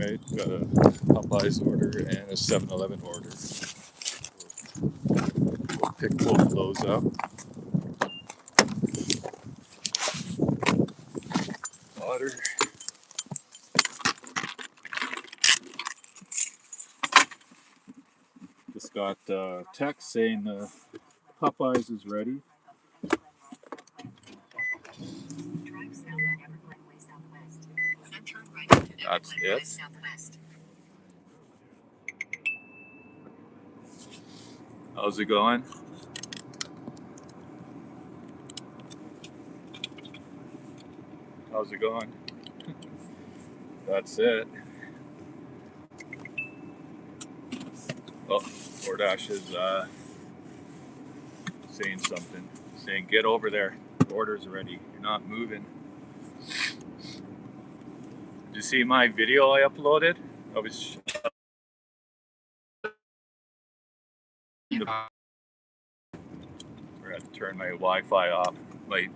right? Got a Popeyes order and a 7-Eleven order. We'll pick both of those up. Water. Just got a text saying the Popeyes is ready. That's it. How's it going? How's it going? That's it. Oh, DoorDash is saying something. Saying, get over there. The order's ready. You're not moving. Did you see my video I uploaded? I was... I had to turn my Wi-Fi off. My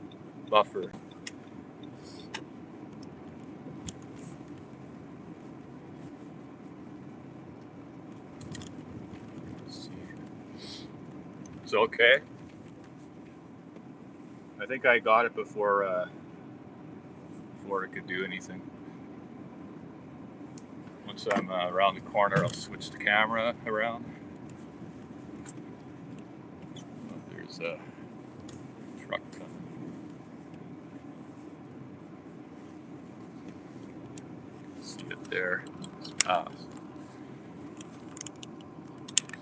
buffer. It's okay. I think I got it before it could do anything. Once I'm around the corner, I'll switch the camera around. Oh, there's a truck coming. See it there. It's past.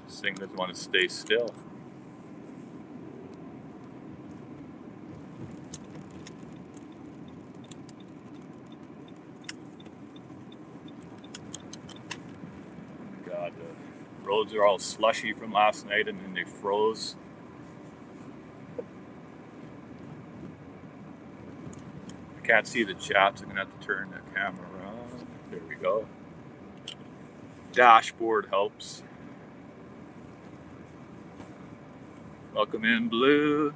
This thing doesn't want to stay still. God, the roads are all slushy from last night and then they froze. I can't see the chat, so I'm going to have to turn the camera around. There we go. Dashboard helps. Welcome in, Blue.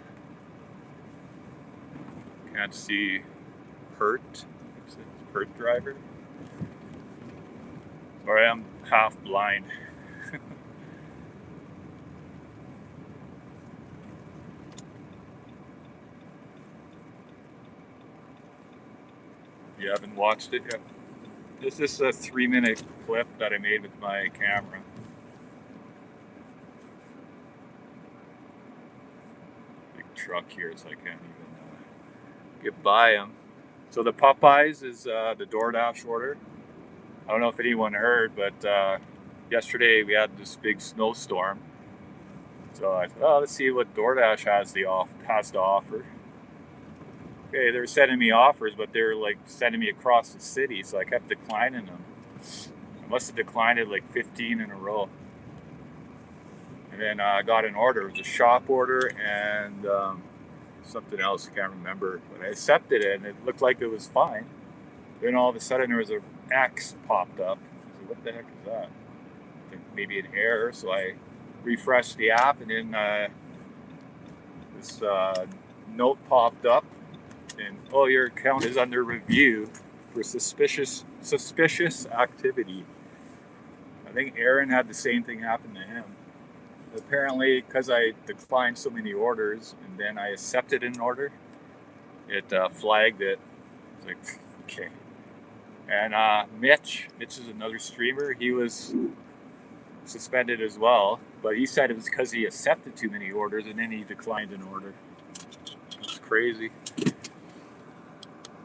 Can't see Pert. Pert driver. Sorry, I'm half blind. You haven't watched it yet? This is a 3-minute clip that I made with my camera. Big truck here, so I can't even get by him. So the Popeyes is the DoorDash order. I don't know if anyone heard, but yesterday we had this big snowstorm. So I thought, oh, let's see what DoorDash has to offer. Okay, they're sending me offers, but they're like sending me across the city, so I kept declining them. I must have declined it like 15 in a row. And then I got an order. It was a shop order and something else, I can't remember. But I accepted it and it looked like it was fine. Then all of a sudden there was an X popped up. I said, what the heck is that? I think maybe an error, so I refreshed the app and then this note popped up. And oh, your account is under review for suspicious activity. I think Aaron had the same thing happen to him. Apparently, because I declined so many orders and then I accepted an order, it flagged it. It's like, okay. And Mitch is another streamer. He was suspended as well, but he said it was because he accepted too many orders and then he declined an order. That's crazy.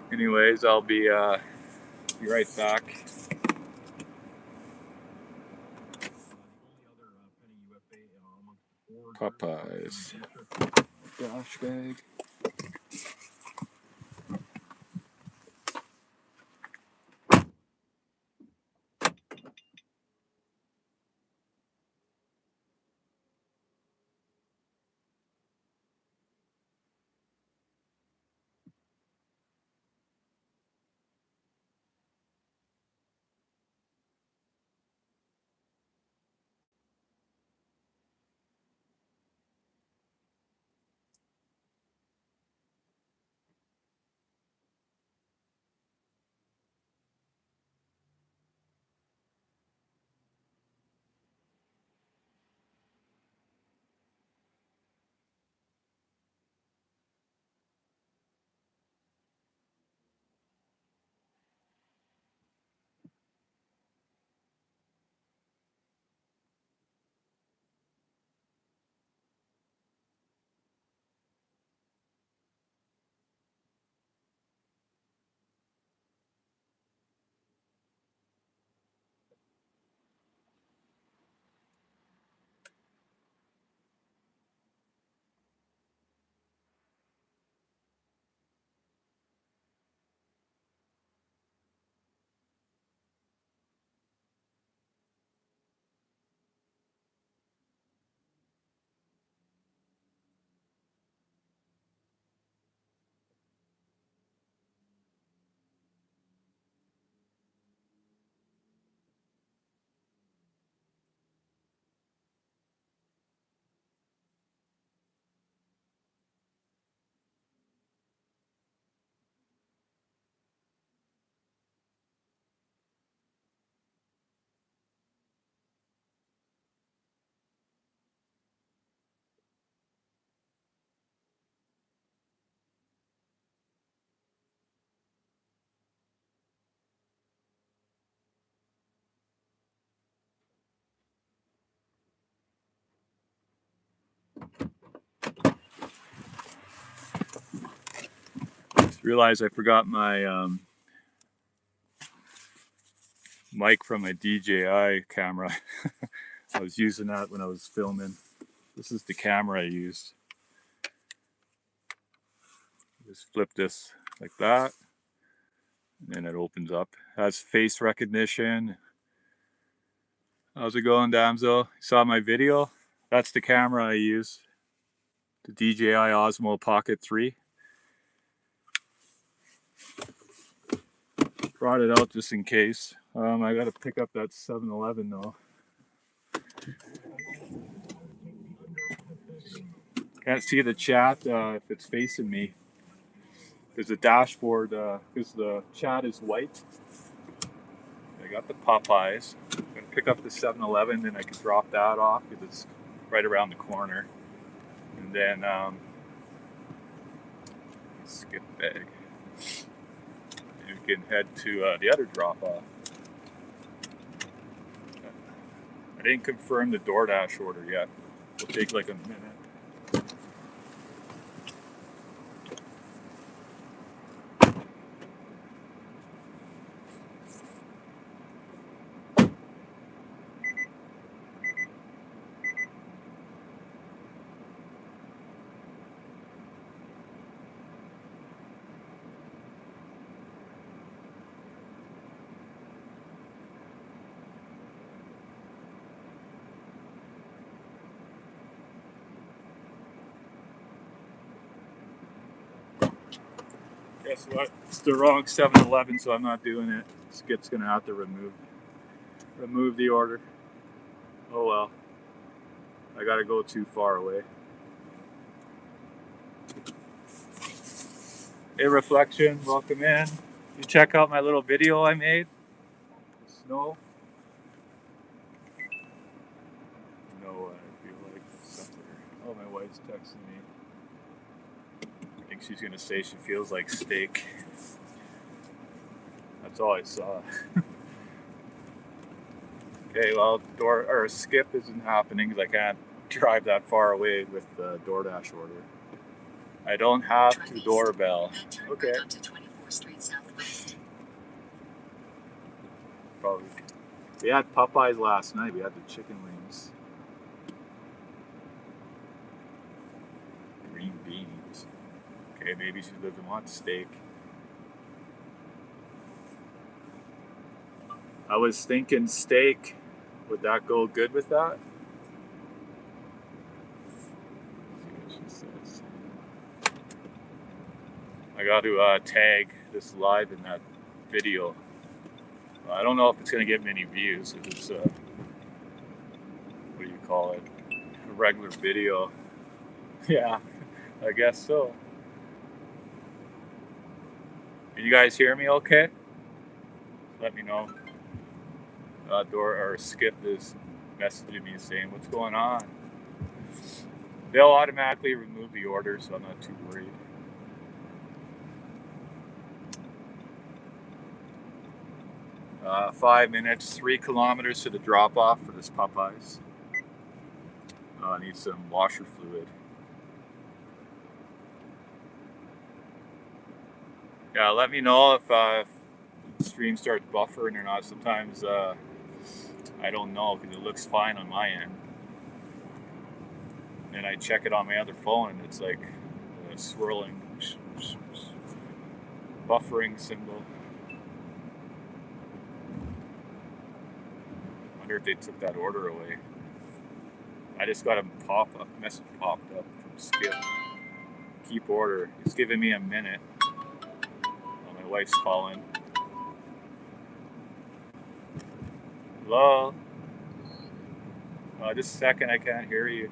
Anyways, I'll be right back. Popeyes. Gosh bag. Realized I forgot my mic from my DJI camera. I was using that when I was filming. This is the camera I used. Just flip this like that, and then it opens up. It has face recognition. How's it going, Damso? You saw my video? That's the camera I use. The DJI Osmo Pocket 3. Brought it out just in case. I gotta pick up that 7-Eleven though. Can't see the chat if it's facing me. There's a dashboard because the chat is white. I got the Popeyes. I'm gonna pick up the 7-Eleven, then I can drop that off because it's right around the corner. And then skip bag. And we can head to the other drop off. I didn't confirm the DoorDash order yet. It'll take like a minute. Guess what? It's the wrong 7-Eleven, so I'm not doing it. Skip's gonna have to remove the order. Oh well. I gotta go too far away. Hey Reflection, welcome in. You check out my little video I made? Snow? No, I feel like something. Oh, my wife's texting me. I think she's gonna say she feels like steak. That's all I saw. Okay, well, skip isn't happening because I can't drive that far away with the DoorDash order. I don't have the doorbell. Okay. Probably. We had Popeyes last night. We had the chicken wings. Green beans. Okay, maybe she doesn't want steak. I was thinking steak. Would that go good with that? Let's see what she says. I got to tag this live in that video. I don't know if it's going to get many views. If it's what do you call it? A regular video. Yeah, I guess so. Can you guys hear me okay? Let me know. Skip is messaging me saying, what's going on? They'll automatically remove the order, so I'm not too worried. 5 minutes, 3 kilometers to the drop-off for this Popeyes. I need some washer fluid. Yeah, let me know if the stream starts buffering or not. Sometimes I don't know because it looks fine on my end. And I check it on my other phone and it's like a swirling, buffering symbol. I wonder if they took that order away. I just got a message popped up from Skip. Keep order. It's giving me a minute. Oh, my wife's calling. Hello? Just a second, I can't hear you.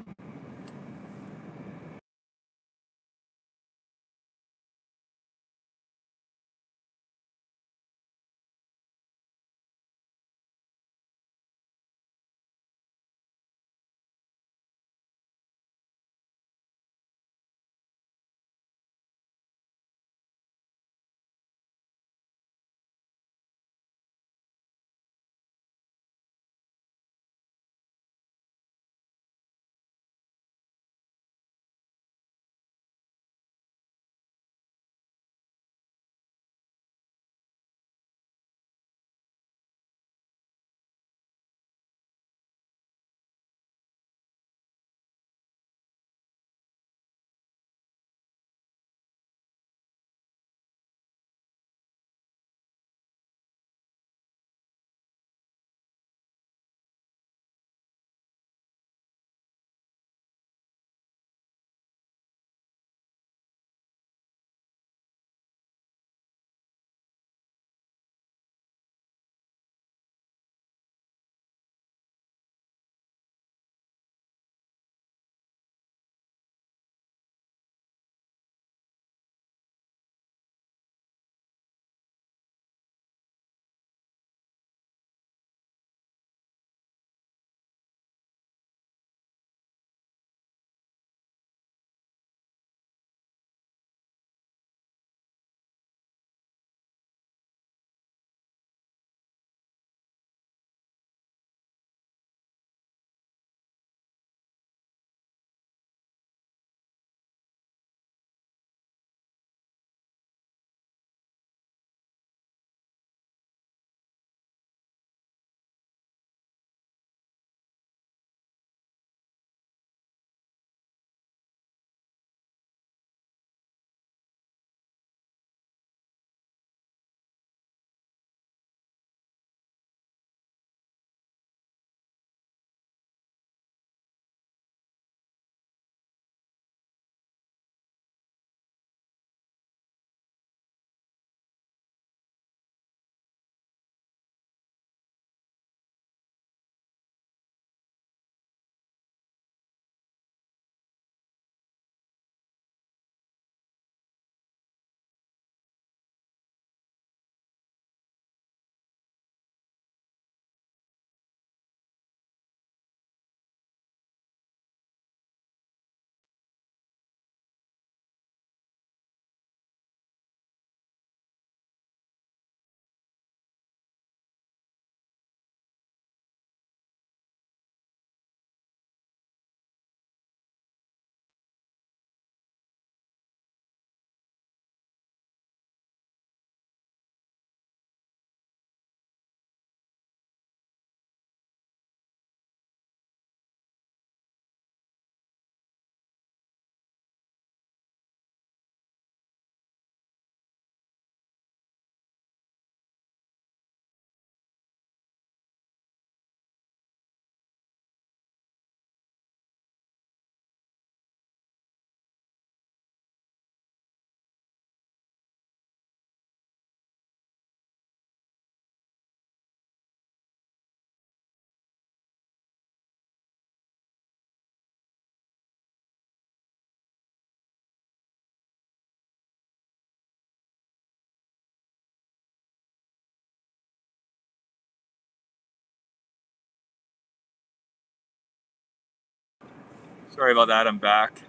Sorry about that, I'm back.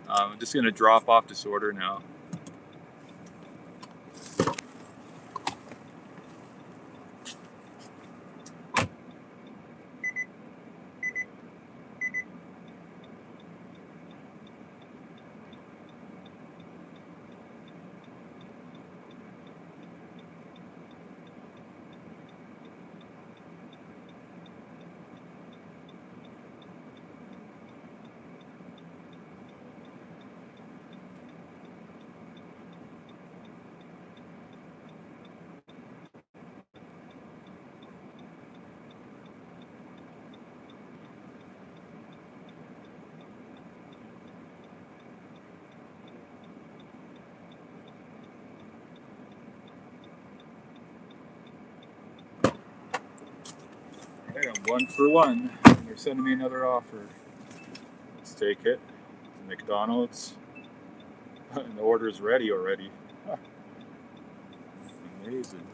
I'm just gonna drop off this order now. Okay, I'm 1 for 1. They're sending me another offer. Let's take it. It's McDonald's. And the order's ready already. Huh. Amazing.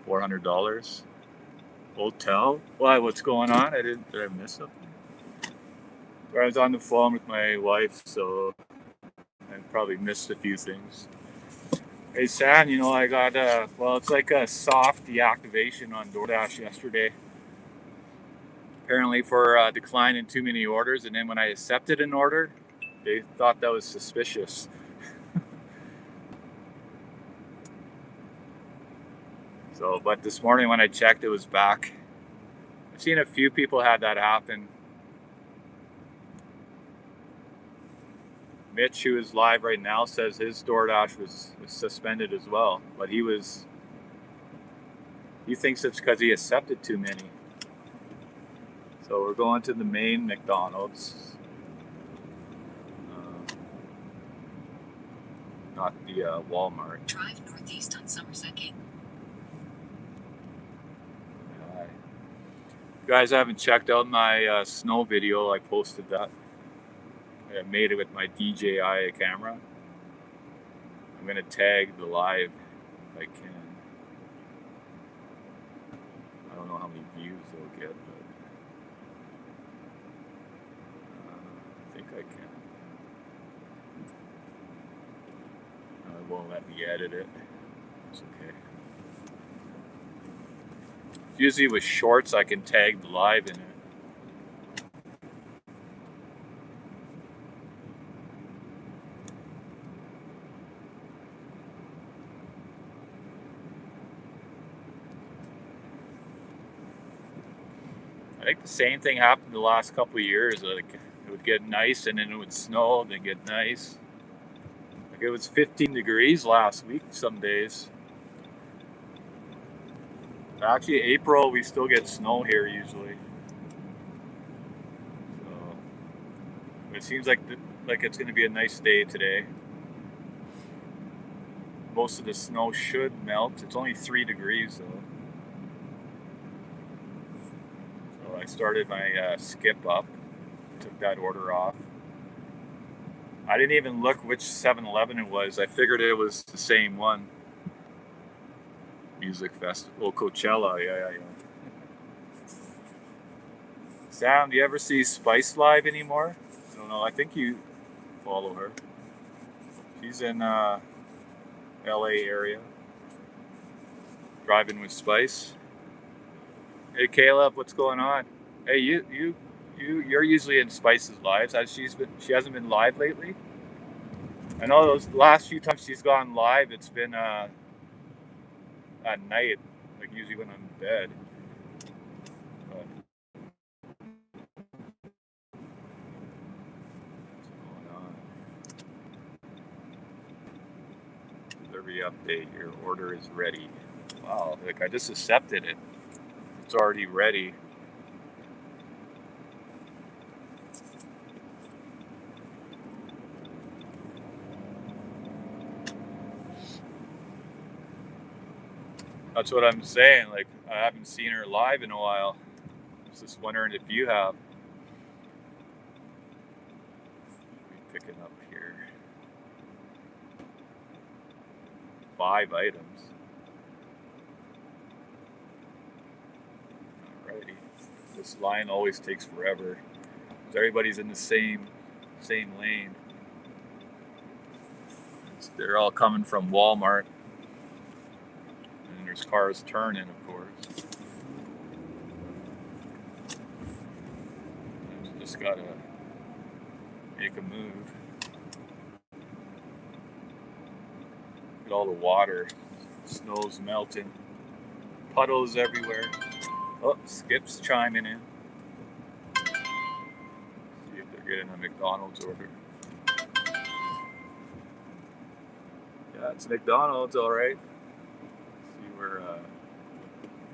$400. Hotel? Why? What's going on? Did I miss something? I was on the phone with my wife, so I probably missed a few things. Hey Sam, I got it's like a soft deactivation on DoorDash yesterday. Apparently for declining too many orders, and then when I accepted an order, they thought that was suspicious. So, but this morning when I checked, it was back. I've seen a few people had that happen. Mitch, who is live right now, says his DoorDash was suspended as well, but he thinks it's because he accepted too many. So we're going to the main McDonald's, not the Walmart. Drive northeast on Somerset King. You guys haven't checked out my snow video. I posted that. I made it with my DJI camera. I'm gonna tag the live if I can. I don't know how many views they'll get, but I think I can. It won't let me edit it. It's okay. Usually with shorts, I can tag the live in it. I think the same thing happened the last couple of years. Like it would get nice and then it would snow and then get nice. Like it was 15 degrees last week some days. Actually, April we still get snow here usually. So it seems like it's going to be a nice day today. Most of the snow should melt. It's only 3 degrees though. So I started my skip up. Took that order off. I didn't even look which 7-Eleven it was. I figured it was the same one. Music festival, Coachella, yeah. Sam, do you ever see Spice Live anymore? I don't know. I think you follow her. She's in LA area. Driving with Spice. Hey Caleb, what's going on? Hey, you're usually in Spice's lives. She hasn't been live lately. I know those last few times she's gone live, it's been at night, like usually when I'm in bed. But what's going on? Delivery update. Your order is ready. Wow, like I just accepted it. It's already ready. That's what I'm saying. Like I haven't seen her live in a while. I was just wondering if you have. Picking up here. 5 items. Alrighty. This line always takes forever. everybody's in the same lane. They're all coming from Walmart, and there's cars turning, of course. And you just gotta make a move. Look at all the water, snow's melting, puddles everywhere. Oh, Skip's chiming in. See if they're getting a McDonald's order. Yeah, it's McDonald's, all right. See where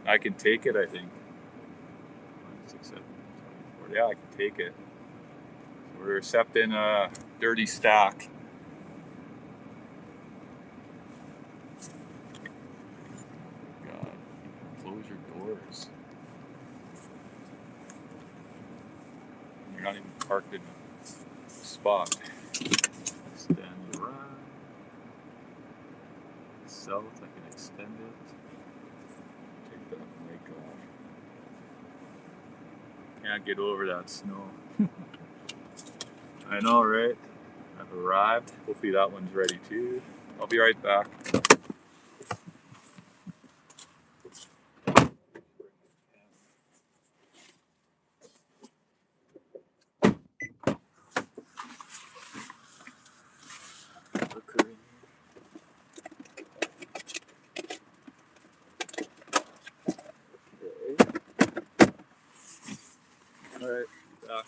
I can take it. I think 6, 7, 24. Yeah, I can take it. So we're accepting a dirty stack. God, close your doors. You're not even parked in a spot. Extend the run. South, I can extend it. Take that mic off. Can't get over that snow. I know, right? I've arrived. Hopefully that one's ready too. I'll be right back. Alright, back.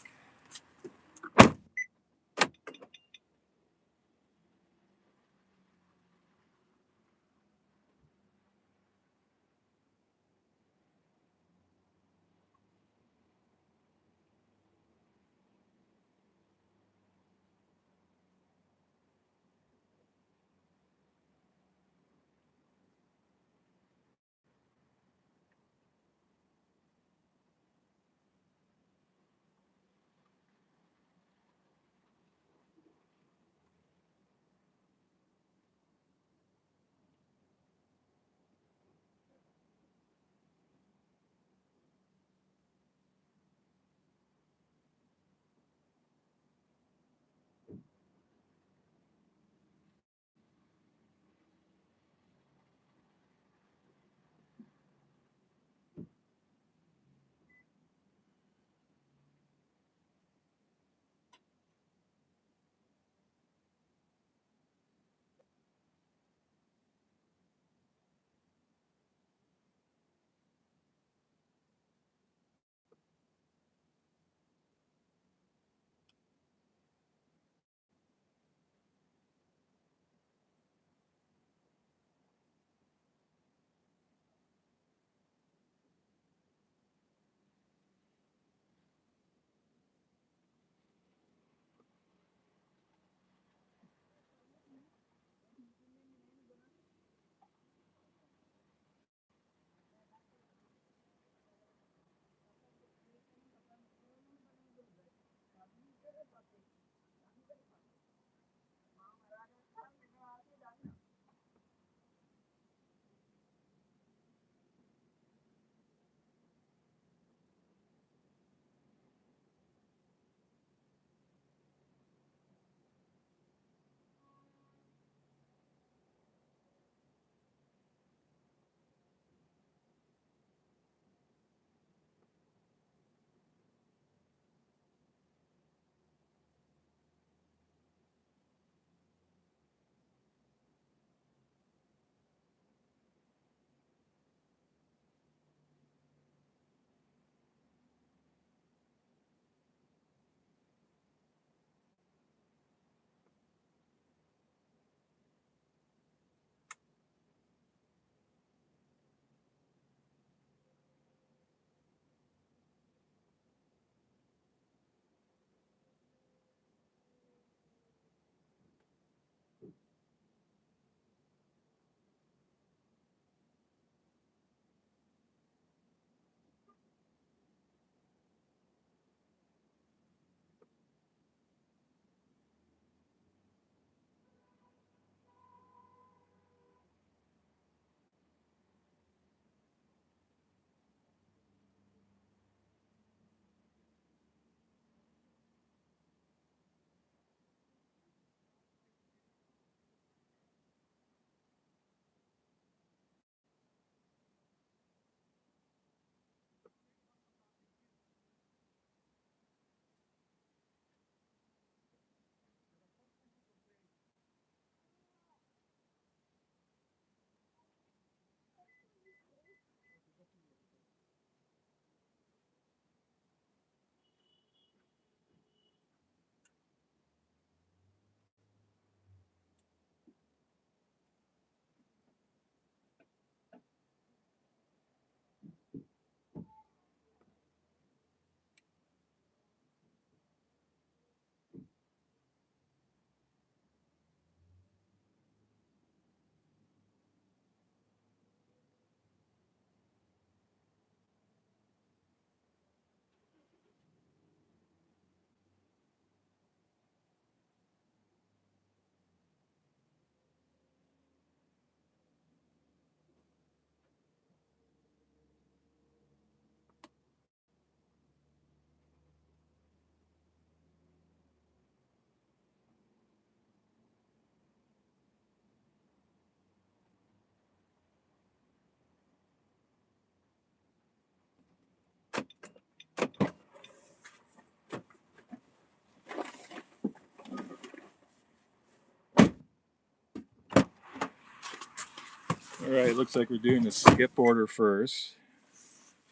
Alright, looks like we're doing the skip order first.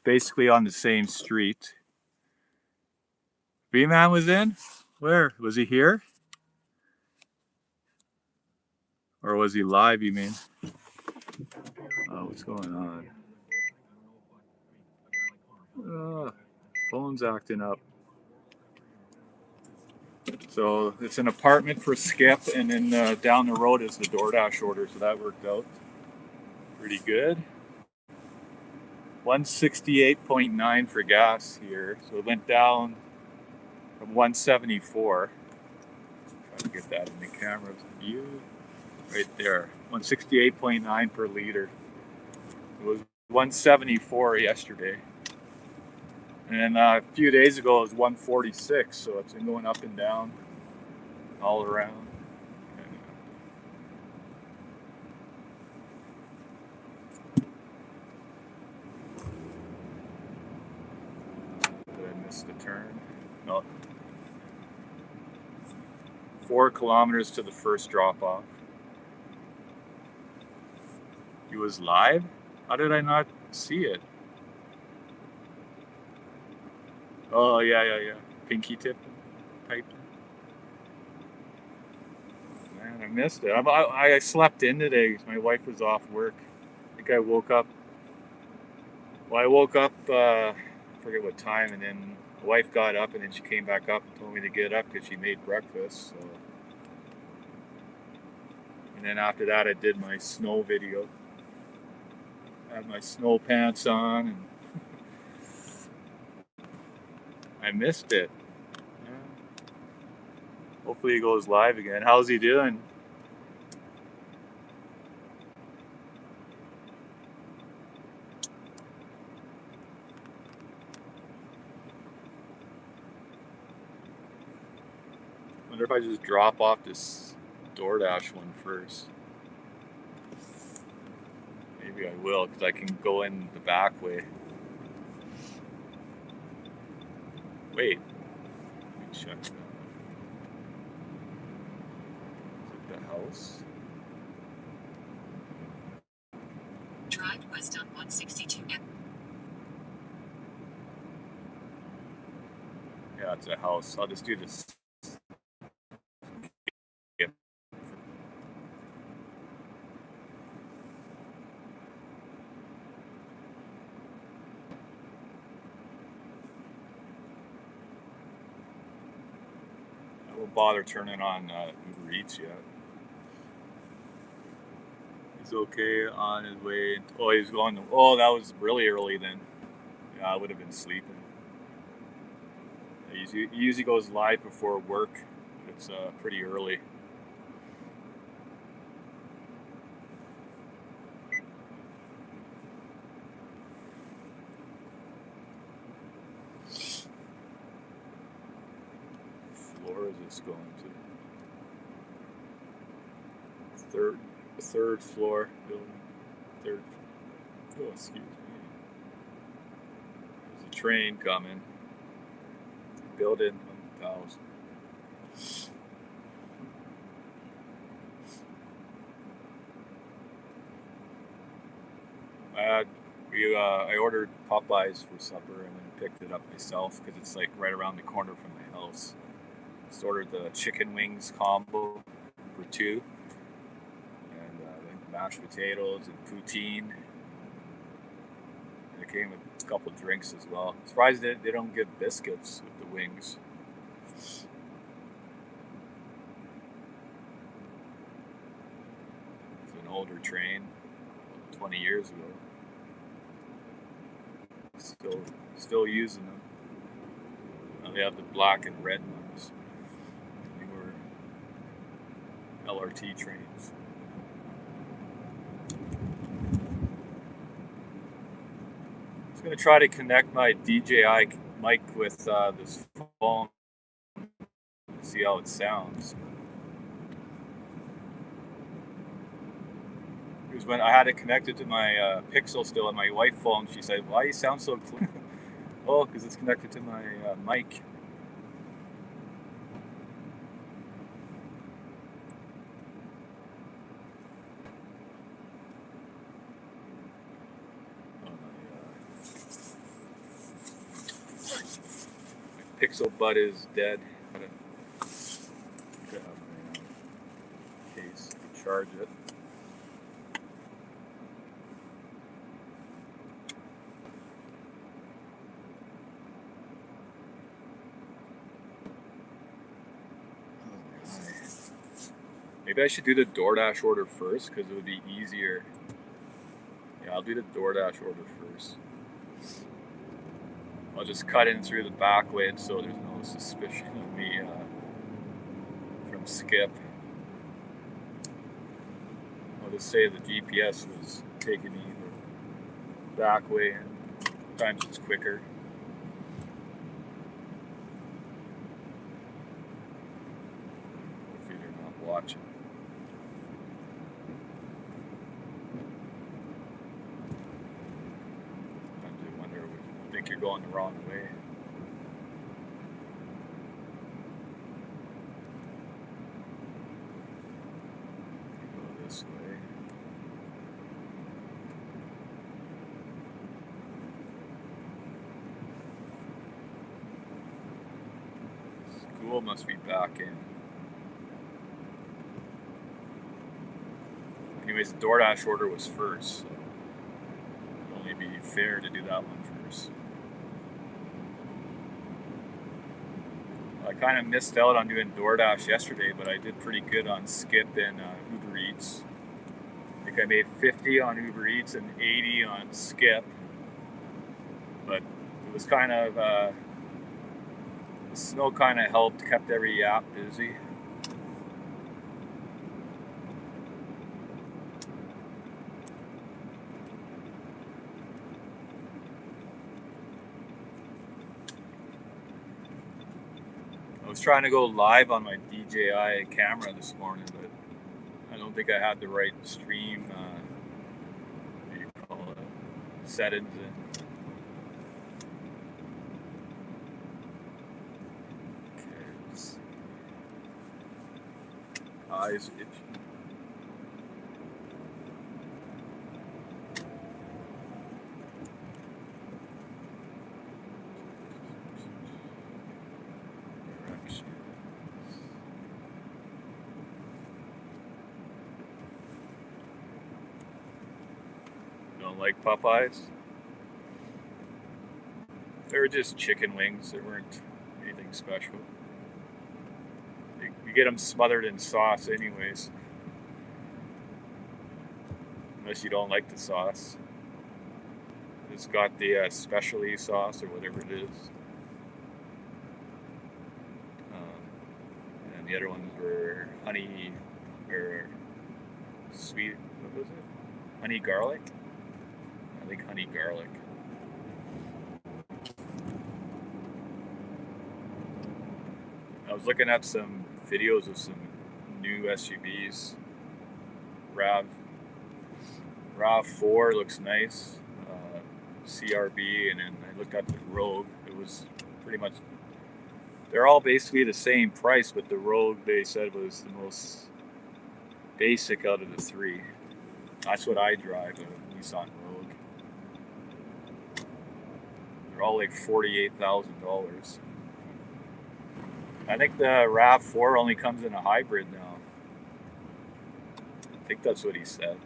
Basically on the same street. B-Man was in? Where? Was he here? Or was he live, you mean? Oh, what's going on? Phone's acting up. So it's an apartment for Skip, and then down the road is the DoorDash order, so that worked out pretty good. 168.9 for gas here, so it went down from 174. Try to get that in the camera view. Right there, 168.9 per liter. It was 174 yesterday. And then a few days ago it was 146, so it's been going up and down all around. Did I miss the turn? No. 4 kilometers to the first drop off. He was live? How did I not see it? Oh, yeah. Pinky tip type. Man, I missed it. I slept in today because my wife was off work. I think I woke up. Well, I woke up, I forget what time, and then my wife got up, and then she came back up and told me to get up because she made breakfast. So. And then after that, I did my snow video. I had my snow pants on, and I missed it. Yeah. Hopefully he goes live again. How's he doing? Wonder if I just drop off this DoorDash one first. Maybe I will, because I can go in the back way. Wait. Let me check that. Is it the house? Drive west on 162. Yeah, it's a house. I'll just do this. Yep. I won't bother turning on Uber Eats yet. He's okay on his way. Oh, he's going. Oh, that was really early then. Yeah, I would have been sleeping. He usually goes live before work. It's pretty early. What floor is this going to? Third floor building. Third. Oh, excuse me. There's a train coming. Building 1,000. I ordered Popeyes for supper and then picked it up myself because it's like right around the corner from my house. Just ordered the chicken wings combo for 2, and then mashed potatoes and poutine. And it came with a couple of drinks as well. Surprised they don't give biscuits with the wings. It's an older train, 20 years ago. Still using them. They have the black and red ones. Newer LRT trains. I'm just gonna try to connect my DJI mic with this phone. See how it sounds. Because when I had it connected to my Pixel still on my wife phone, she said, "Why you sound so clear?" Oh, because it's connected to my mic. Pixel Bud is dead. Gotta grab my case to charge it. Maybe I should do the DoorDash order first because it would be easier. Yeah, I'll do the DoorDash order first. I'll just cut in through the back way so there's no suspicion of me from Skip. I'll just say the GPS was taking me the back way, and sometimes it's quicker. Hopefully they're not watching. I think you're going the wrong way. Go this way. School must be back in. Anyways, the DoorDash order was first, so it'd only be fair to do that one first. I kind of missed out on doing DoorDash yesterday, but I did pretty good on Skip and Uber Eats. I think I made 50 on Uber Eats and 80 on Skip. But it was kind of, the snow kind of helped, kept every app busy. I was trying to go live on my DJI camera this morning, but I don't think I had the right stream, what do you call it, settings in. Okay, eyes itchy. Don't like Popeyes? They were just chicken wings. They weren't anything special. You get them smothered in sauce anyways. Unless you don't like the sauce. It's got the specialty sauce or whatever it is. And the other ones were honey or sweet, what was it? Honey garlic? I think honey garlic. I was looking at some videos of some new SUVs. RAV4 looks nice. CRB, and then I looked at the Rogue. It was pretty much, they're all basically the same price, but the Rogue they said was the most basic out of the three. That's what I drive, a Nissan Rogue. They're all like $48,000. I think the RAV4 only comes in a hybrid now. I think that's what he said.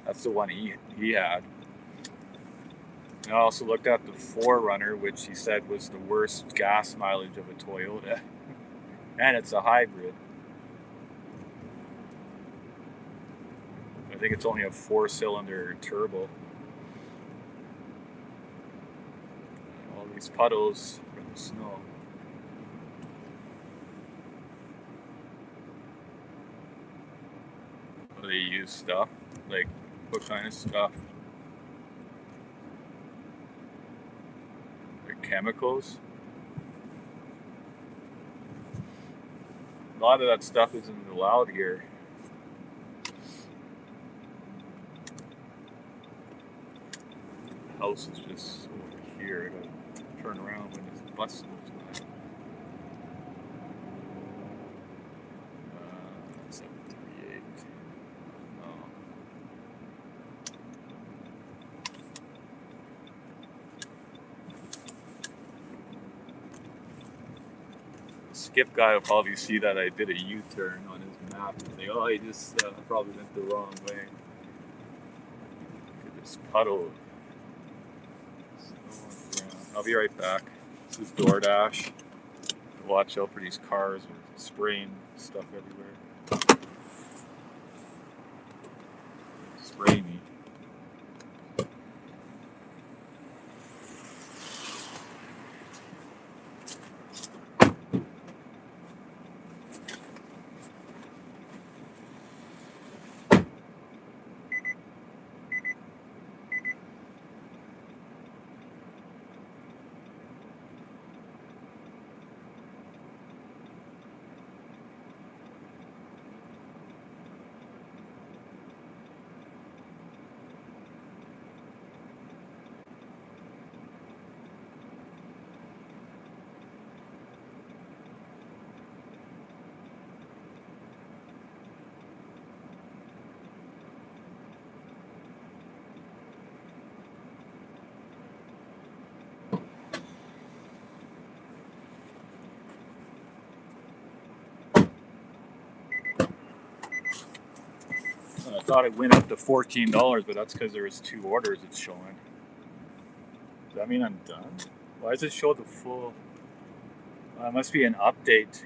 That's the one he had. And I also looked at the 4Runner, which he said was the worst gas mileage of a Toyota. And it's a hybrid. I think it's only a 4-cylinder turbo. All these puddles from the snow. They use stuff, like what kind of stuff? Like chemicals. A lot of that stuff isn't allowed here. The house is just over here. I gotta turn around when this bus goes by. 738. Oh. Skip guy will probably see that I did a U-turn on his map and think, oh, he just probably went the wrong way. Look at this puddle of snow on the ground. I'll be right back. This is DoorDash. Watch out for these cars with spraying stuff everywhere. Spray me. I thought it went up to $14, but that's because there was 2 orders it's showing. Does that mean I'm done? Why does it show the full? It must be an update.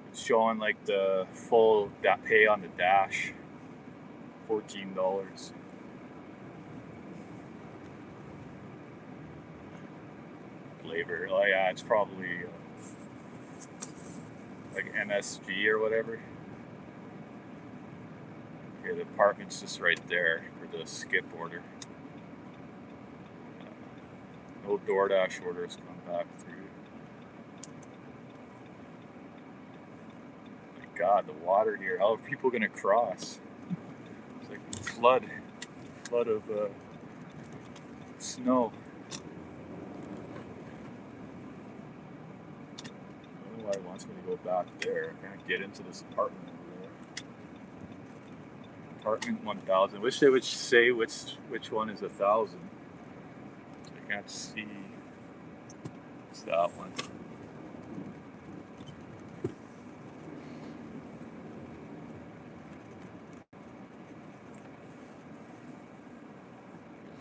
It's showing like the full pay on the dash. $14. Flavor. Oh yeah, it's probably like MSG or whatever. Okay, the apartment's just right there for the skip order. No DoorDash orders come back through. My God, the water here. How are people gonna cross? It's like a flood of snow. I don't know why it wants me to go back there. I can't get into this apartment over there. Apartment 1000. Wish they would say which one is 1000. I can't see. It's that one.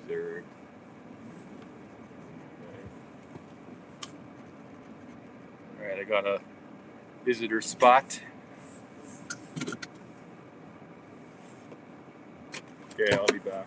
Third. Okay. Alright, I got a visitor spot. Okay, I'll be back.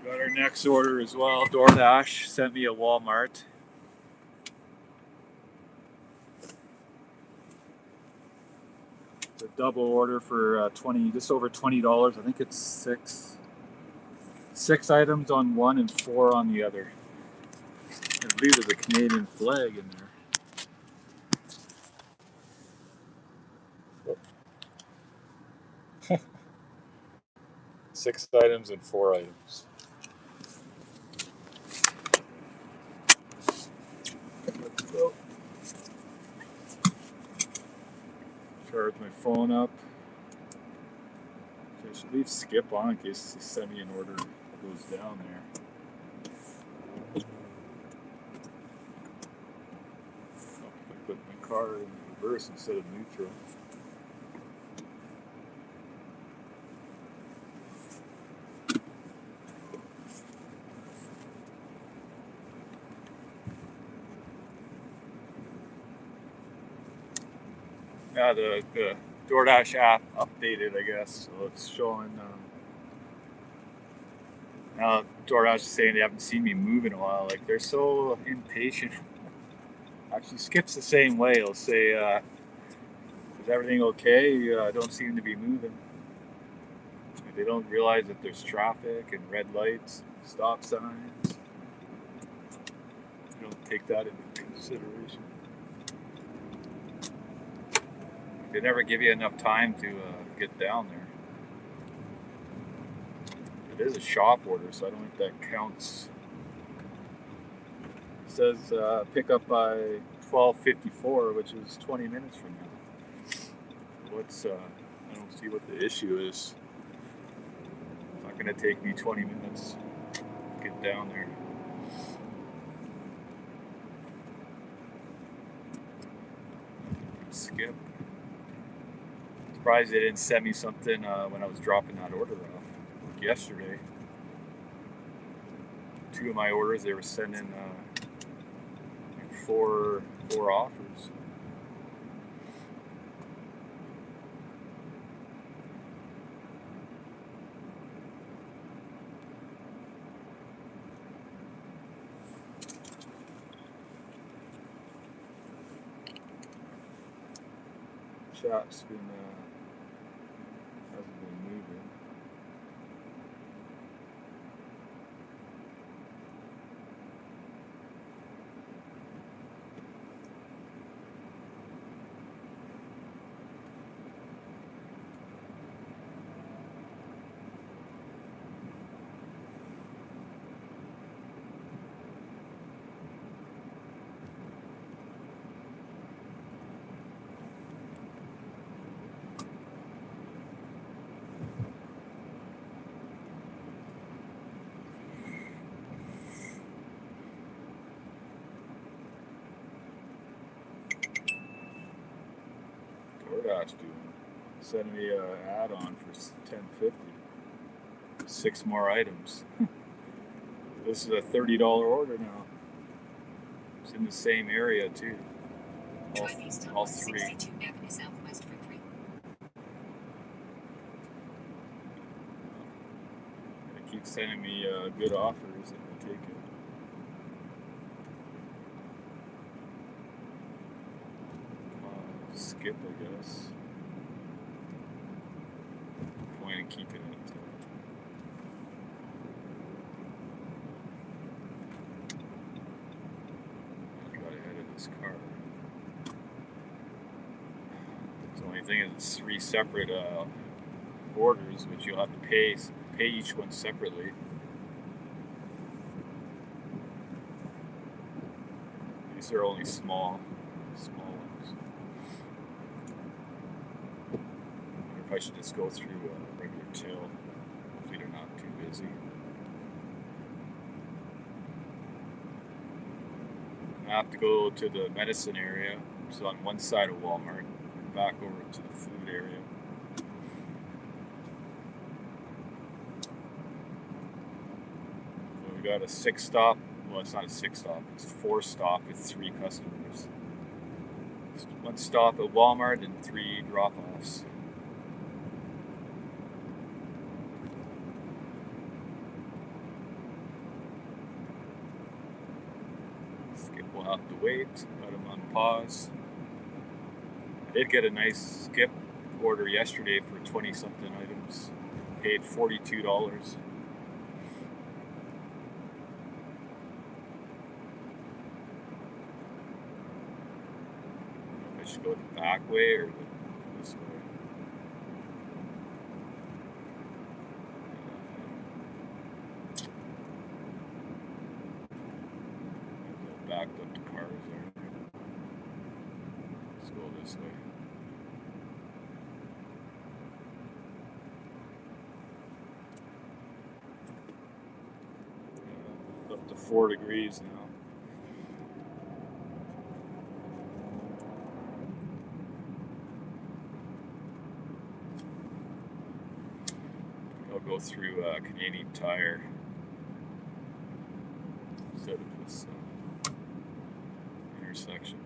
Got our next order as well. DoorDash sent me a Walmart. It's a double order for just over $20. I think it's six items on one and 4 on the other. I believe there's a Canadian flag in there. 6 items and 4 items. Let's go. Charge my phone up. Okay, I should leave Skip on in case they send me an order that goes down there. If I put my car in reverse instead of neutral. Yeah, the DoorDash app updated, I guess. So it's showing. Now DoorDash is saying they haven't seen me move in a while. Like, they're so impatient. Actually, Skip's the same way. He'll say, "Is everything okay? I don't seem to be moving." Like, they don't realize that there's traffic and red lights, stop signs. They don't take that into consideration. They never give you enough time to get down there. It is a shop order, so I don't think that counts. It says pick up by 12:54, which is 20 minutes from now. I don't see what the issue is. It's not going to take me 20 minutes to get down there. Skip. Surprised they didn't send me something when I was dropping that order off. Like yesterday, 2 of my orders, they were sending four offers. Shop's been hasn't been moving. DoorDash doing sending me an add-on for $10.50. 6 more items. This is a $30 order now. It's in the same area too. All 3. They keep sending me good offers, and I take it. Skip, I guess. Point in keeping it. I got ahead of this car. The only thing is it's 3 separate orders, which you'll have to pay each one separately. These are only small ones. I wonder if I should just go through a regular till. Hopefully they're not too busy. I have to go to the medicine area, which is on one side of Walmart, and back over to the food area. So we got a 6-stop. Well, it's not a 6-stop. It's a 4-stop with 3 customers. It's 1 stop at Walmart and 3 drop-offs. we'll have to wait. Got them on pause. I did get a nice skip order yesterday for 20 something items. Paid $42. I should go the back way or this way. Backed up the cars there. Let's go this way. Up to 4 degrees now. I'll go through Canadian Tire instead of this intersection.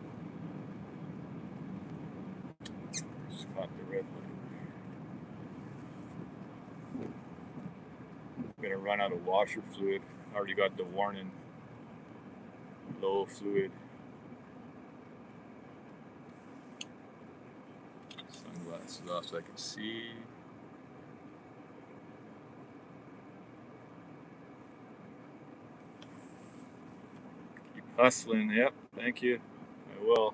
Just caught the red light. I'm gonna run out of washer fluid. I already got the warning. Low fluid. Sunglasses off so I can see. Keep hustling. Yep, thank you. I will.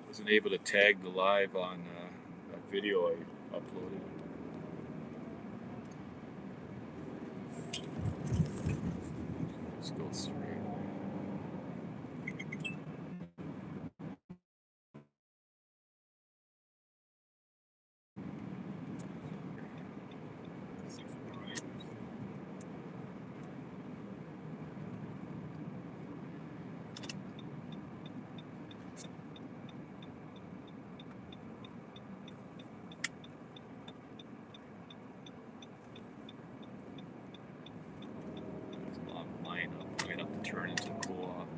Wasn't able to tag the live on that video I uploaded. Let's go straight. Turn into a co-op.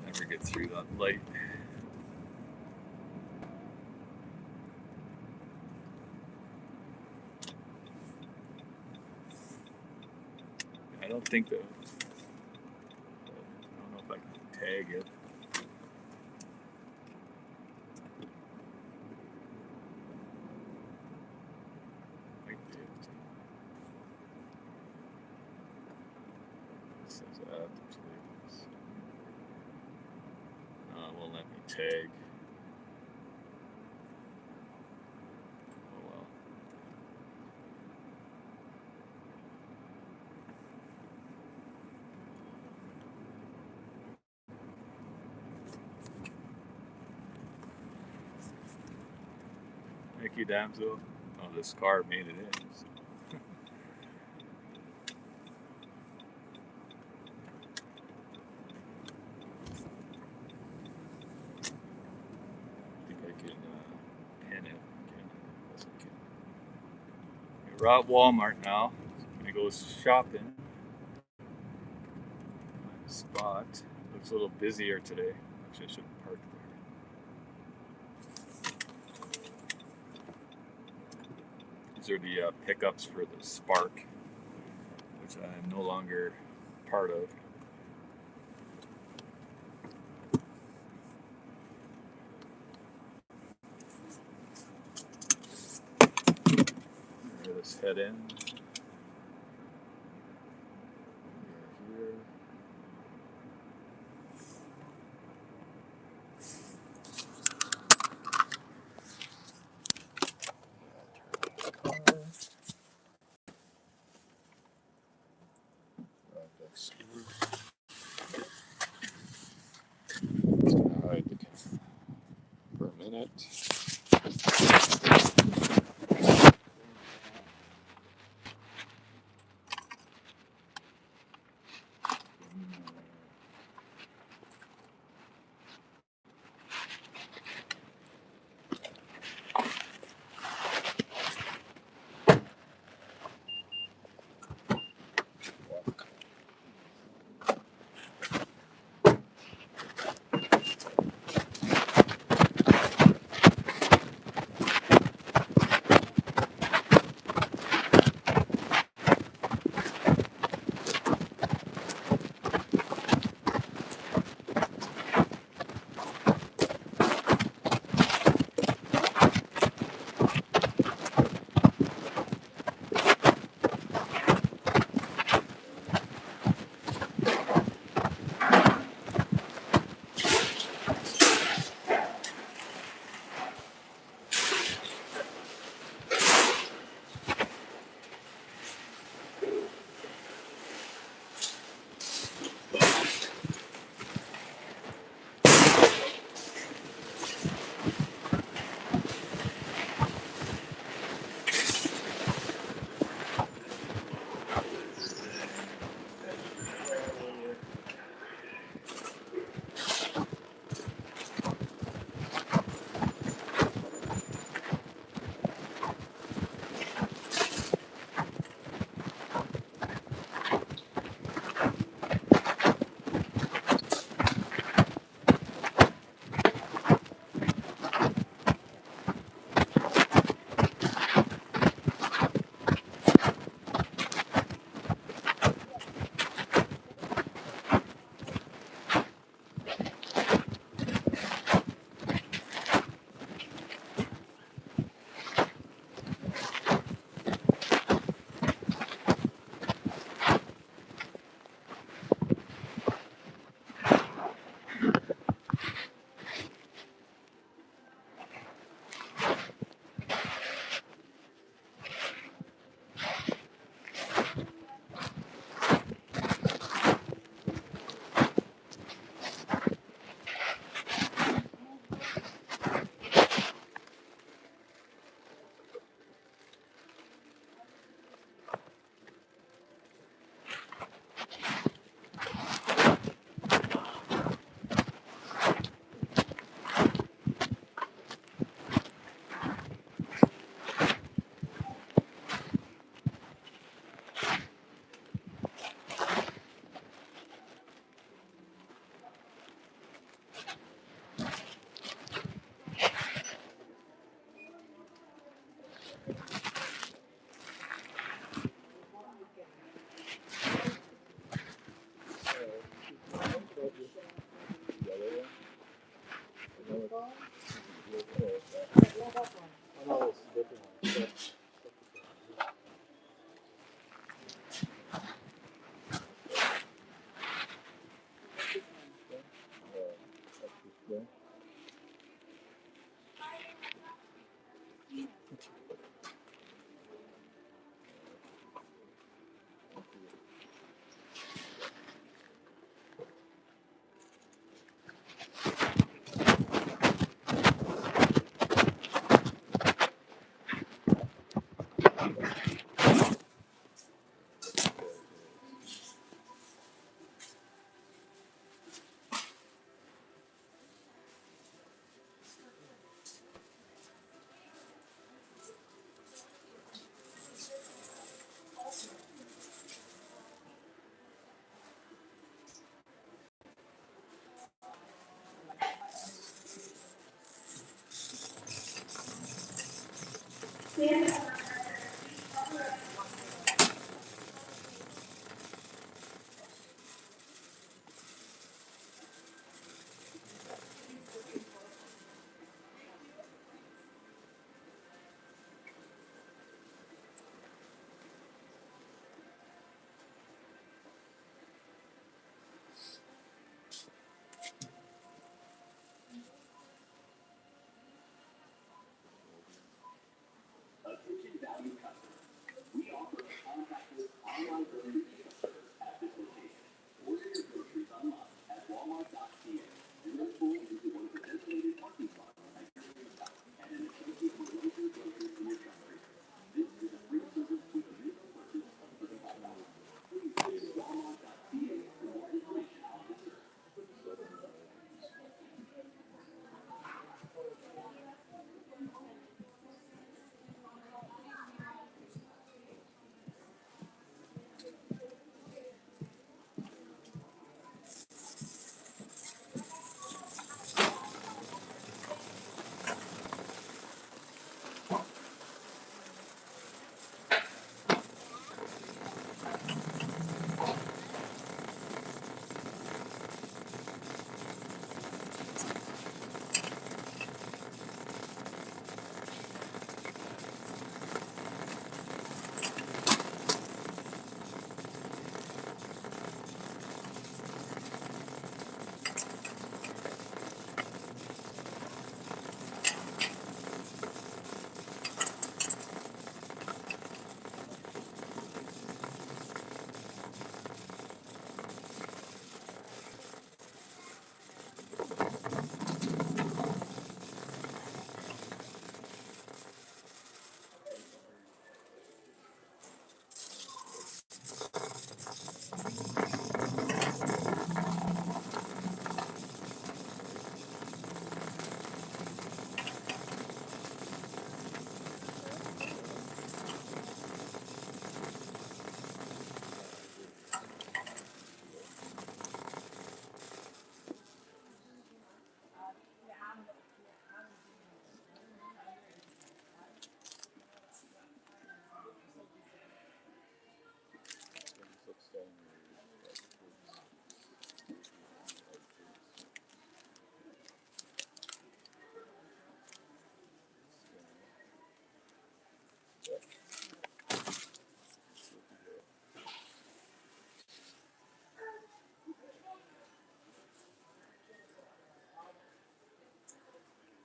Never get through that light. I don't think that. I don't know if I can tag it. Won't let me tag. Oh well. Thank you, damsel. Oh, this car made it in. So. We're at Walmart now. I'm gonna go shopping. Find a spot. Looks a little busier today. Actually, I shouldn't park there. These are the pickups for the Spark, which I am no longer part of. Let's head in. We're here. Hide the camera for a minute.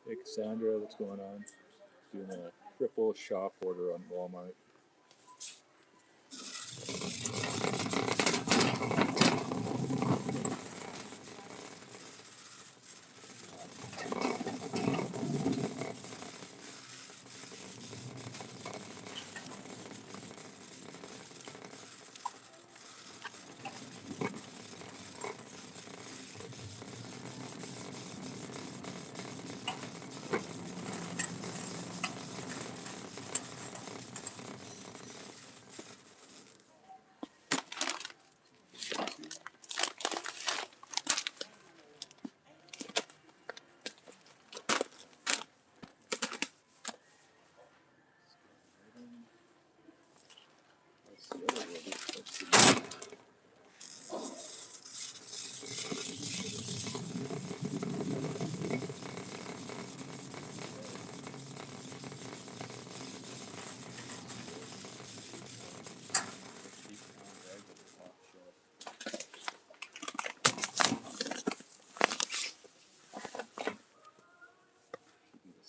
Hey Cassandra, what's going on? Doing a triple shop order on Walmart.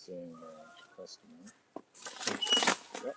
Same customer. Yep.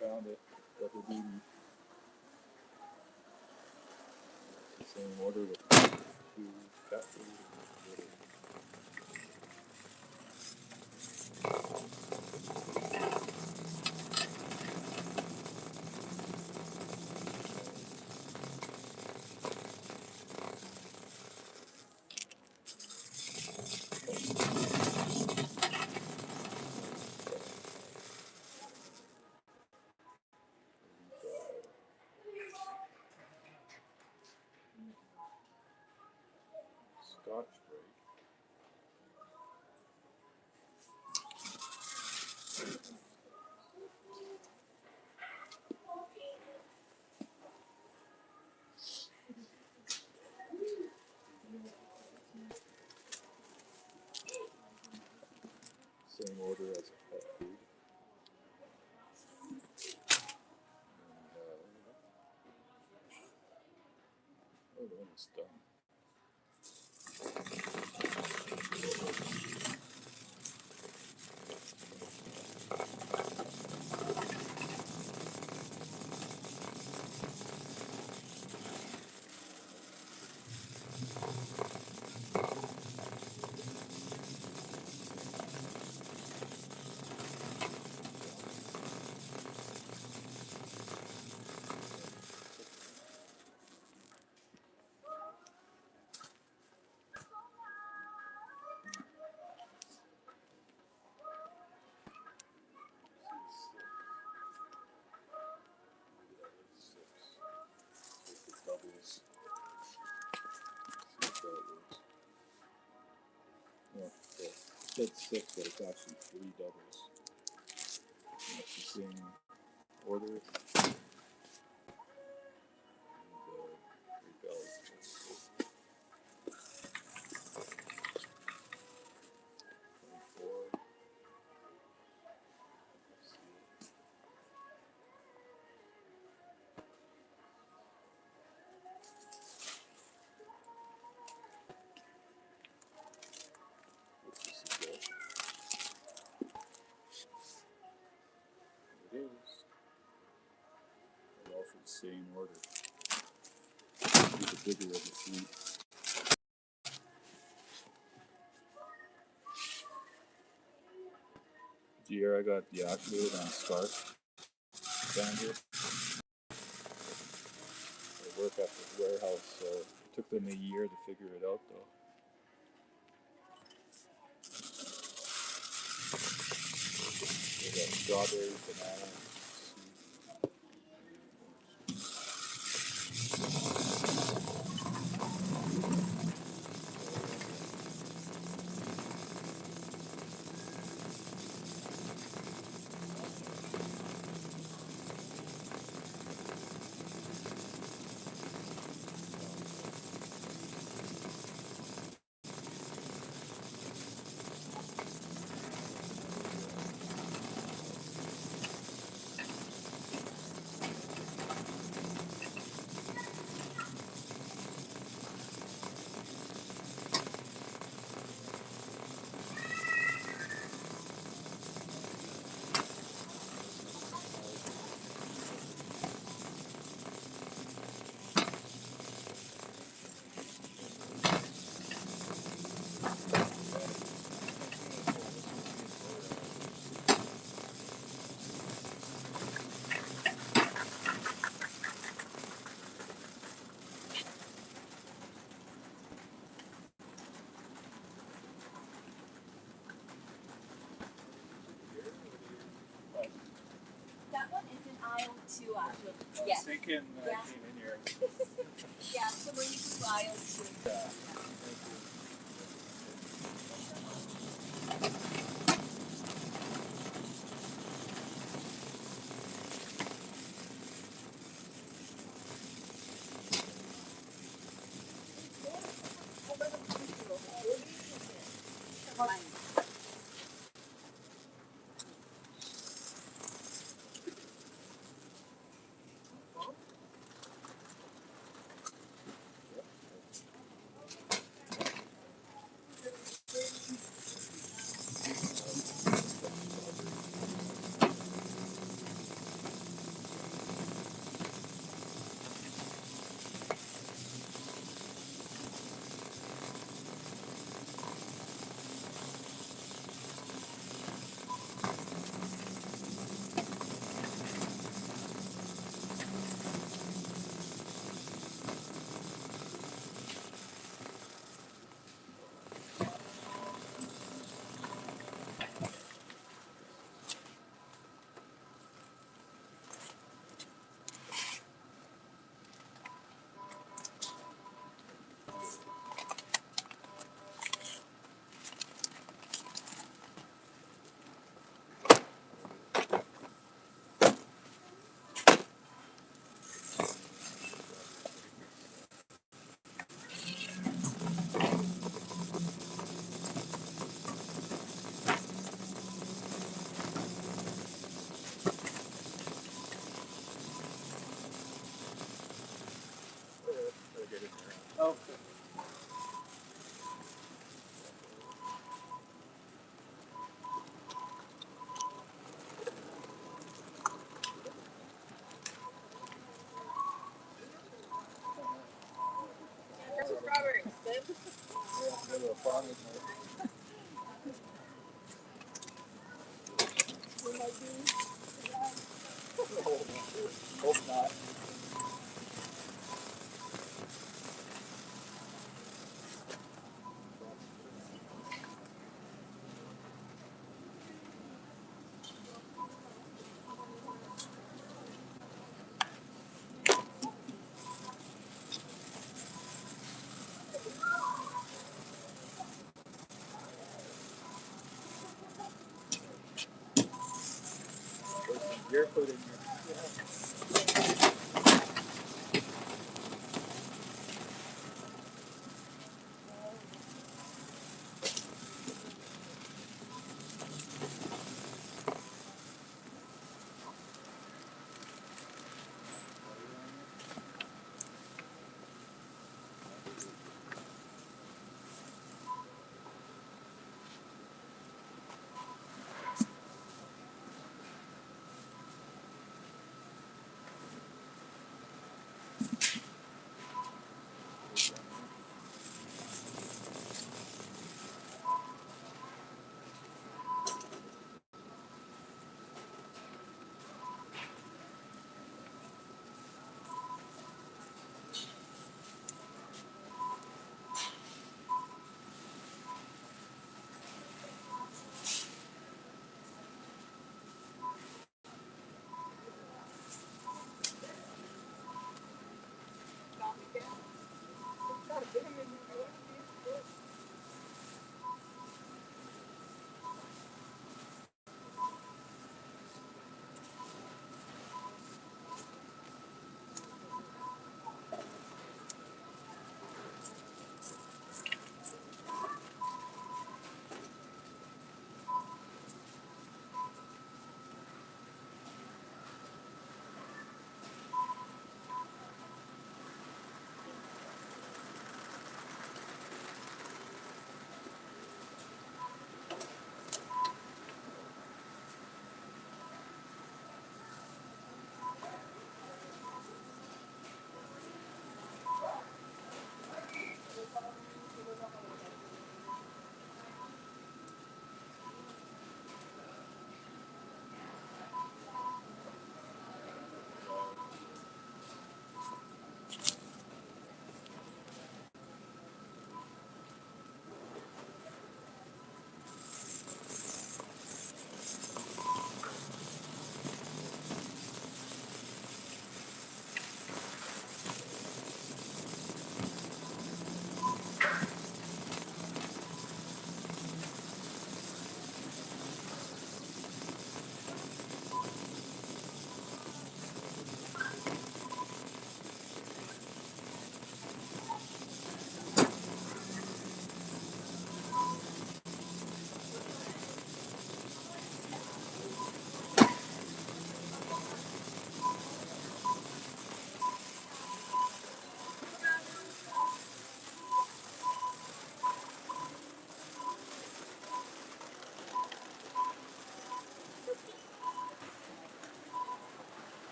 Found it. Double duty. Same order with 2 cat food. Scotch break. Same order as pet food. And, oh, almost done. Doubles. See if that works. Yeah, so it said 6, but it's actually 3 doubles. And that's the same order. And 3 bells. 24. It is. They're all for the same order. The bigger of the 3. Do you hear I got deactivated on Scarf down here? I work at the warehouse, so it took them a year to figure it out though. They got strawberry, banana, Mexican came in here. Yeah, so when you can buy us. Yeah. Oh. Hope not. Your food in here.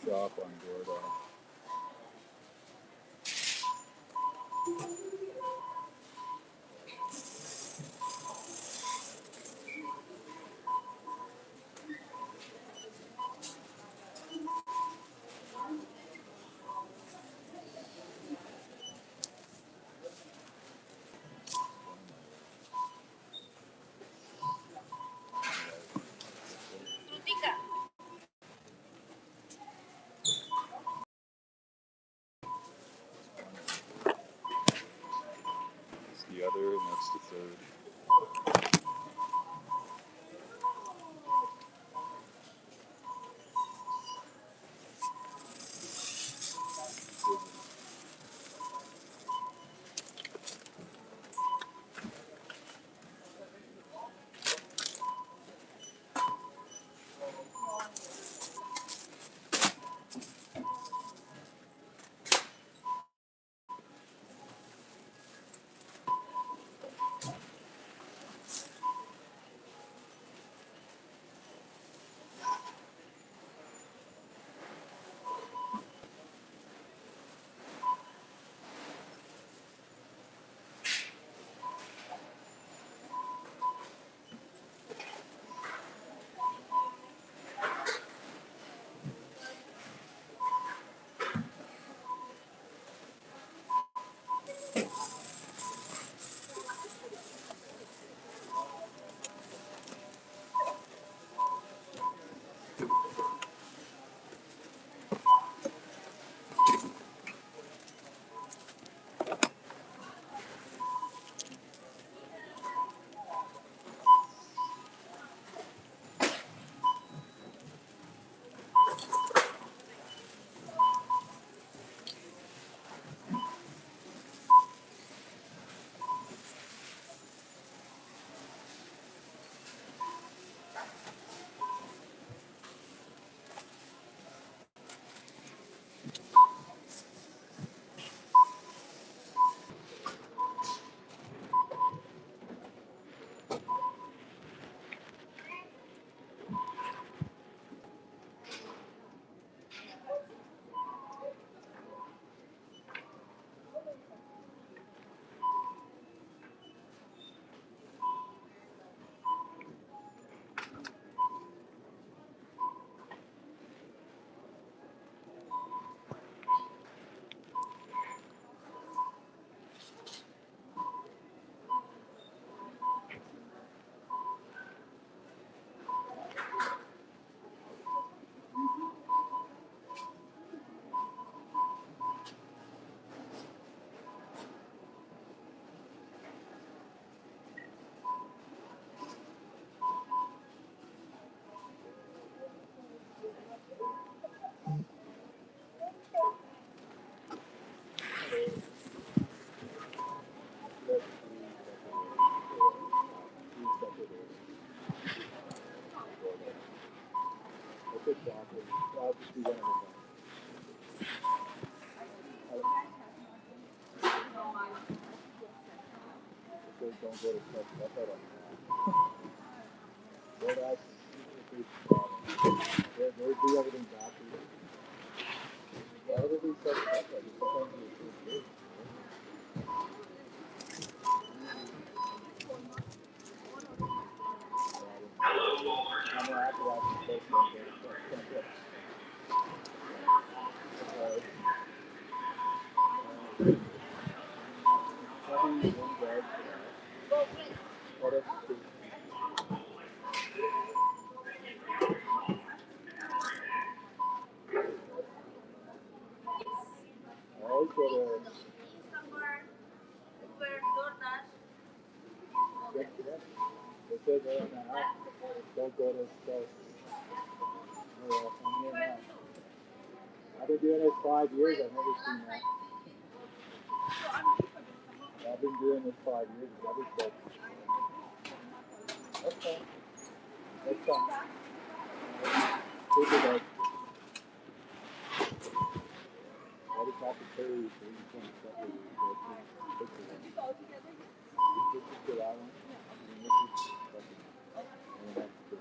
shop on DoorDash. Frutica. That's the other, and that's the third. I'll just do one of them. Don't go to touch. That's all right. DoorDash, they do everything backwards. Everything's set up. Like, it's sometimes it's good. I'm gonna have to watch the first one. Probably one guard for that. Oh, that's true. I always go to Somewhere where DoorDash. check it out. It says right on the app, don't go to store. Oh, I'm here now. I've been doing this 5 years. I've never seen that. I've been doing this 5 years. I've never said. That's fine. That's fine. Take it out. I just have to carry you so you can't separate it. So it's just take it out. This is the that one. And this is separate. And then that's the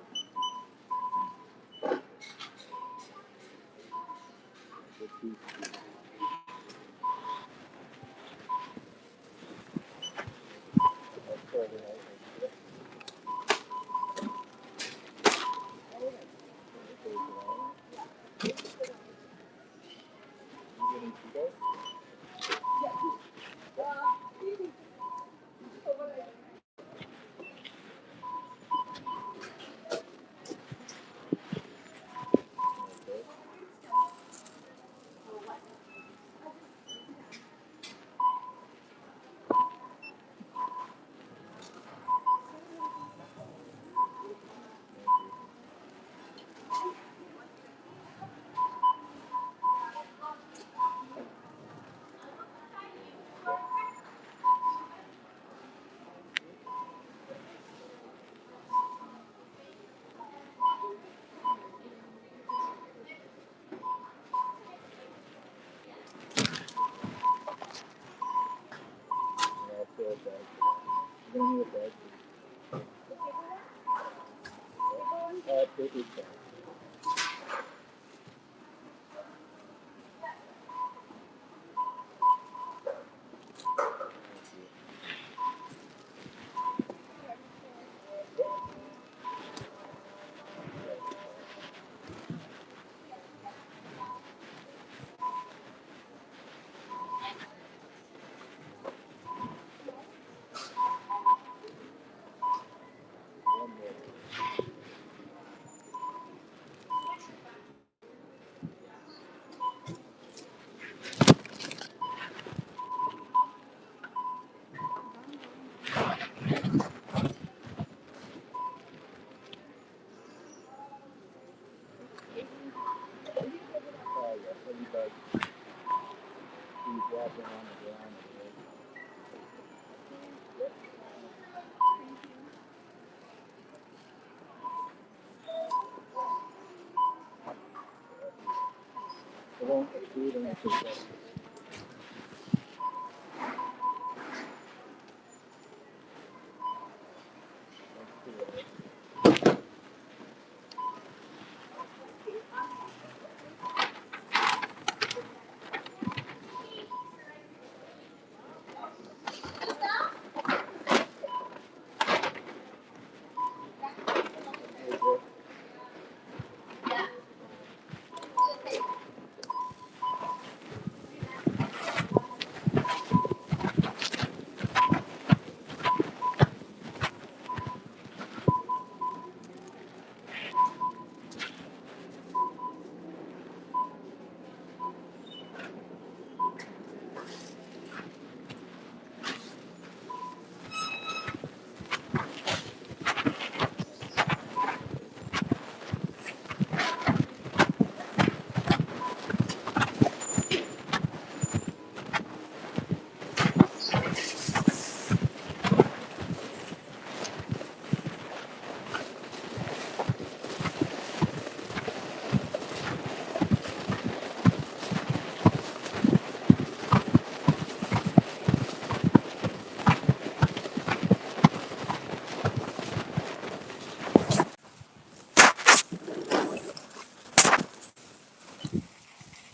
still a bag. You're gonna need a bag. Paper bag.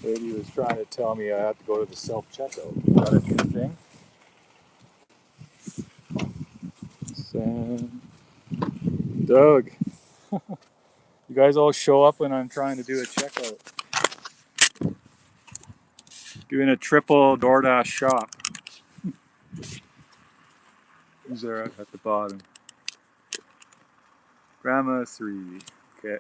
Lady was trying to tell me I have to go to the self-checkout. Is that a new thing? Sam. Doug. You guys all show up when I'm trying to do a checkout. Doing a triple DoorDash shop. Who's there at the bottom? Grandma 3. Okay.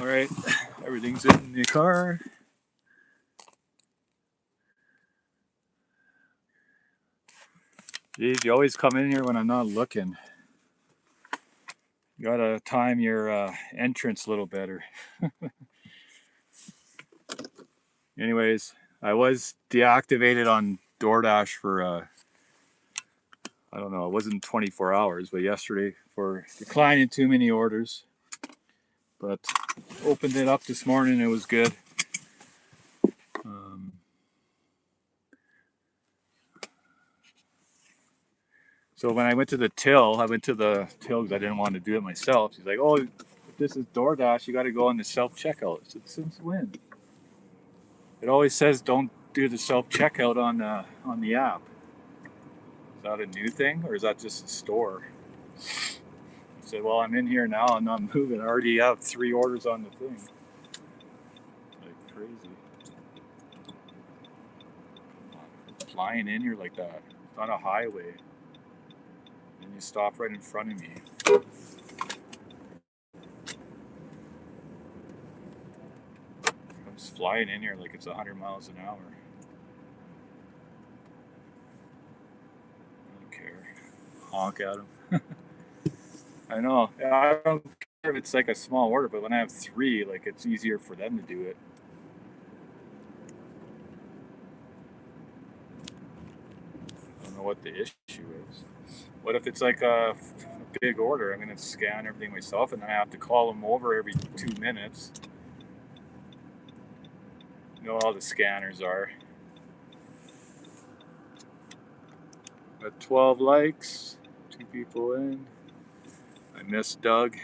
All right, everything's in the car. Geez, you always come in here when I'm not looking. You gotta time your entrance a little better. Anyways, I was deactivated on DoorDash for, I don't know, it wasn't 24 hours, but yesterday for declining too many orders. But opened it up this morning, it was good. So when I went to the till because I didn't want to do it myself. She's like, "Oh, if this is DoorDash, you got to go on the self-checkout." I said, "Since when?" It always says don't do the self-checkout on the app. Is that a new thing, or is that just a store? I said, "Well, I'm in here now. I'm not moving. I already have 3 orders on the thing." Like crazy. Flying in here like that. It's not a highway. And you stop right in front of me. Comes flying in here like it's 100 miles an hour. I don't care. Honk at him. I know. I don't care if it's like a small order, but when I have 3, like it's easier for them to do it. I don't know what the issue is. What if it's like a big order? I'm going to scan everything myself and then I have to call them over every 2 minutes. You know how the scanners are. Got 12 likes, 2 people in. I missed Doug.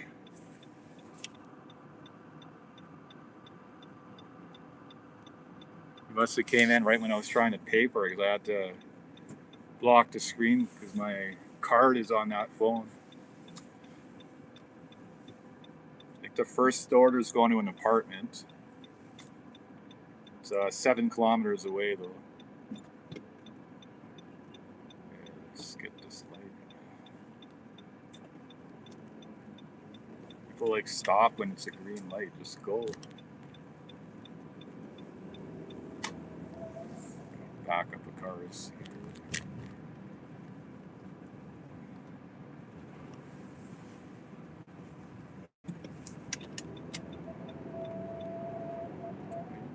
He must have came in right when I was trying to pay for it because I had to block the screen because my card is on that phone. Like the first order is going to an apartment. It's 7 kilometers away though. Yeah, let's get this light. People like stop when it's a green light. Just go. Back up the cars.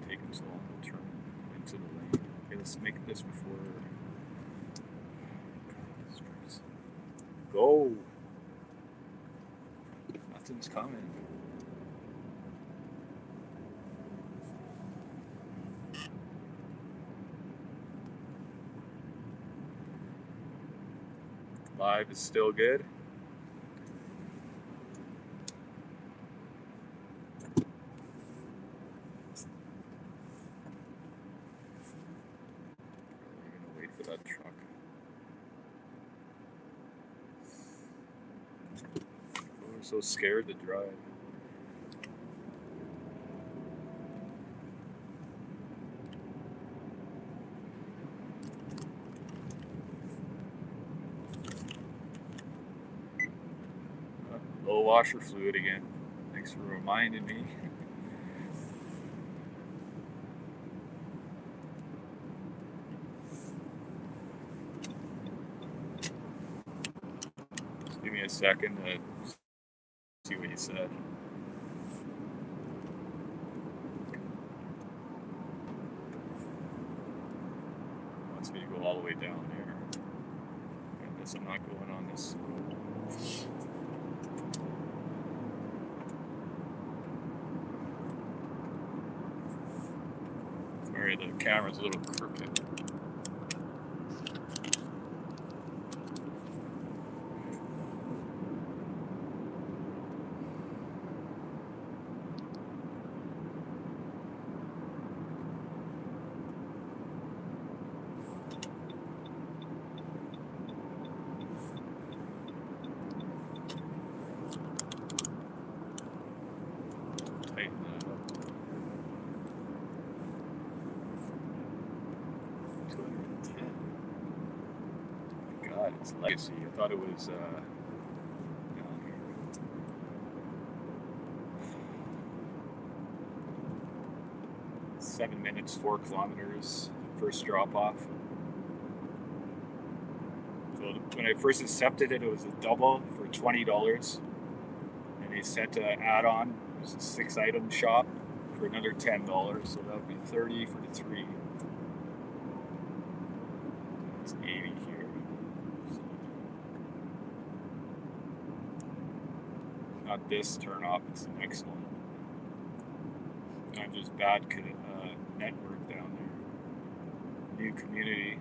Taking so long to turn into the lane. Okay, let's make this before. Go. Nothing's coming. Live is still good. I'm gonna wait for that truck. I'm so scared to drive. Low washer fluid again. Thanks for reminding me. Just give me a second to see what you said. Wants me to go all the way down there. I guess I'm not going on this. Sorry, the camera's a little crooked. Tighten that up. 210. Oh my God, it's legacy. I thought it was down here. 7 minutes, 4 kilometers, first drop off. So when I first accepted it, it was a double for $20. And they sent an add-on. It was a 6-item shop for another $10. So that would be 30 for the 3. It's 80 here. So not this turn off, it's the next one. Not just bad network down there. New community.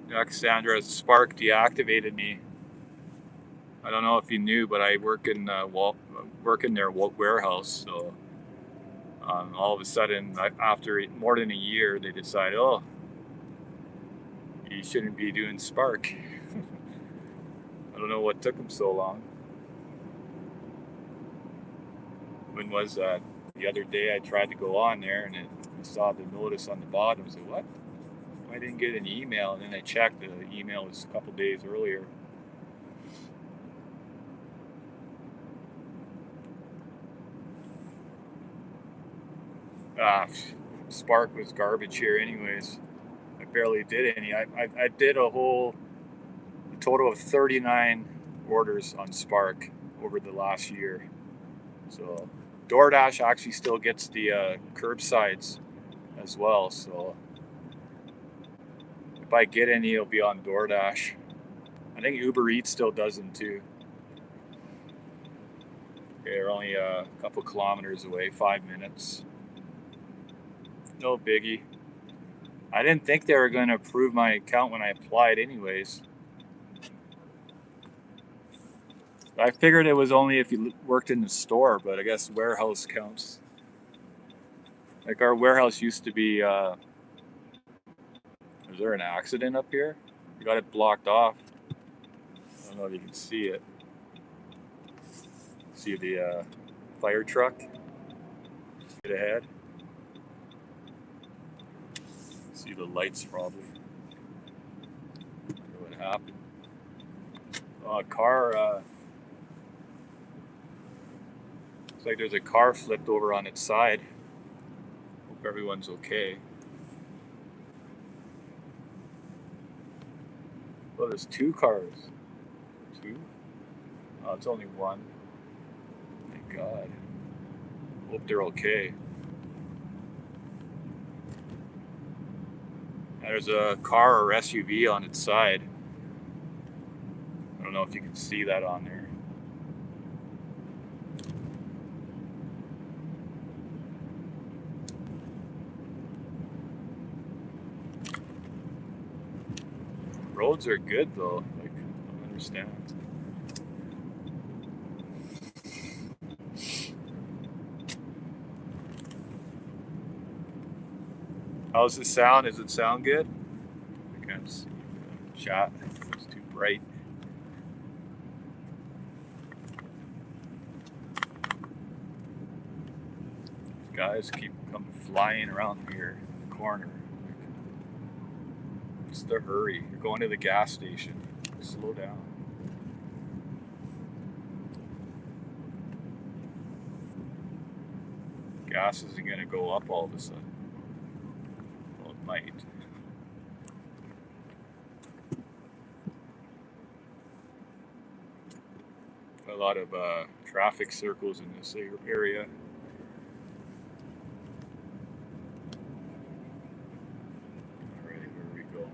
Cassandra, Spark deactivated me. I don't know if you knew, but I work in their warehouse. So all of a sudden, after more than a year, they decide, oh, you shouldn't be doing Spark. I don't know what took them so long. When was that? The other day I tried to go on there and I saw the notice on the bottom. I said, what? I didn't get an email, and then I checked. The email was a couple days earlier. Spark was garbage here anyways. I barely did any. I did a total of 39 orders on Spark over the last year. So DoorDash actually still gets the curbsides as well. So if I get any, it'll be on DoorDash. I think Uber Eats still does them too. They're only a couple kilometers away, 5 minutes. No biggie. I didn't think they were going to approve my account when I applied anyways. I figured it was only if you worked in the store, but I guess warehouse counts. Like our warehouse used to be, is there an accident up here? We got it blocked off. I don't know if you can see it. See the fire truck? Get ahead. See the lights probably. I wonder what happened. A car, looks like there's a car flipped over on its side. Hope everyone's okay. Oh, there's 2 cars. 2? Oh, it's only 1. Thank God. Hope they're okay. There's a car or SUV on its side. I don't know if you can see that on there. Roads are good though. Like, I don't understand. How's the sound? Does it sound good? I can't see the chat. It's too bright. Guys keep coming flying around here in the corner. What's the hurry? You're going to the gas station. Slow down. Gas isn't going to go up all of a sudden. Well, it might. A lot of traffic circles in this area. Alright, where are we going?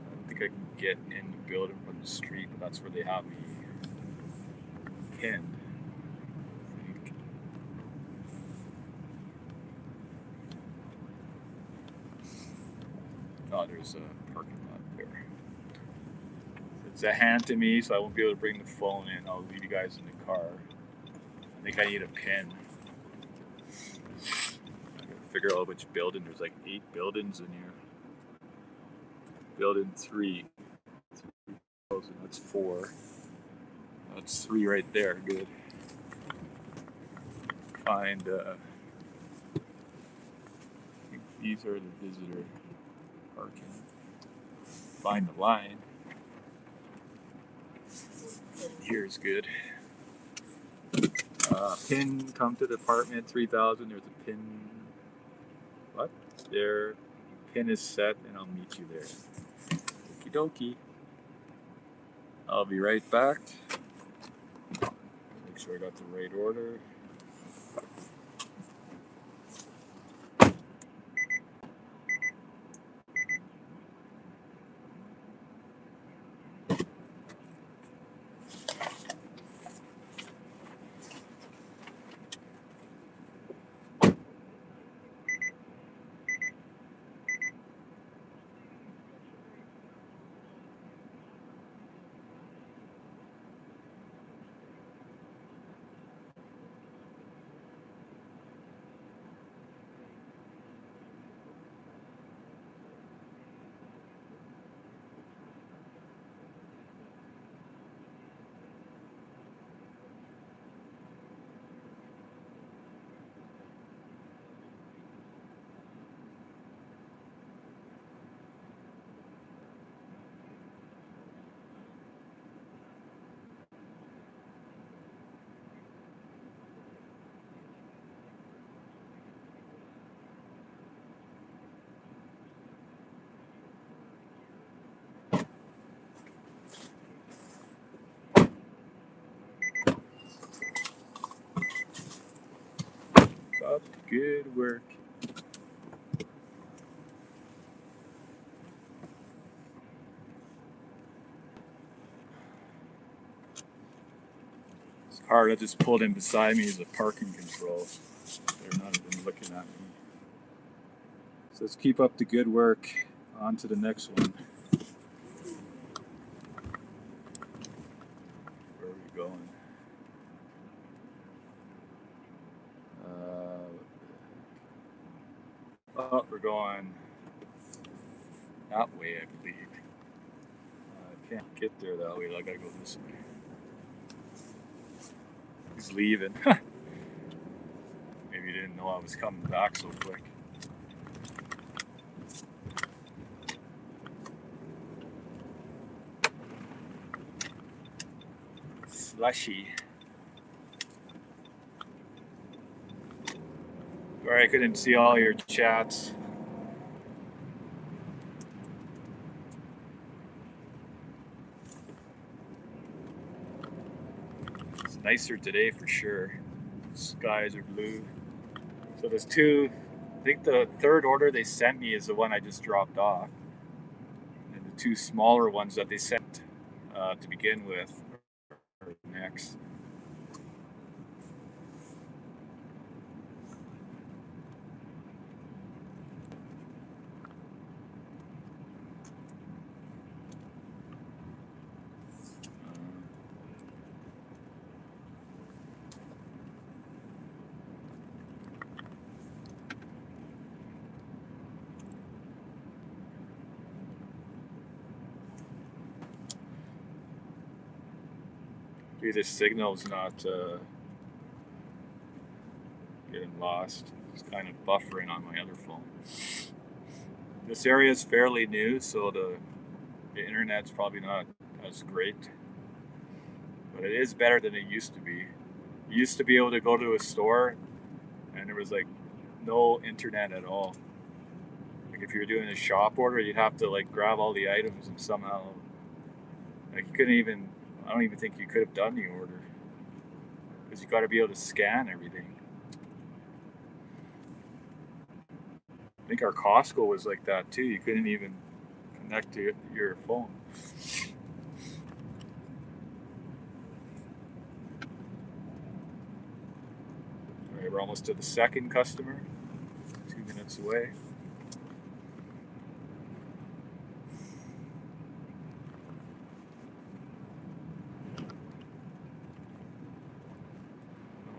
I don't think I can get in the building from the street, but that's where they have me pinned. Oh, there's a parking lot there. It's a hand to me, so I won't be able to bring the phone in. I'll leave you guys in the car. I think I need a pin. I gotta figure out which building. There's like 8 buildings in here. Building 3. That's 4. That's 3 right there. Good. Find. I think these are the visitor parking. Find the line. here is good. Pin, come to the apartment 3000. There's a pin. What? There. Pin is set, and I'll meet you there. Okie dokie. I'll be right back. Make sure I got the right order. Up, good work. This car that just pulled in beside me is a parking control. They're not even looking at me. So let's keep up the good work. On to the next one. Where are we going? Oh, we're going that way, I believe. I can't get there that way. I gotta go this way. He's leaving. Maybe he didn't know I was coming back so quick. Slushy. Sorry I couldn't see all your chats. It's nicer today for sure. Skies are blue. So there's two. I think the third order they sent me is the one I just dropped off. And the two smaller ones that they sent to begin with are next. Maybe the signal's not getting lost. It's kind of buffering on my other phone. This area is fairly new, so the internet's probably not as great. But it is better than it used to be. You used to be able to go to a store and there was like no internet at all. Like if you were doing a shop order, you'd have to like grab all the items and somehow, like you couldn't even, I don't even think you could have done the order because you got to be able to scan everything. I think our Costco was like that too. You couldn't even connect to your phone. All right, we're almost to the second customer. 2 minutes away.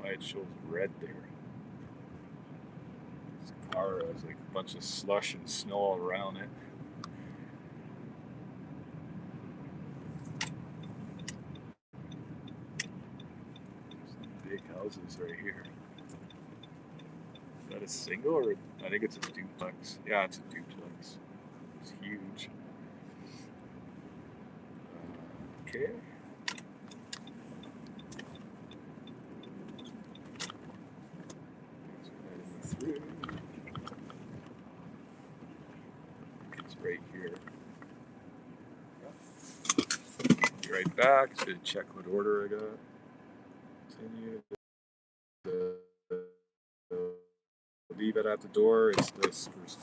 Why it shows red there. This car has like a bunch of slush and snow around it. Some big houses right here. Is that a single or I think it's a duplex? Yeah, it's a duplex. It's huge. Okay. right here. Be right back. Just gonna check what order I got. Continue. Leave it at the door. It's this first.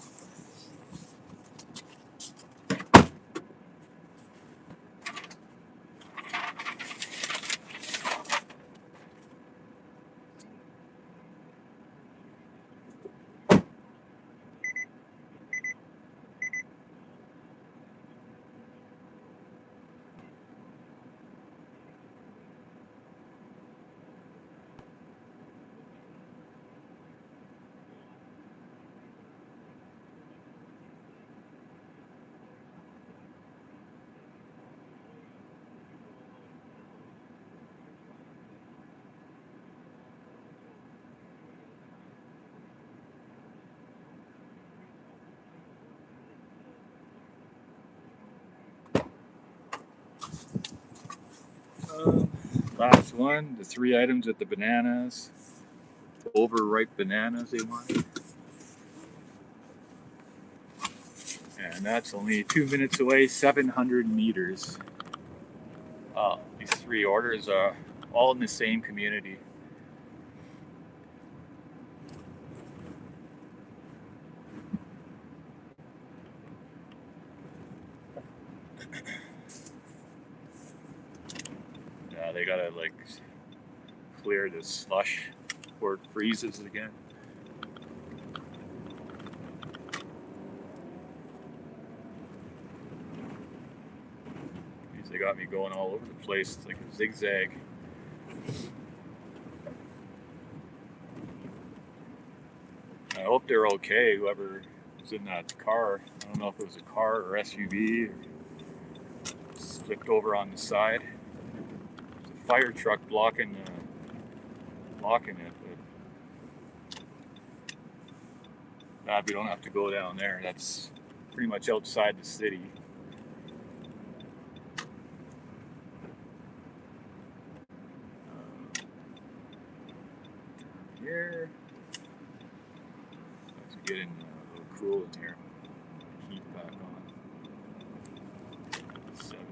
Last one, the 3 items with the bananas, the overripe bananas they wanted. And that's only 2 minutes away, 700 meters. These 3 orders are all in the same community. Yeah, they gotta like clear the slush before it freezes again. They got me going all over the place. It's like a zigzag. I hope they're okay, whoever was in that car. I don't know if it was a car or SUV or flipped over on the side. There's a fire truck blocking it, but we don't have to go down there. That's pretty much outside the city. Here, it's getting a little cool in here. Heat back on. 70.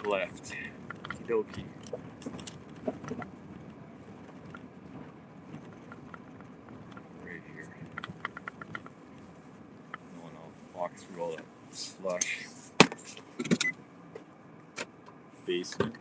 Left. Okie dokie. Right here. No, walk through all that slush. Basement.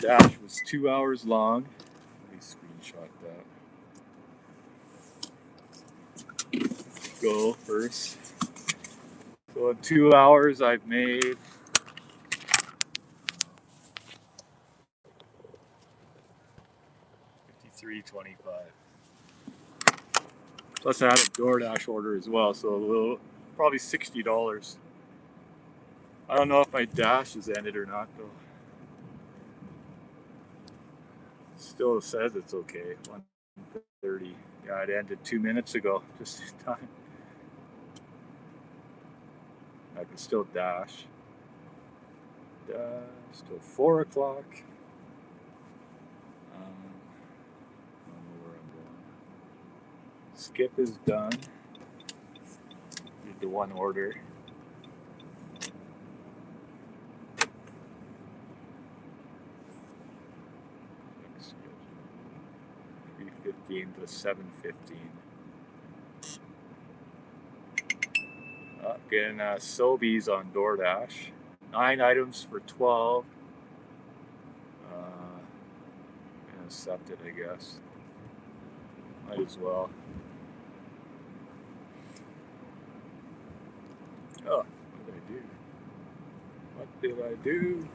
Dash was 2 hours long. Let me screenshot that. Go first. So in 2 hours I've made $53.25. Plus I had a DoorDash order as well, so probably $60. I don't know if my dash is ended or not though. Still says it's okay. 1:30. Yeah, it ended 2 minutes ago. Just in time. I can still dash. Still 4 o'clock. I don't know where I'm going. Skip is done. Did the one order. Next schedule. 3:15 to 7:15. Getting Sobeys on DoorDash. 9 items for 12. Gonna accept it, I guess. Might as well. Oh, what did I do? What did I do?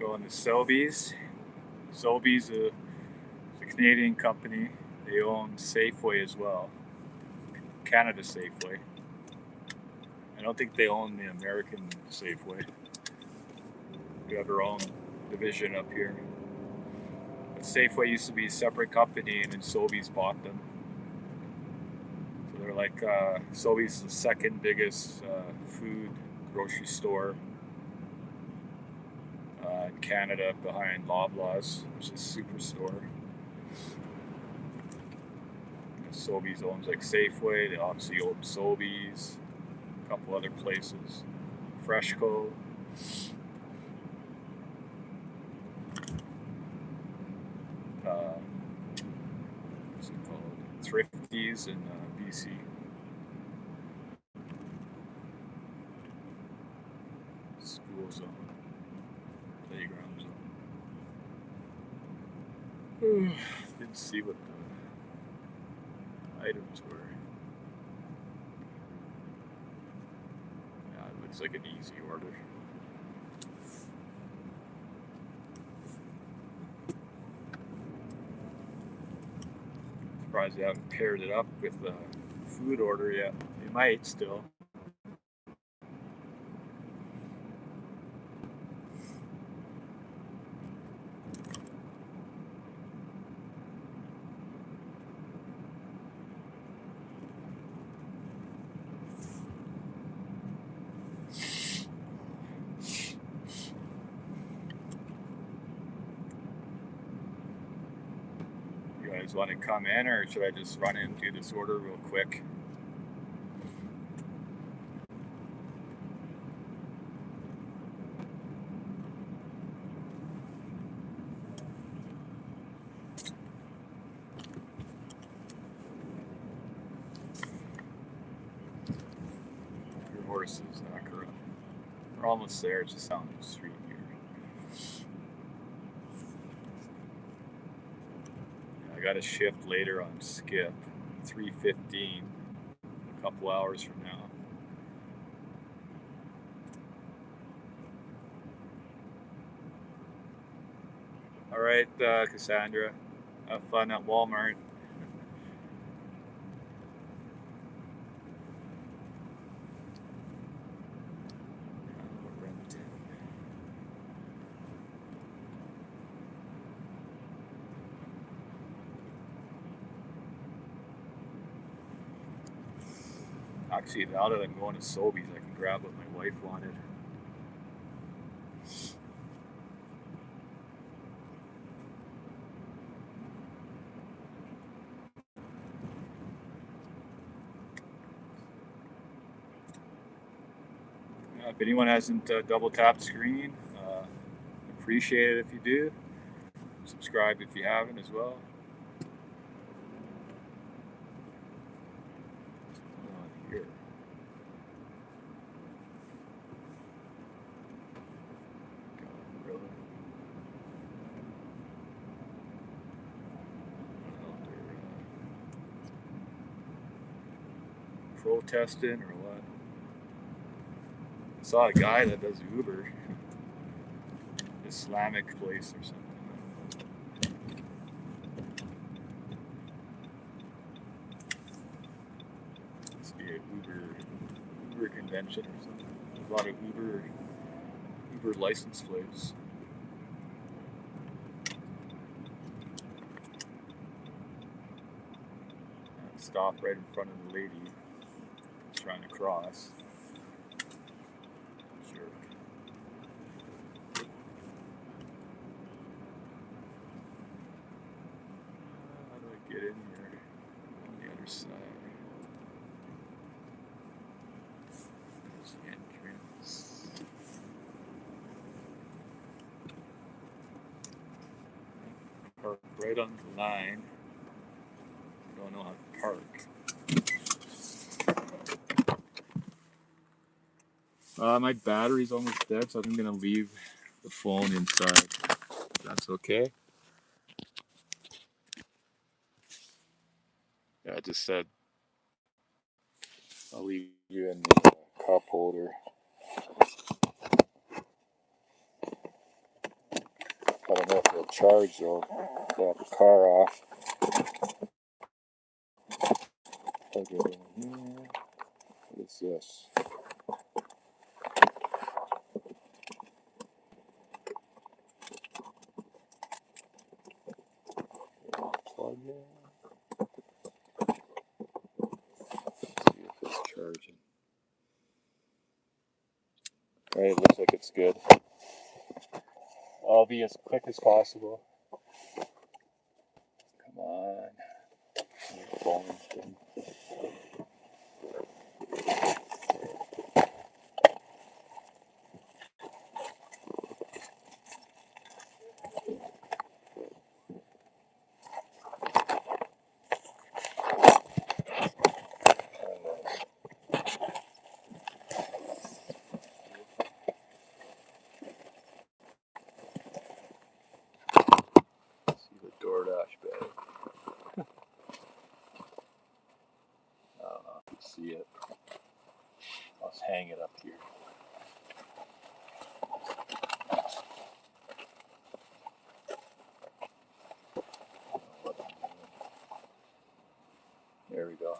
Going to Sobeys. Sobeys is a Canadian company. They own Safeway as well. Canada Safeway. I don't think they own the American Safeway. We have our own division up here. But Safeway used to be a separate company, and then Sobeys bought them. So they're like Sobeys is the second biggest food grocery store in Canada, behind Loblaws, which is Superstore. Sobeys owns like Safeway. They obviously own Sobeys, a couple other places, Freshco. What's it called? Thrifties in BC. School zone, playground zone. Didn't see what the items were. Yeah, it looks like an easy order. Surprised they haven't paired it up with the food order yet. They might still. You guys want to come in, or should I just run in and do this order real quick? Your horse is Acura. We're almost there, it's just down the street here. I got a shift later on Skip, 3:15, a couple hours from now. All right, Cassandra, have fun at Walmart. Actually, now that I'm going to Sobeys, I can grab what my wife wanted. If anyone hasn't double tapped screen, appreciate it if you do. Subscribe if you haven't as well. Here. God, really? Protesting or what? I saw a guy that does Uber. Islamic place or something. Must be an Uber convention or something. There's a lot of Uber silver license plates. Stop right in front of the lady who's trying to cross. Jerk. How do I get in here on the other side? There's the entrance. Park right on the line. I don't know how to park. My battery's almost dead, so I'm gonna leave the phone inside. That's okay. Yeah, I just said I'll leave you in the cup holder. I don't know if it'll charge though. Got the car off. Plug it in here. What is this? Plug in. Let's see if it's charging. Alright, it looks like it's good. I'll be as quick as possible. Come on. Your phone thing. See the DoorDash bag. I don't know if you see it. Let's hang it up here. There we go.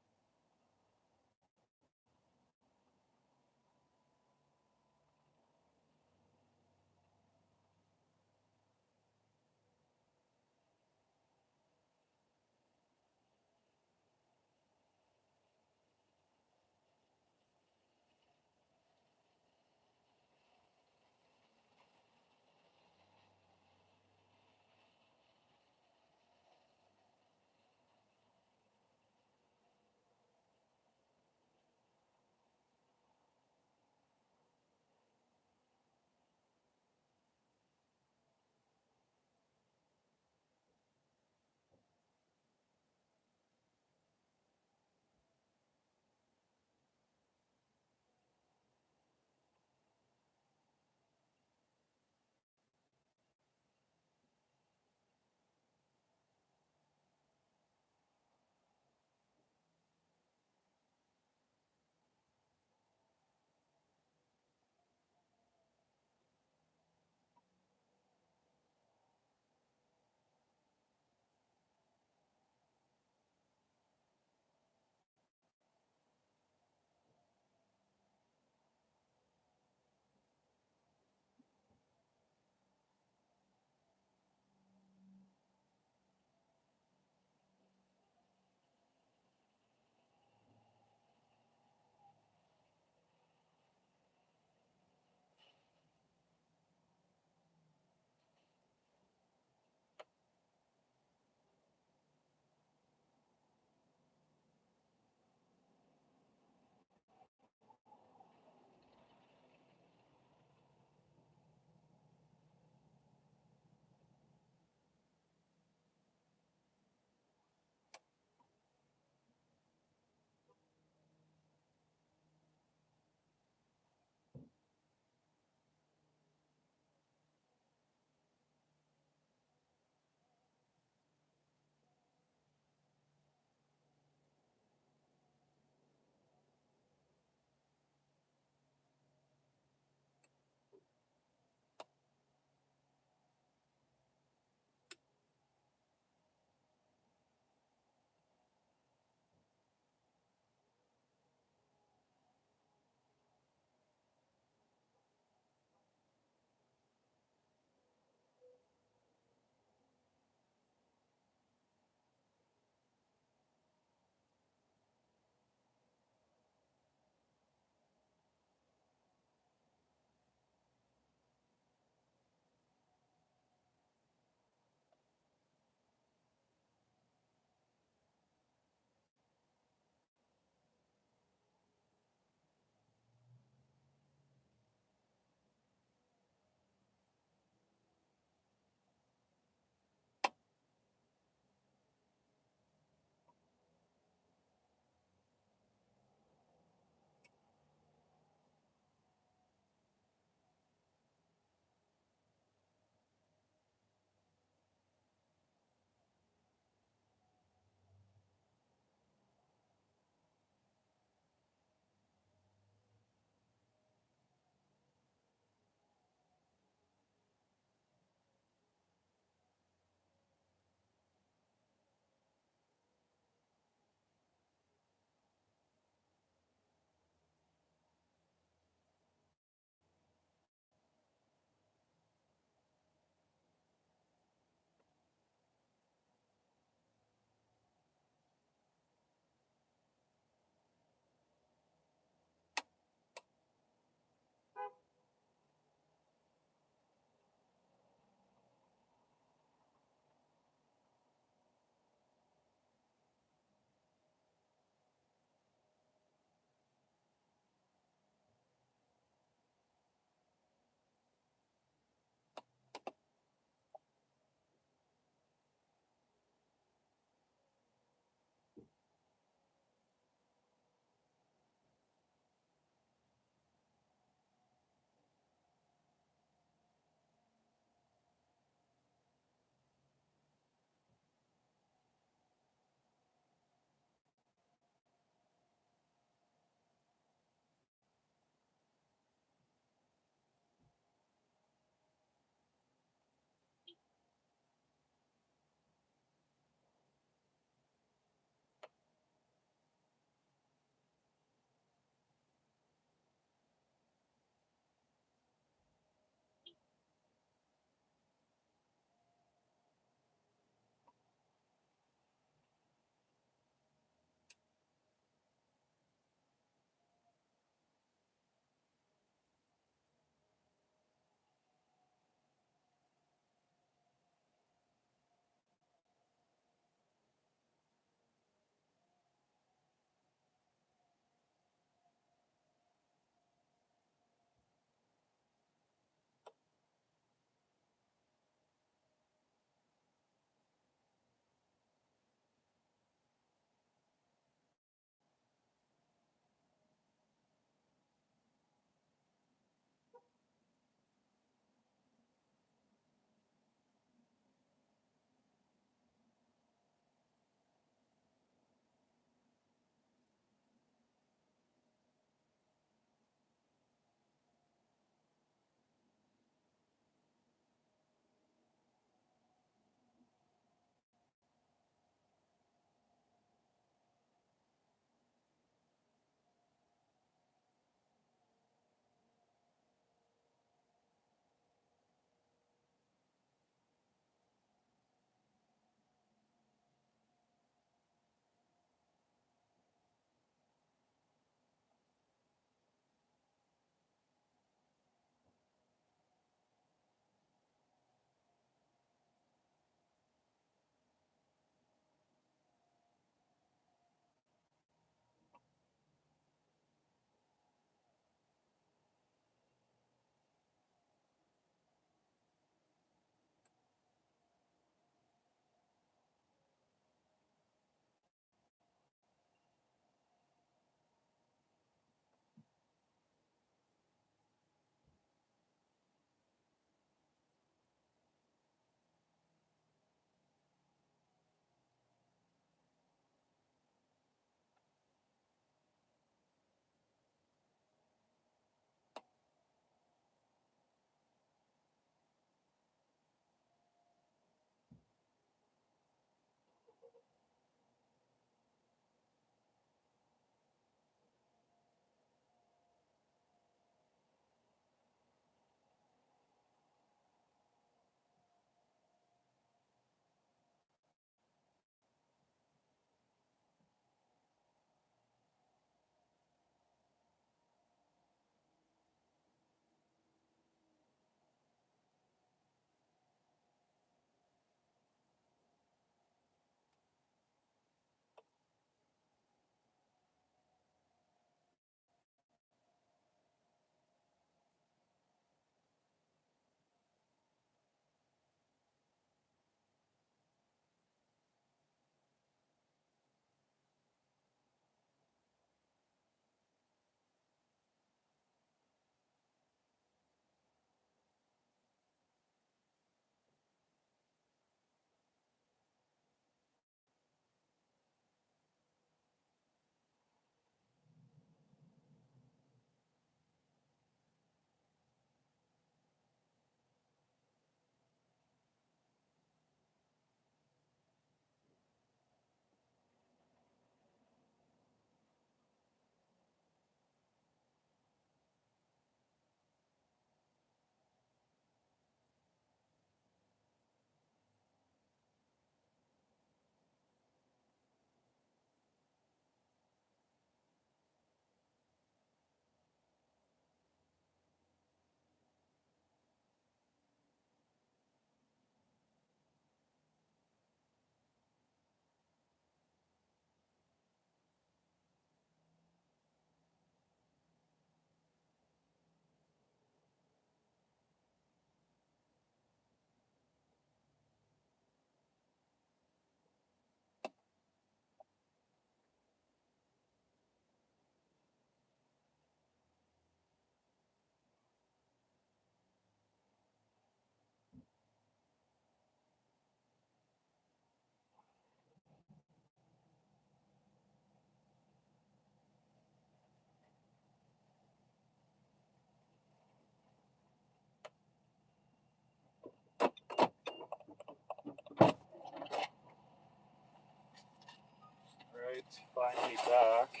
finally back.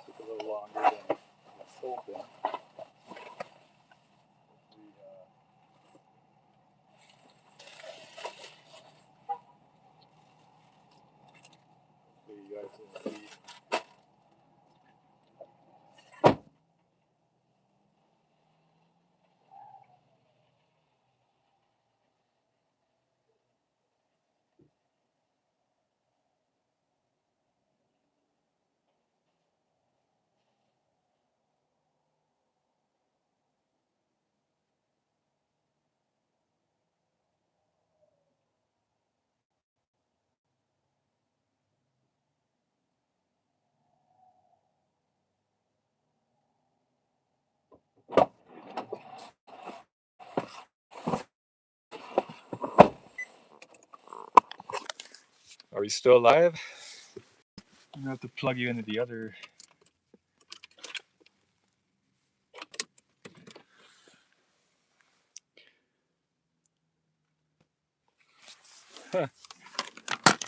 Took a little longer than I was hoping. So you guys will see. Are you still live? I'm gonna have to plug you into the other. Huh.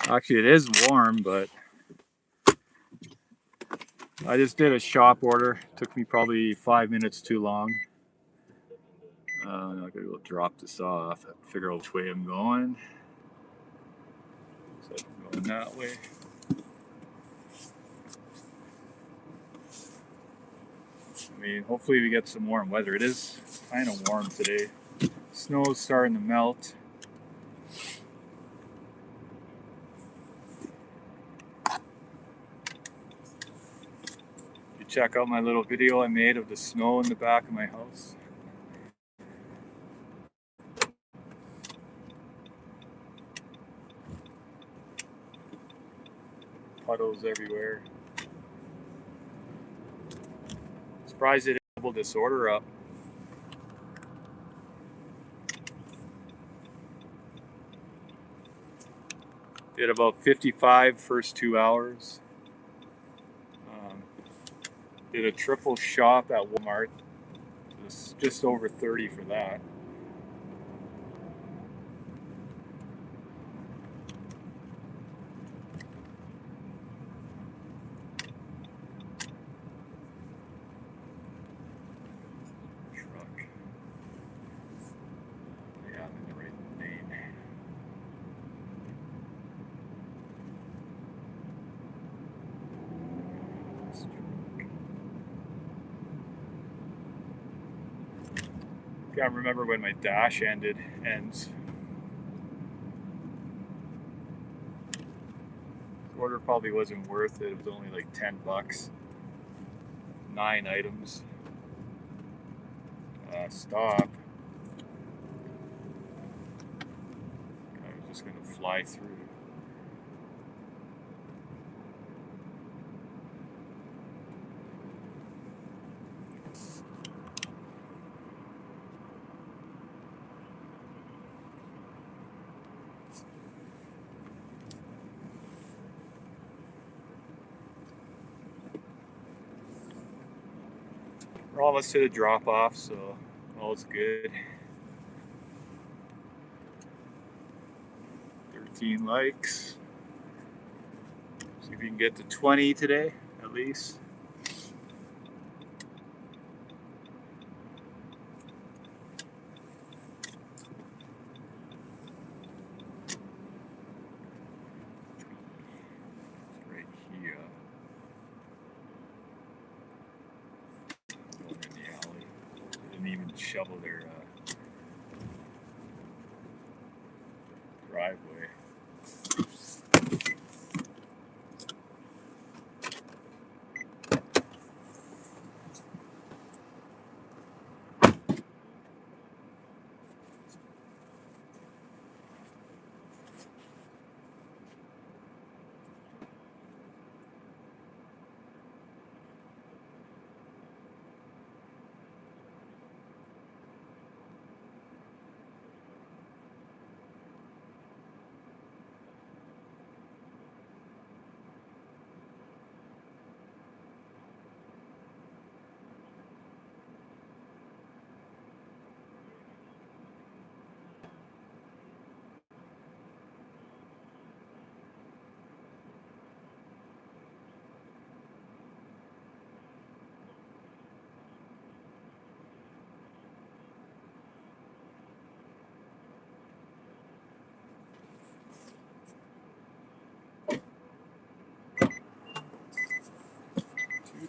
Actually, it is warm, but I just did a shop order. Took me probably 5 minutes too long. I gotta go drop this off. Figure out which way I'm going. So I'm going that way. I mean, hopefully we get some warm weather. It is kind of warm today. Snow's starting to melt. You check out my little video I made of the snow in the back of my house. Puddles everywhere. Surprised they didn't double this order up. Did about 55 first 2 hours. Did a triple shop at Walmart. Just over 30 for that. Truck. Yeah, I'm in the right lane. Can't remember when my dash ends. The order probably wasn't worth it. It was only like $10. 9 items. Stop. I was just gonna fly through. We're almost to the drop off, so all's good. 13 likes. See if we can get to 20 today, at least. It's right here. Over in the alley. They didn't even shovel their driveway.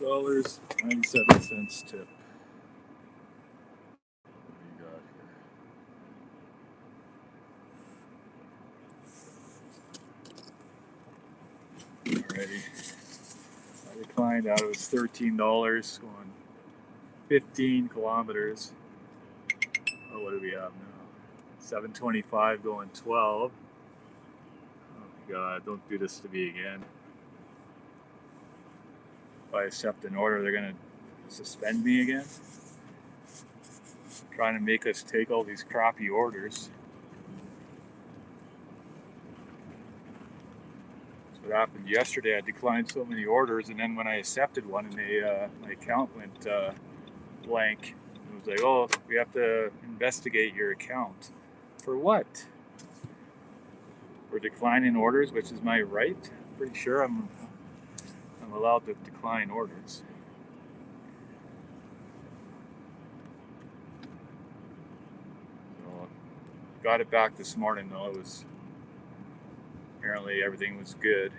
$2.97 tip. What do you got here? Alrighty. I declined out. It was $13 going 15 kilometers. Oh, what do we have now? 725 going 12. Oh my God, don't do this to me again. If I accept an order, they're gonna suspend me again. Trying to make us take all these crappy orders. That's what happened yesterday. I declined so many orders, and then when I accepted one, and my account went blank. It was like, oh, we have to investigate your account. For what? For declining orders, which is my right. Pretty sure I'm allowed to decline orders. So, got it back this morning though. It was apparently everything was good.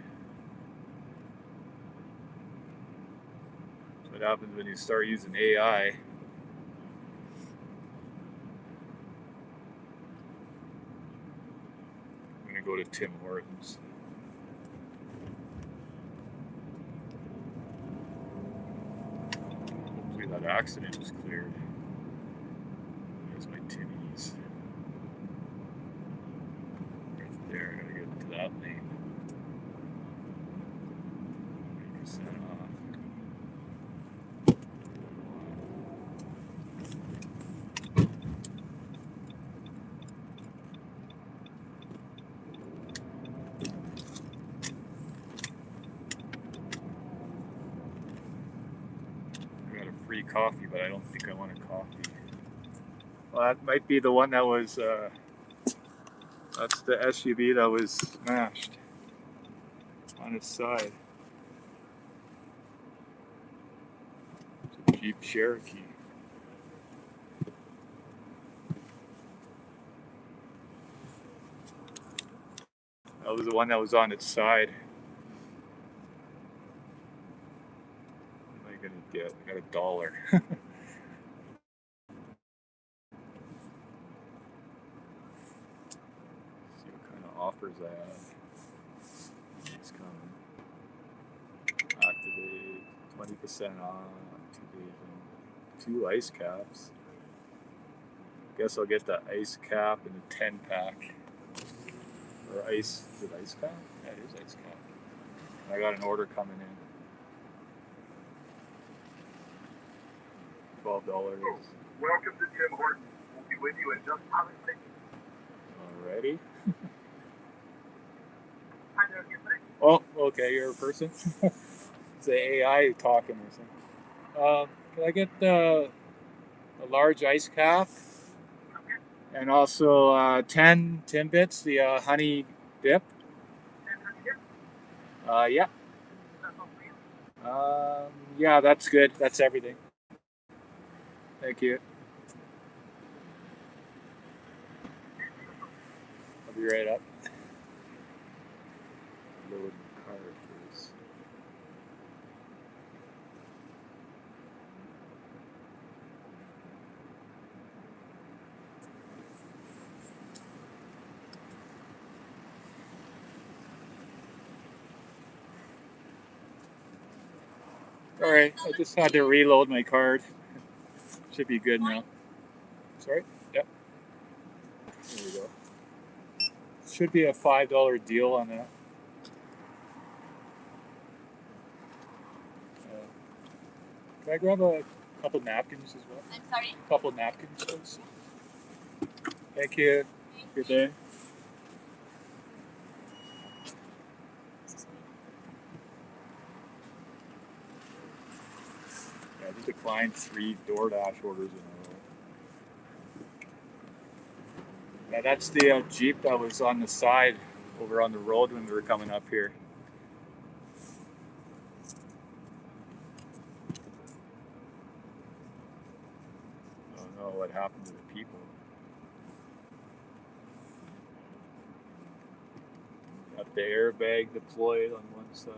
That's what happens when you start using AI. I'm gonna go to Tim Hortons. Hopefully that accident was cleared. There's my Timmy's. Right there, I gotta get to that lane. 30% off. I got a free coffee, but I don't think I want a coffee. Well, that might be the one that was, that's the SUV that was smashed on its side. It's a Jeep Cherokee. That was the one that was on its side. What am I gonna get? I got $1. See what kind of offers I have. It's coming. Activate 20% off. 2 ice caps. Guess I'll get the ice cap and the 10-pack. Or ice. Is it ice cap? Yeah, it is ice cap. And I got an order coming in. $12. Welcome to Tim Hortons. We'll be with you in just a minute. Alrighty. Hi there, good morning. Oh, okay, you're a person. It's the AI talking or something. Can I get a large ice cap? Okay. And also 10 Timbits, the honey dip. And how do you Yeah. Is that all for you? Yeah, that's good. That's everything. Thank you. I'll be right up. Load the car first. Alright, I just had to reload my card. Should be good now. Sorry? Yep. There we go. Should be a $5 deal on that. Can I grab a couple napkins as well? I'm sorry? A couple napkins, please. Thank you. Good day. Yeah, I just declined 3 DoorDash orders in a row. Yeah, that's the Jeep that was on the side over on the road when we were coming up here. I don't know what happened to the people. Got the airbag deployed on one side.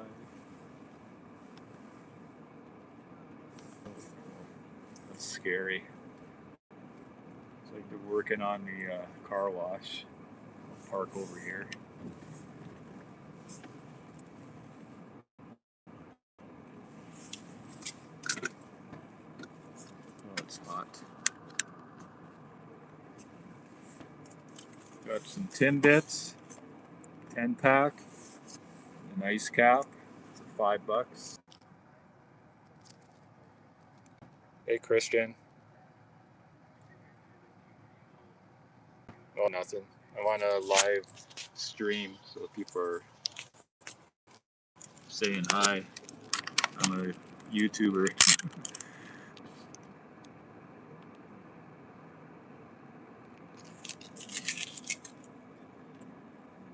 scary. It's like they're working on the car wash. I'll park over here. Oh, it's hot. Got some Timbits, 10-pack, an ice cap, it's $5. Hey, Christian. Oh, nothing. I want a live stream so people are saying hi. I'm a YouTuber.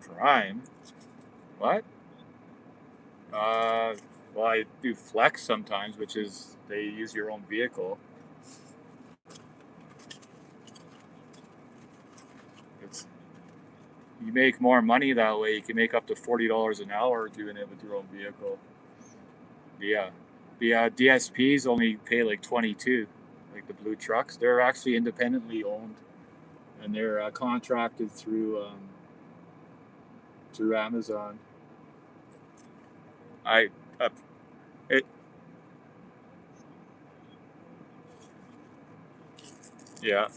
Prime? What? Well, I do Flex sometimes, which is they use your own vehicle. It's you make more money that way. You can make up to $40 an hour doing it with your own vehicle. Yeah, the DSPs only pay like 22, like the blue trucks. They're actually independently owned, and they're contracted through Amazon. I it yeah.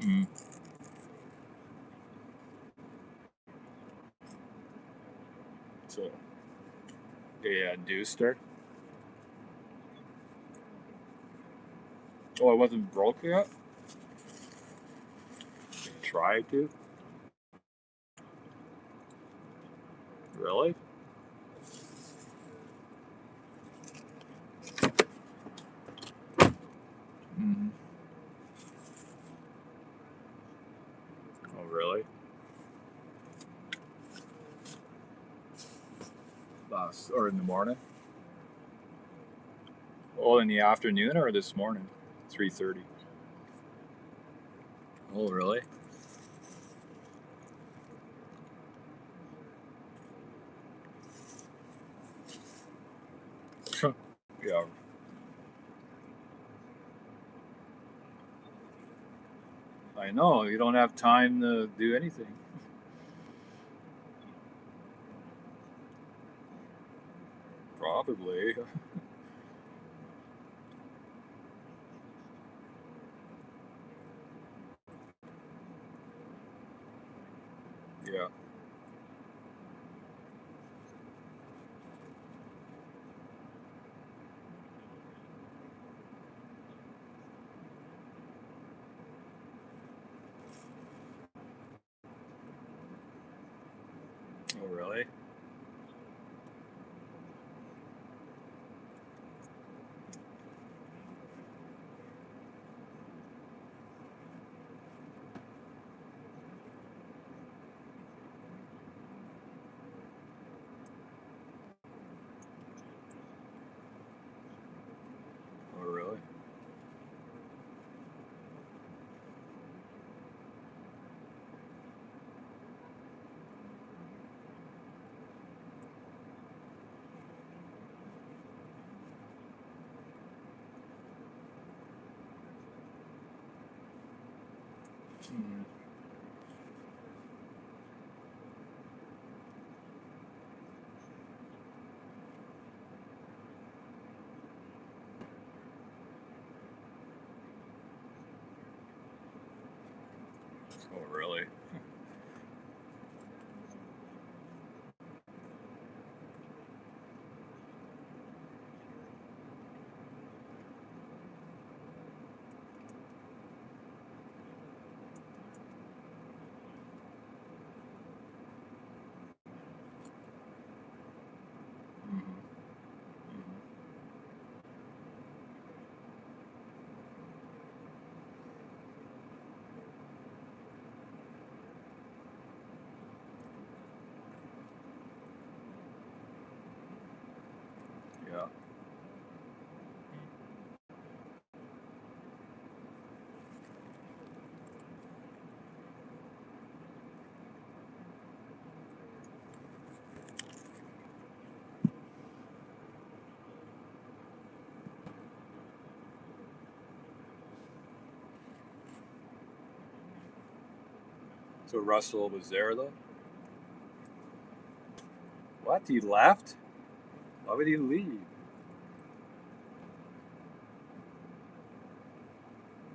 Mm. So they induced her. Oh, it wasn't broke yet. They tried to. Really? Mm-hmm. Oh, really? Last or in the morning? Oh, in the afternoon or this morning? 3:30. Oh, really? Yeah, I know. You don't have time to do anything. Probably. Yeah. Oh, really? Oh, really? Mm. Oh, really? Mm-hmm. Mm-hmm. So Russell was there though? What? He left? Why would he leave?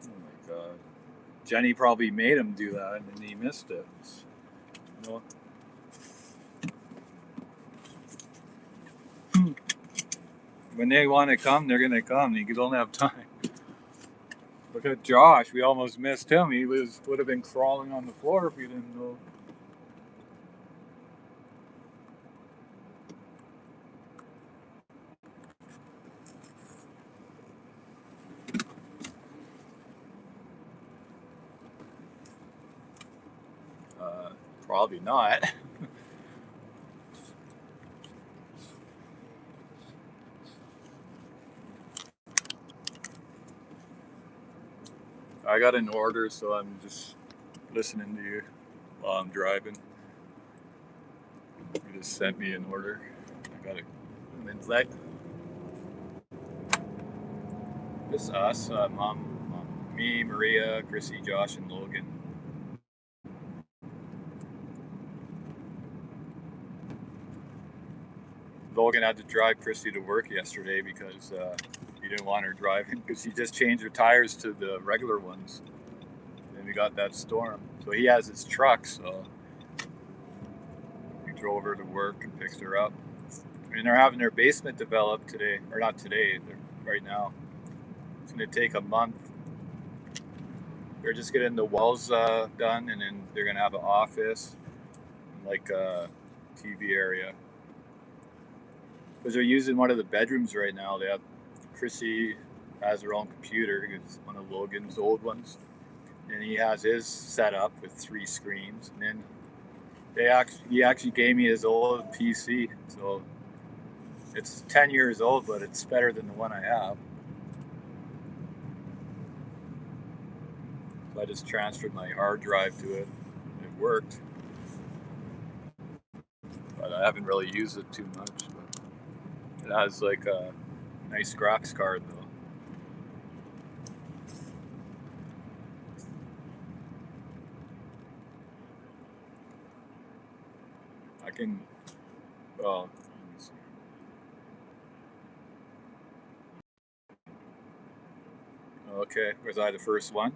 Oh my god. Jenny probably made him do that and then he missed it. You know? When they want to come, they're gonna come. You don't have time. Look at Josh. We almost missed him. He would have been crawling on the floor if we didn't know. Probably not. I got an order, so I'm just listening to you while I'm driving. You just sent me an order. I got it. Like just us, me, Maria, Chrissy, Josh, and Logan. Logan had to drive Chrissy to work yesterday because he didn't want her driving because she just changed her tires to the regular ones. And we got that storm. So he has his truck, so we drove her to work and picked her up. I mean, they're having their basement developed today, or not today, right now. It's going to take a month. They're just getting the walls done, and then they're going to have an office, like a TV area. Because they're using one of the bedrooms right now. They have Chrissy has her own computer. It's one of Logan's old ones, and he has his set up with 3 screens. And then he actually gave me his old PC, so it's 10 years old, but it's better than the one I have. So I just transferred my hard drive to it. It worked, but I haven't really used it too much. It has like a nice graphics card though. I can, well, let me see. Okay, was I the first one?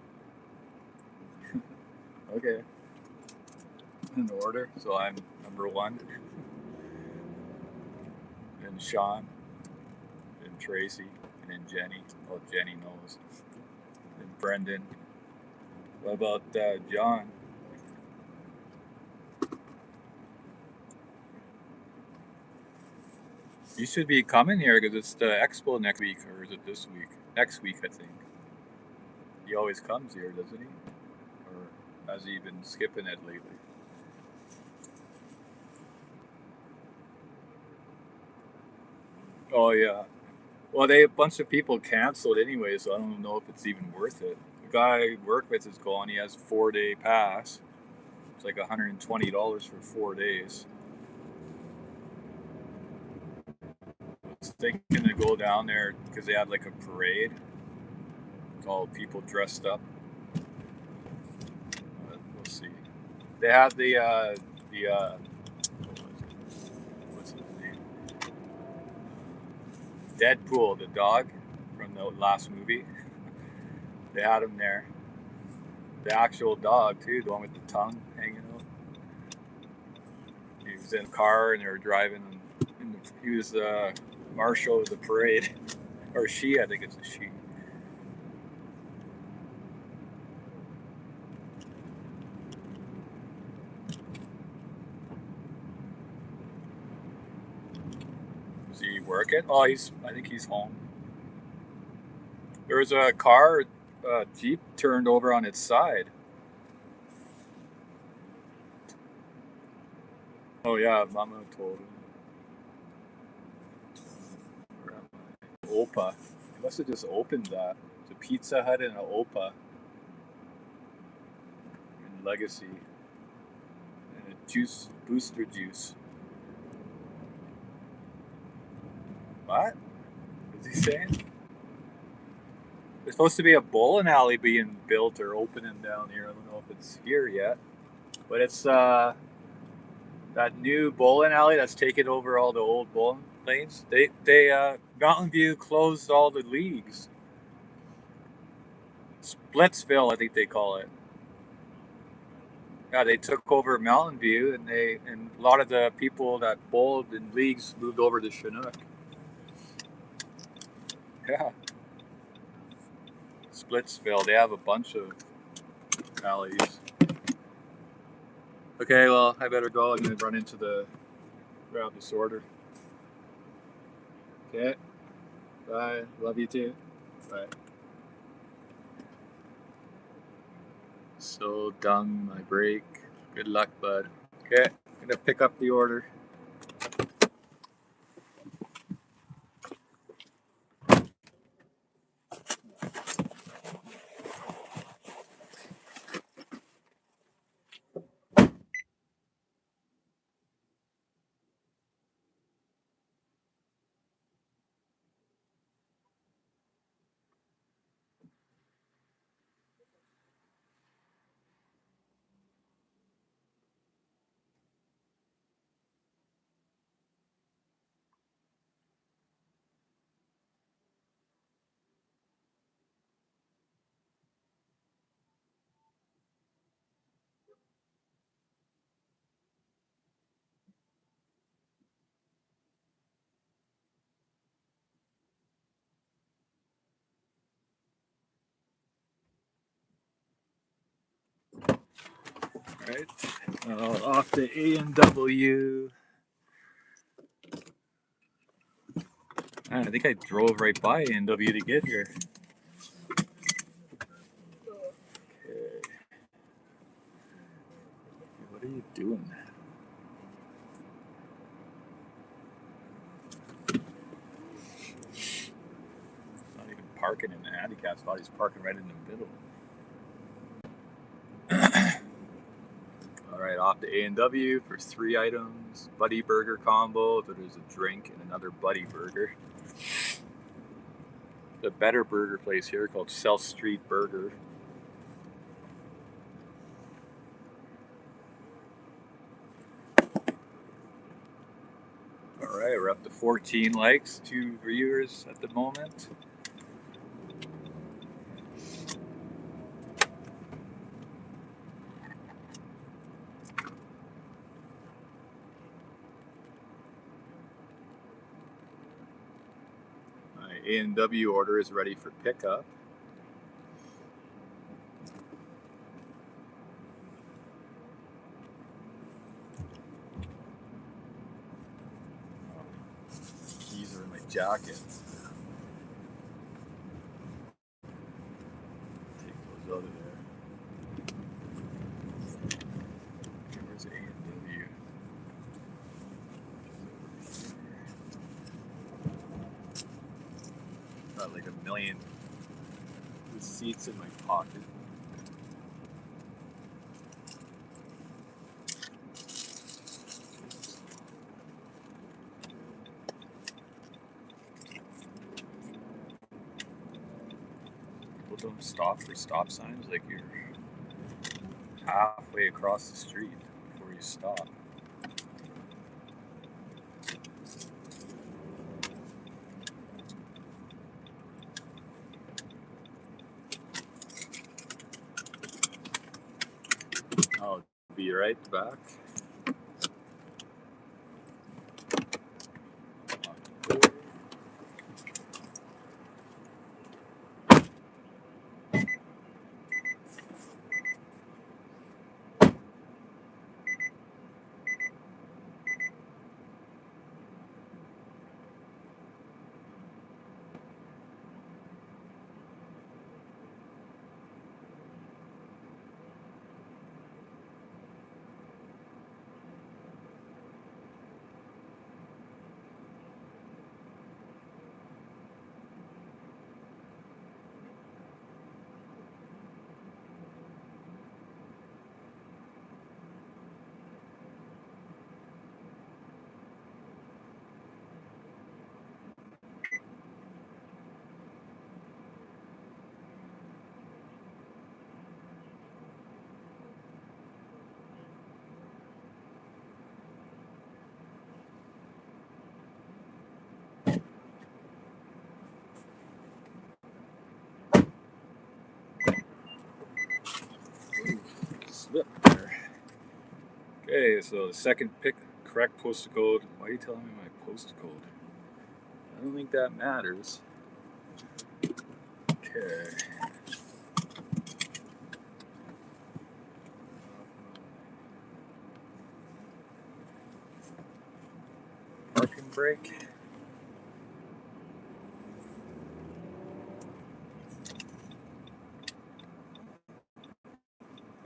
Okay. In order, so I'm number 1. And Sean, and Tracy, and then Jenny. Well, Jenny knows. And Brendan. What about John? You should be coming here because it's the expo next week, or is it this week? Next week, I think. He always comes here, doesn't he? Or has he been skipping it lately? Oh yeah. Well, a bunch of people canceled anyway, so I don't know if it's even worth it. The guy I work with is gone. He has 4-day pass. It's like $120 for 4 days. I was thinking to go down there because they had like a parade. It's all people dressed up. But we'll see. They had what's his name? Deadpool, the dog from the last movie. They had him there. The actual dog too, the one with the tongue hanging out. He was in a car and they were driving. He was the marshal of the parade, or she. I think it's a she. Is he working? Oh, I think he's home. There was a car, Jeep turned over on its side. Oh yeah, Mama told him. Opa. He must have just opened that. It's a Pizza Hut and an Opa. And Legacy. And a juice, booster juice. What? What's he saying? There's supposed to be a bowling alley being built or opening down here. I don't know if it's here yet. But it's that new bowling alley that's taken over all the old bowling lanes. They Mountain View closed all the leagues. Splitsville, I think they call it. Yeah, they took over Mountain View, and a lot of the people that bowled in leagues moved over to Chinook. Yeah, Splitsville. They have a bunch of alleys. Okay, well, I better go. I'm gonna run into grab this order. Okay, bye. Love you too. Bye. So done my break. Good luck, bud. Okay, gonna pick up the order. Right, off to A&W. Man, I think I drove right by A&W to get here. Okay. What are you doing? Not even parking in the handicap spot. He's parking right in the middle. All right, off to A&W for 3 items. Buddy Burger combo. So there's a drink and another Buddy Burger. The better burger place here called South Street Burger. All right, we're up to 14 likes, 2 viewers at the moment. My A&W order is ready for pickup. Keys are in my jacket. Take those out of there. Okay, where's A&W? Got like a million receipts in my pocket. People don't stop for stop signs, like you're halfway across the street before you stop. I'll be right back. slip there. Okay, so the second pick, correct postal code. Why are you telling me my postal code? I don't think that matters. Okay. Parking brake.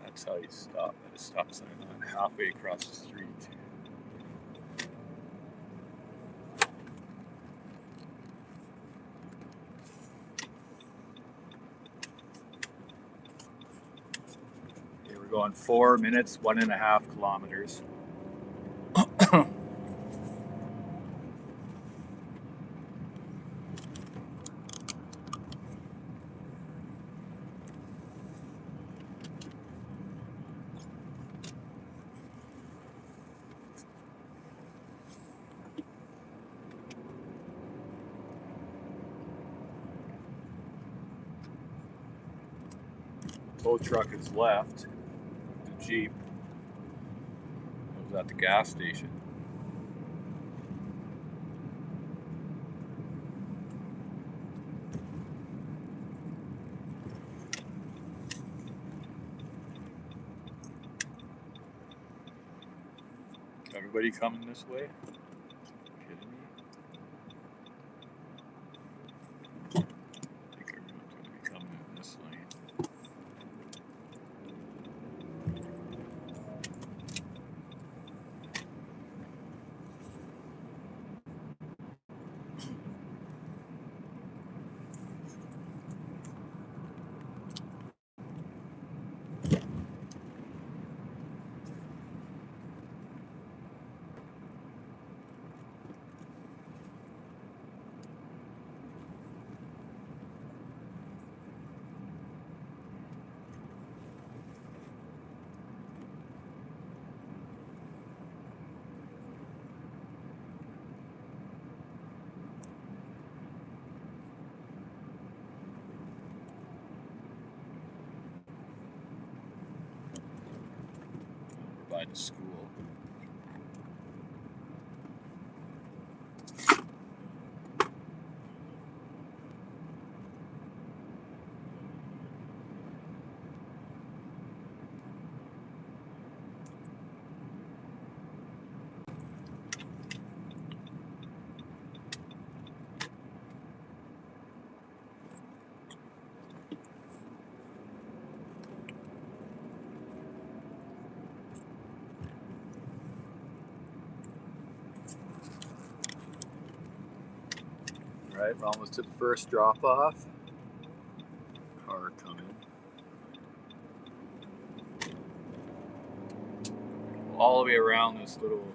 That's how you stop at a stop sign, not halfway across the street. Okay, we're going 4 minutes, 1.5 kilometers. Tow truck is left. The Jeep was at the gas station. Everybody coming this way? Kidding me? I think everyone's going to be coming in this lane. We're by the school. Right, we're almost to the first drop off. Car coming. All the way around this little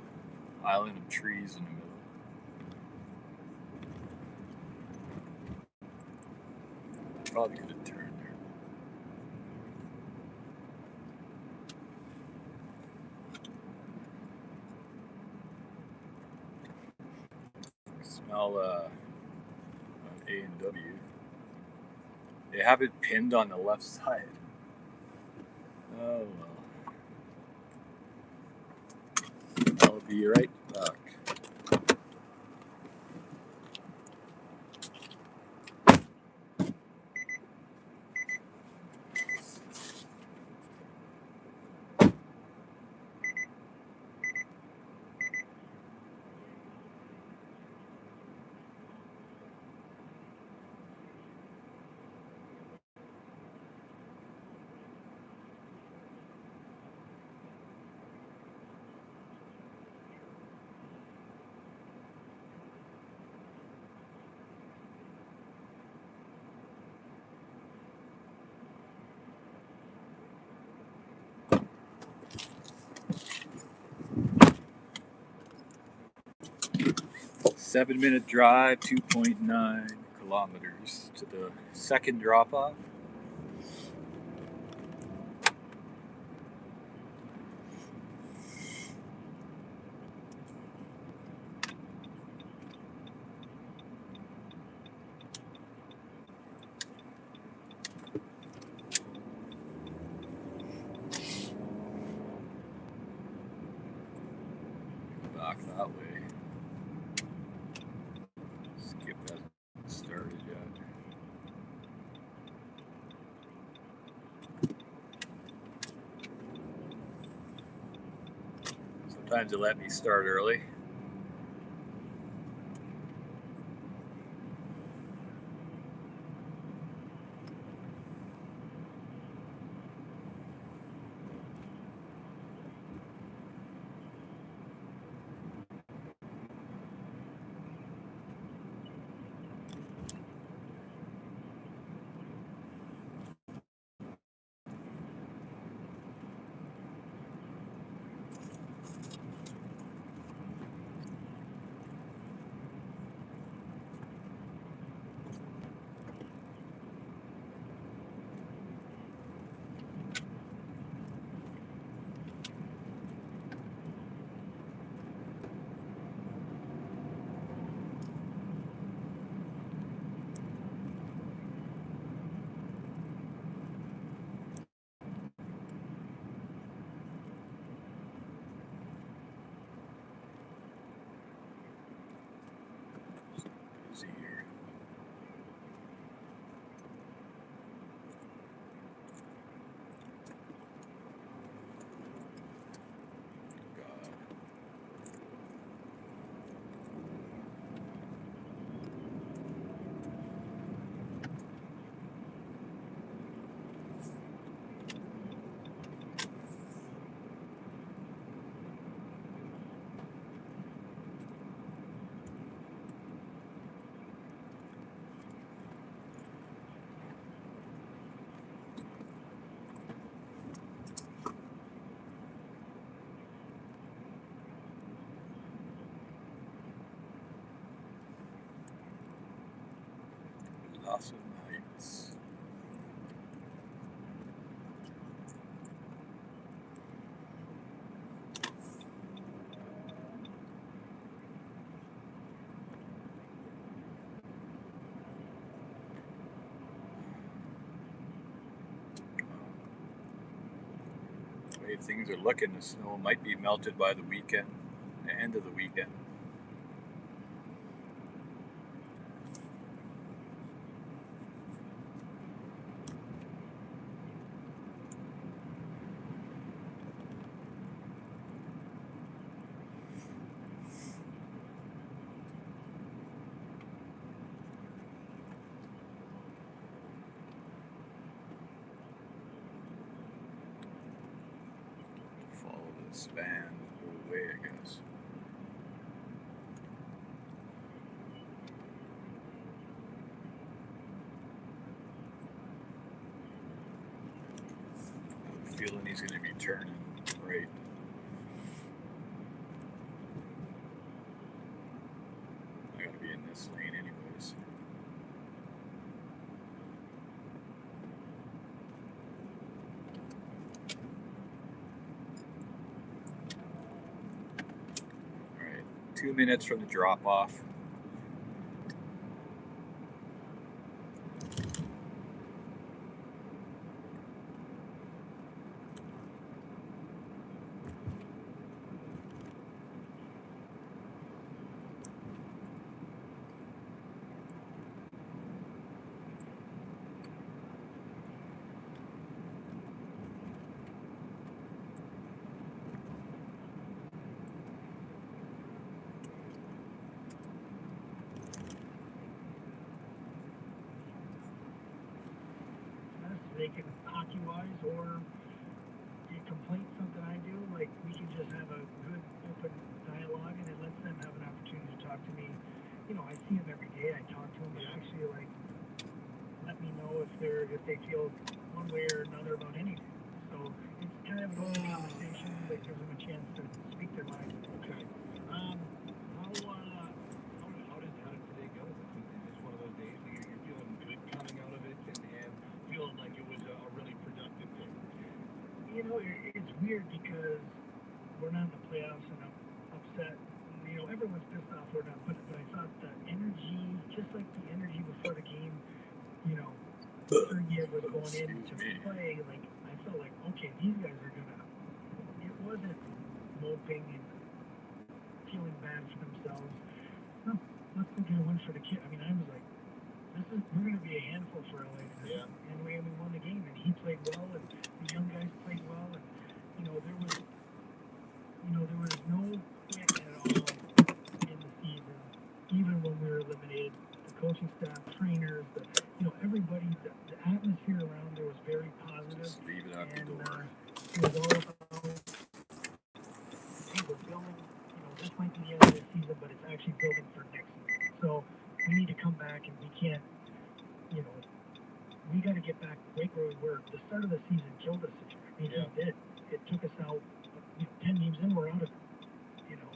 island of trees in the middle. Probably could have turned there. Smell A&W. They have it pinned on the left side. Oh well. I'll be right back. Seven-minute drive, 2.9 kilometers to the second drop off. back that way. Skip hasn't started yet. Sometimes it let me start early. Busy here. God. Awesome nights. The way things are looking, the snow might be melted by the weekend, the end of the weekend. Follow this van the whole way, I guess. I have a feeling he's going to be turning right. I got to be in this lane anyways. All right, 2 minutes from the drop off. They can hockey-wise or a complaint, something I do, like we can just have a good open dialogue and it lets them have an opportunity to talk to me. You know, I see them every day, I talk to them, but actually like let me know if they feel one way or another about anything. So it's kind of an open conversation that gives them a chance to speak their mind. Okay. How did today go? Is this one of those days that you're feeling good coming out of it and feeling like it was a really productive day? You know, it's weird because we're not in the playoffs and I'm upset. You know, everyone's pissed off we're not, but I thought the energy, just like the energy before the game, you know, Sergey was going in to play, like, I felt like, okay, these guys are gonna, it wasn't moping and feeling bad for themselves. No, let's go get a win for the kid. I mean, I was like, we're going to be a handful for LA. Yeah. And we won the game, and he played well, and the young guys played well, and there was no quit at all in the season, even when we were eliminated. The coaching staff, trainers, everybody, the atmosphere around there was very positive. Just leave it at the door. It was all about, hey, we're building, this might be the end of this season, but it's actually building for next season. So we need to come back, and we can't, we got to get back right where we were. The start of the season killed us. I mean, it did. It took us out. 10 games in, we're out of it.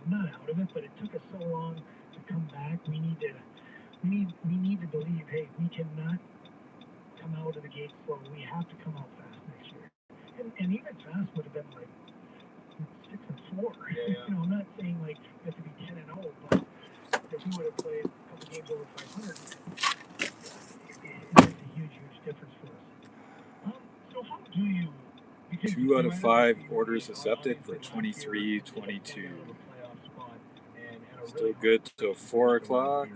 Not out of it, but it took us so long to come back. We need to believe, hey, we cannot come out of the gate slow. We have to come out fast next year. And even fast would have been like 6-4. Yeah. I'm not saying like we have to be 10-0, but if we would have played a couple games over 500, it makes a huge difference for us. So how do you? 2 out of 5 orders accepted for 23-22. Still good till 4 o'clock.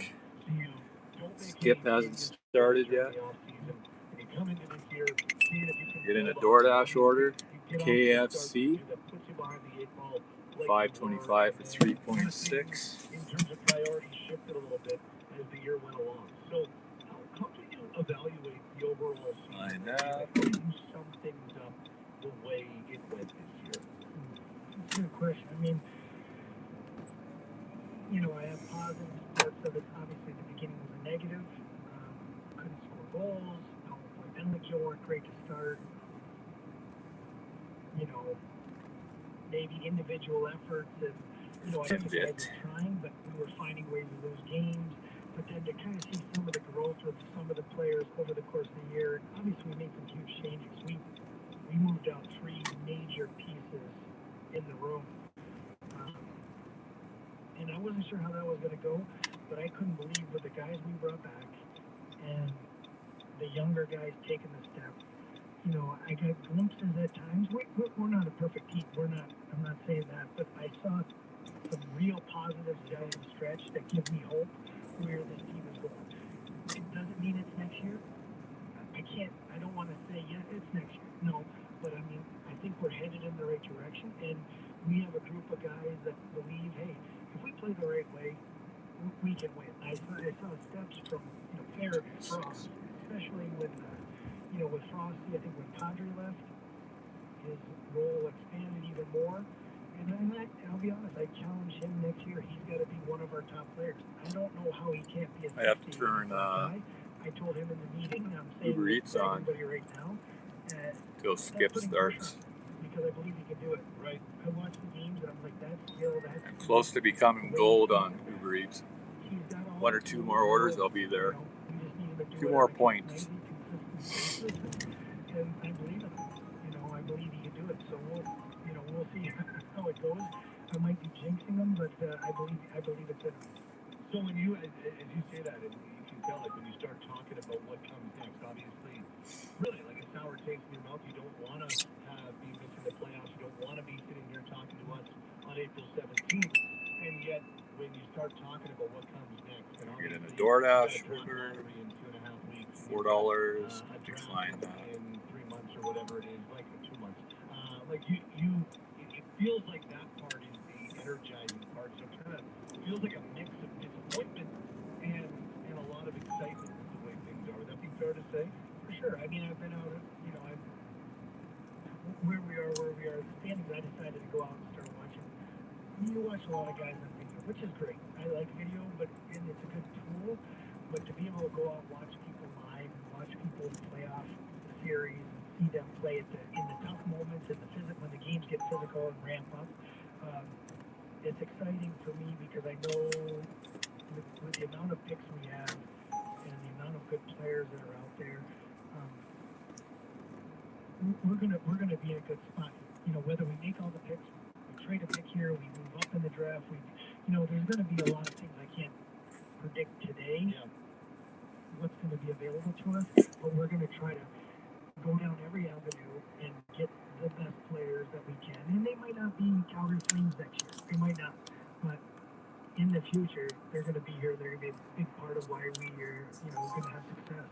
Skip hasn't started yet. Get in a DoorDash order. KFC. $5.25 for 3.6. In terms of priorities shifted a little bit as the year went along. So how do you evaluate the overall season? I know. How do you sum things up the way it went this year? That's a good question. I mean, I have positive parts of it. Obviously, the beginning was a negative. Couldn't score goals. And the kill weren't great to start. Maybe individual efforts, and I think the guys were trying, but we were finding ways to lose games. But then to kind of see some of the growth with some of the players over the course of the year, obviously we made some huge changes. We moved out 3 major pieces in the room. And I wasn't sure how that was going to go, but I couldn't believe with the guys we brought back and the younger guys taking the step. I got glimpses at times. We're not a perfect team. I'm not saying that, but I saw some real positives down the stretch that give me hope where this team is going. It doesn't mean it's next year. I don't want to say, it's next year. No, but I mean, I think we're headed in the right direction, and we have a group of guys that believe, hey, if we play the right way, we can win. I saw steps from, Fair and Frost, especially when, with Frosty, I think when Padre left, his role expanded even more. And I'll be honest, I challenge him next year. He's got to be one of our top players. I don't know how he can't be a I have to turn guy. I told him in the meeting, I'm saying Uber Eats on right now, till Skip starts. Because I believe he can do it. Right. I watch the games and I'm like, that's skill. I'm close to becoming gold on Uber Eats. 1 or 2 more orders, I'll be there. 2 more points. And I believe in him. I believe he can do it. So we'll see how it goes. I might be jinxing him, but I believe it's in him. So when you, as you say that, and you can tell, when you start talking about what comes next, obviously, really like a sour taste in your mouth. You don't want to be missing the playoffs. You don't want to be sitting here talking to us on April 17th. And yet, when you start talking about what comes next, and get in a DoorDash order. in 2.5 weeks, $4. Decline that. In 3 months or whatever it is, like 2 months. It feels like that part is the energizing part. So it kind of feels like a mix of disappointment and a lot of excitement with the way things are. Would that be fair to say? For sure. I mean, I've been out, where we are, the standings, I decided to go out and start watching. You watch a lot of guys on video, which is great. I like video, and it's a good tool. But to be able to go out and watch people live, and watch people play off the series, and see them play in the tough moments, when the games get physical and ramp up, it's exciting for me because I know with the amount of picks we have and the amount of good players that are out there, we're gonna be in a good spot. Whether we make all the picks, we trade a pick here, we move up in the draft, there's gonna be a lot of things I can't predict today. Yeah. What's going to be available to us, but we're going to try to go down every avenue and get the best players that we can. And they might not be Calgary Flames next year. They might not. But future, they're going to be here. They're going to be a big part of why we are, going to have success.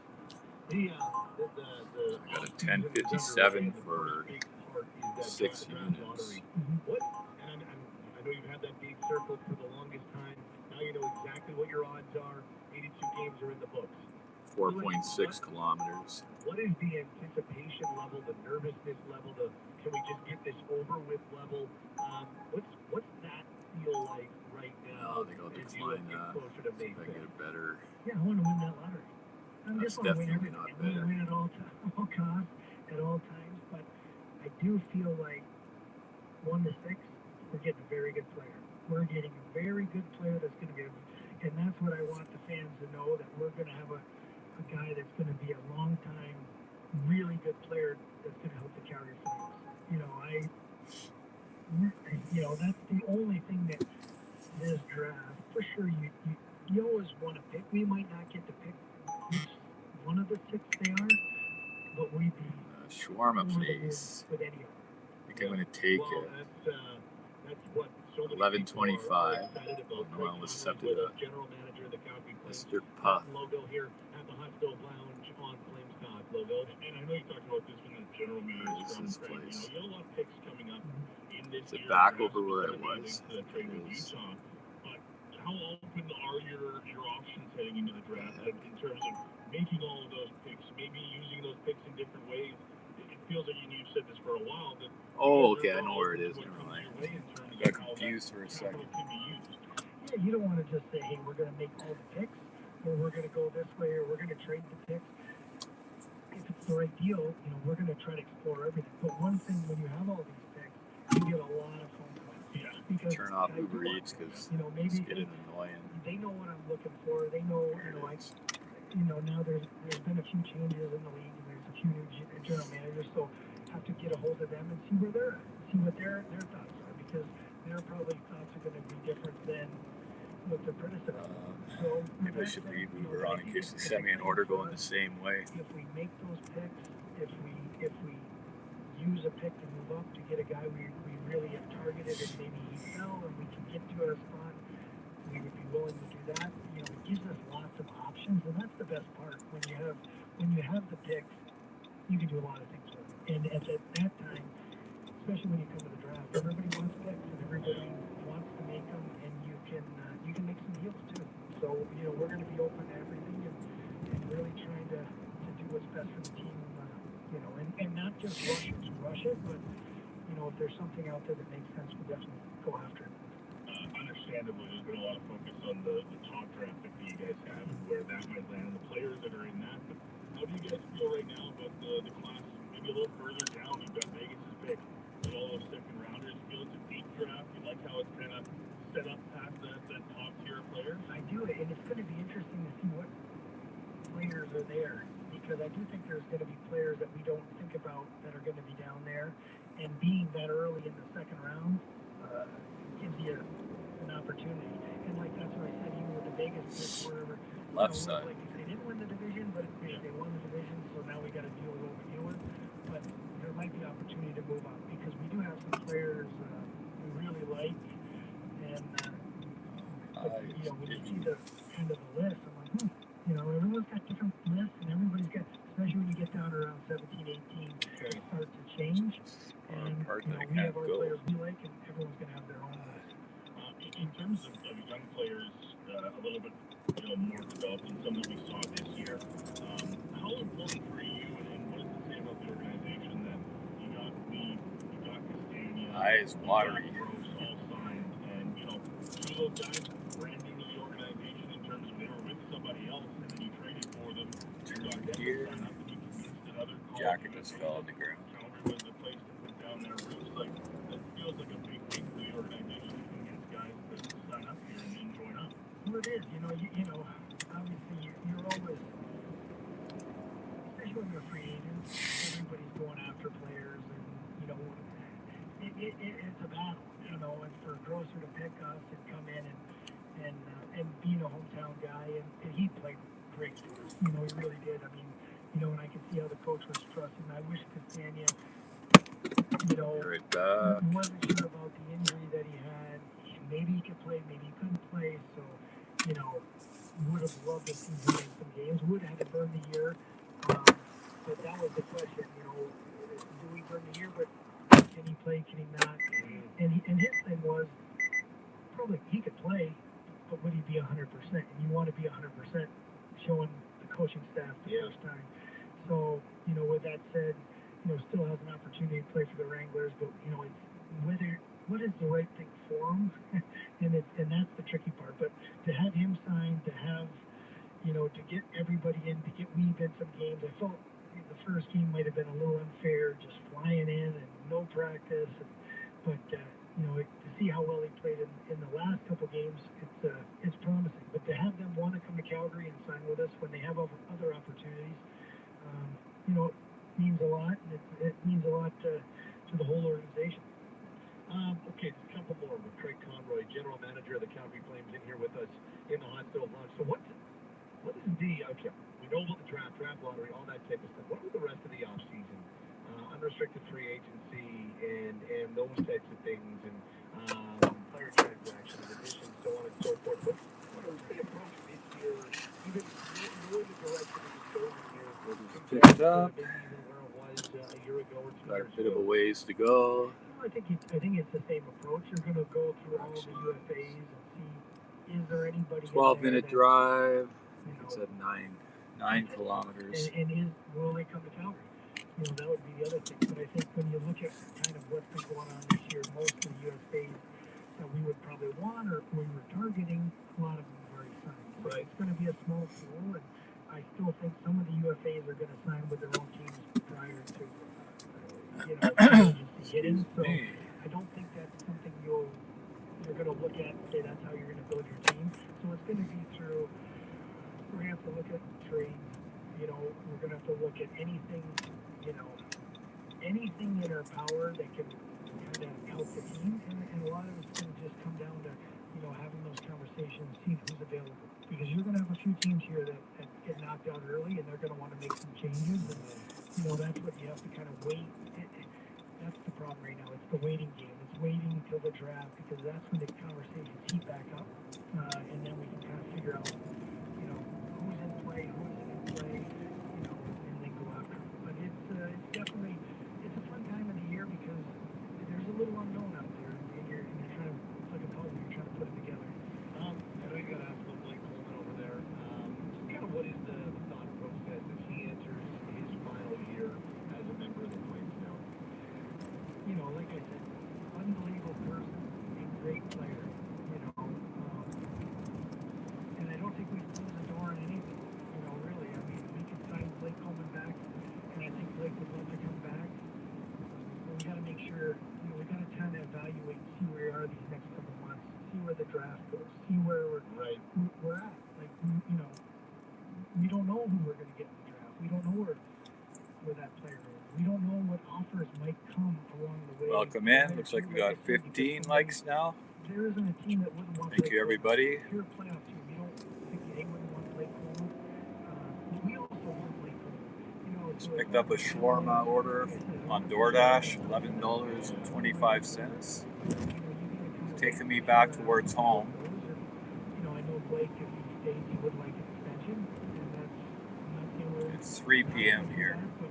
The I got a 1057 for 6 units. What? And I know you've had that date circled for the longest time. Now you know exactly what your odds are. 82 games are in the books. 4.6 kilometers. What is the anticipation level, the nervousness level, the can we just get this over with level? What's that feel like right now? I think I'll decline that. See if I can get a better. Yeah, I want to win that lottery. I That's just want to win definitely everything. not I want to better. win at all costs, at all times. But I do feel like 1 to 6, we're getting a very good player. We're getting a very good player that's going to be, and that's what I want the fans to know, that we're going to have a guy that's going to be a long time, really good player that's going to help the Calgary Flames. That's the only thing that this draft, for sure, you always want to pick. We might not get to pick which one of the 6 they are, but we'd be Shawarma, over the moon please. with any of them. I think I'm going to take it. That's what so many 11.25. people are excited about. No, I'll accept With it. General manager of the Calgary Flames. Mr. Puff. Logo here at the Hot Stove Lounge on Flames Talk logo. And I know you talked about this when the general manager from This Frank. place. You have a lot of picks coming up in this Is it year's back draft, over where it specifically was? to the trade with It is. Utah. But how open are your options heading into the draft in terms of making all of those picks, maybe using those picks in different ways? It feels like you've said this for a while. That Oh, okay, I know where it is. Never mind. I got confused for a second. Yeah, you don't want to just say, hey, we're going to make all the picks, or we're going to go this way, or we're going to trade the picks. If it's the right deal, we're going to try to explore everything. But one thing, when you have all these picks, you get a lot of phone calls. Yeah. Because Turn off guys Uber do it. Eats because maybe it's getting annoying. they know what I'm looking for. They know, now there's been a few changes in the league, and there's a few new general managers, so have to get a hold of them and see where they're at, see what their thoughts are, because their probably thoughts are going to be different than what their predecessors. So Maybe I should leave Uber on in case they send me an order going the same way. If we make those picks, if we use a pick to move up to get a guy we really have targeted, and maybe he fell and we can get to a spot, we would be willing to do that. It gives us lots of options, and that's the best part. When you have the picks, you can do a lot of things with them. And at that time, especially when you come to the draft, everybody wants picks and everybody wants to make them, and you can make some deals too. So we're going to be open to everything and really trying to do what's best for the team. And not just rush it, but if there's something out there that makes sense, we'll definitely go after it. Understandably, there's been a lot of focus on the top draft pick that you guys have and where that might land, and the players that are in that. But how do you guys feel right now about the class? Maybe a little further down, you've got Vegas' pick with all those second rounders. Feel it's a deep draft. You like how it's kind of set up past the top tier players? I do, and it's going to be interesting to see what players are there, because I do think there's going to be players that we don't think about that are going to be down there, and being that early in the second round gives you an opportunity. And that's what I said, even with the Vegas pick, wherever Left side. They didn't win the division, but they won the division, so now we got to deal with what we deal with. But there might be opportunity to move up, because we do have some players we really like, and when you see the end of the list, I'm like, everyone's got different lists, and everybody's got, especially when you get down around 17, 18, it starts to change. And we have our players we like, and everyone's going to have their own list. In terms of young players, a little bit more developed than some that we saw this year, how important for you, and what does it say about the organization that you got me, you got Castagna, Eyes watery. Gross all signed, and some of those guys brand new to the organization in terms of they were with somebody else, and then you traded for them. You got them to sign up, and you convinced another Jacket just fell on the ground. Calgary was the place to put down their roots. That feels like a big thing for the organization to convince guys to sign up here and join up. Well, it is. Obviously you're always, especially when you're a free agent, everybody's going after players, and it's a battle. And for Grosser to pick us and come in and being a hometown guy, and he played great for us. He really did. I mean, and I could see how the coach was trusting. I wish Castagna, Right back. wasn't sure about the injury that he had. Maybe he could play, maybe he couldn't play. So, you know, would have loved to see him in some games. Would have had to burn the year. But that was the question, you know, do we burn the year? But can he play? Can he not? And his thing was probably he could play, but would he be 100%? And you want to be 100% showing the coaching staff the first time. So, you know, with that said, you know, still has an opportunity to play for the Wranglers, but, you know, it's whether what is the right thing for him, and that's the tricky part. But to have him signed, to have, you know, to get everybody in, to get Weeb in some games, I felt the first game might have been a little unfair, just flying in and no practice. But you know, to see how well he played in the last couple games, it's promising. But to have them want to come to Calgary and sign with us when they have other opportunities, you know, means a lot. And it means a lot to the whole organization. Okay, just a couple more. With Craig Conroy, general manager of the Calgary Flames, in here with us in the hot stove lunch. So what is okay, we know about the draft lottery, all that type of stuff. What about the rest of the off season? Unrestricted free agency and those types of things, and player transactions, additions, so on and so forth. What is the approach this year? Even knowing the direction of the going here, Pick it up. where it was a year ago or 2 Got a years bit ago. of a ways to go. I think it's the same approach. You're going to go through all the UFAs and see, is there anybody 12-minute drive. You It know, said 9 kilometers. and will they come to Calgary? You know, that would be the other thing. But I think when you look at kind of what's been going on this year, most of the UFAs that we would probably want or we were targeting, a lot of them have already signed. So it's going to be a small pool, and I still think some of the UFAs are going to sign with their own teams prior to, you know, agency hitting. So I don't think that's something you're going to look at and say that's how you're going to build your team. So it's going to be through. We're going to have to look at trades. You know, we're going to have to look at anything. You know, anything in our power that can kind of help the team, and a lot of it's going to just come down to, you know, having those conversations, seeing who's available. Because you're going to have a few teams here that get knocked out early, and they're going to want to make some changes. And you know, that's what you have to kind of wait. That's the problem right now. It's the waiting game. It's waiting until the draft, because that's when the conversations heat back up, and then we can kind of figure out, you know, who's in play, who isn't in play, you know, and then go after it. But it's definitely a fun time of the year because there's a little unknown out there, and you're trying to, it's like a puzzle. You're trying to put it together. I know you got to ask about Blake Coleman over there. Just kind of what is the thought process as he enters his final year as a member of the Flames now? You know, like I said, unbelievable person and great player, you know. And I don't think we've closed the door on anything, you know, really. I mean, we could sign Blake Coleman back, and I think Blake would love to come back. But we got to make sure, you know, we got to kind of evaluate, see where we are these next couple months, see where the draft goes, see where we're at. Like, you know, we don't know who we're going to get in the draft. We don't know where that player is. We don't know what offers might come along the way. Welcome in. Looks like we got 15 likes now. There isn't a team that wouldn't want Thank you, everybody. If you're a playoff team, you don't think they wouldn't want Blake Coleman. We also want Blake Coleman. You know, Just picked up a shawarma order on DoorDash, $11.25. Taking me back towards home. You know, I know Blake, if he stays, he would like an extension, and that's, I'm not saying we're. It's 3 p.m. here. But,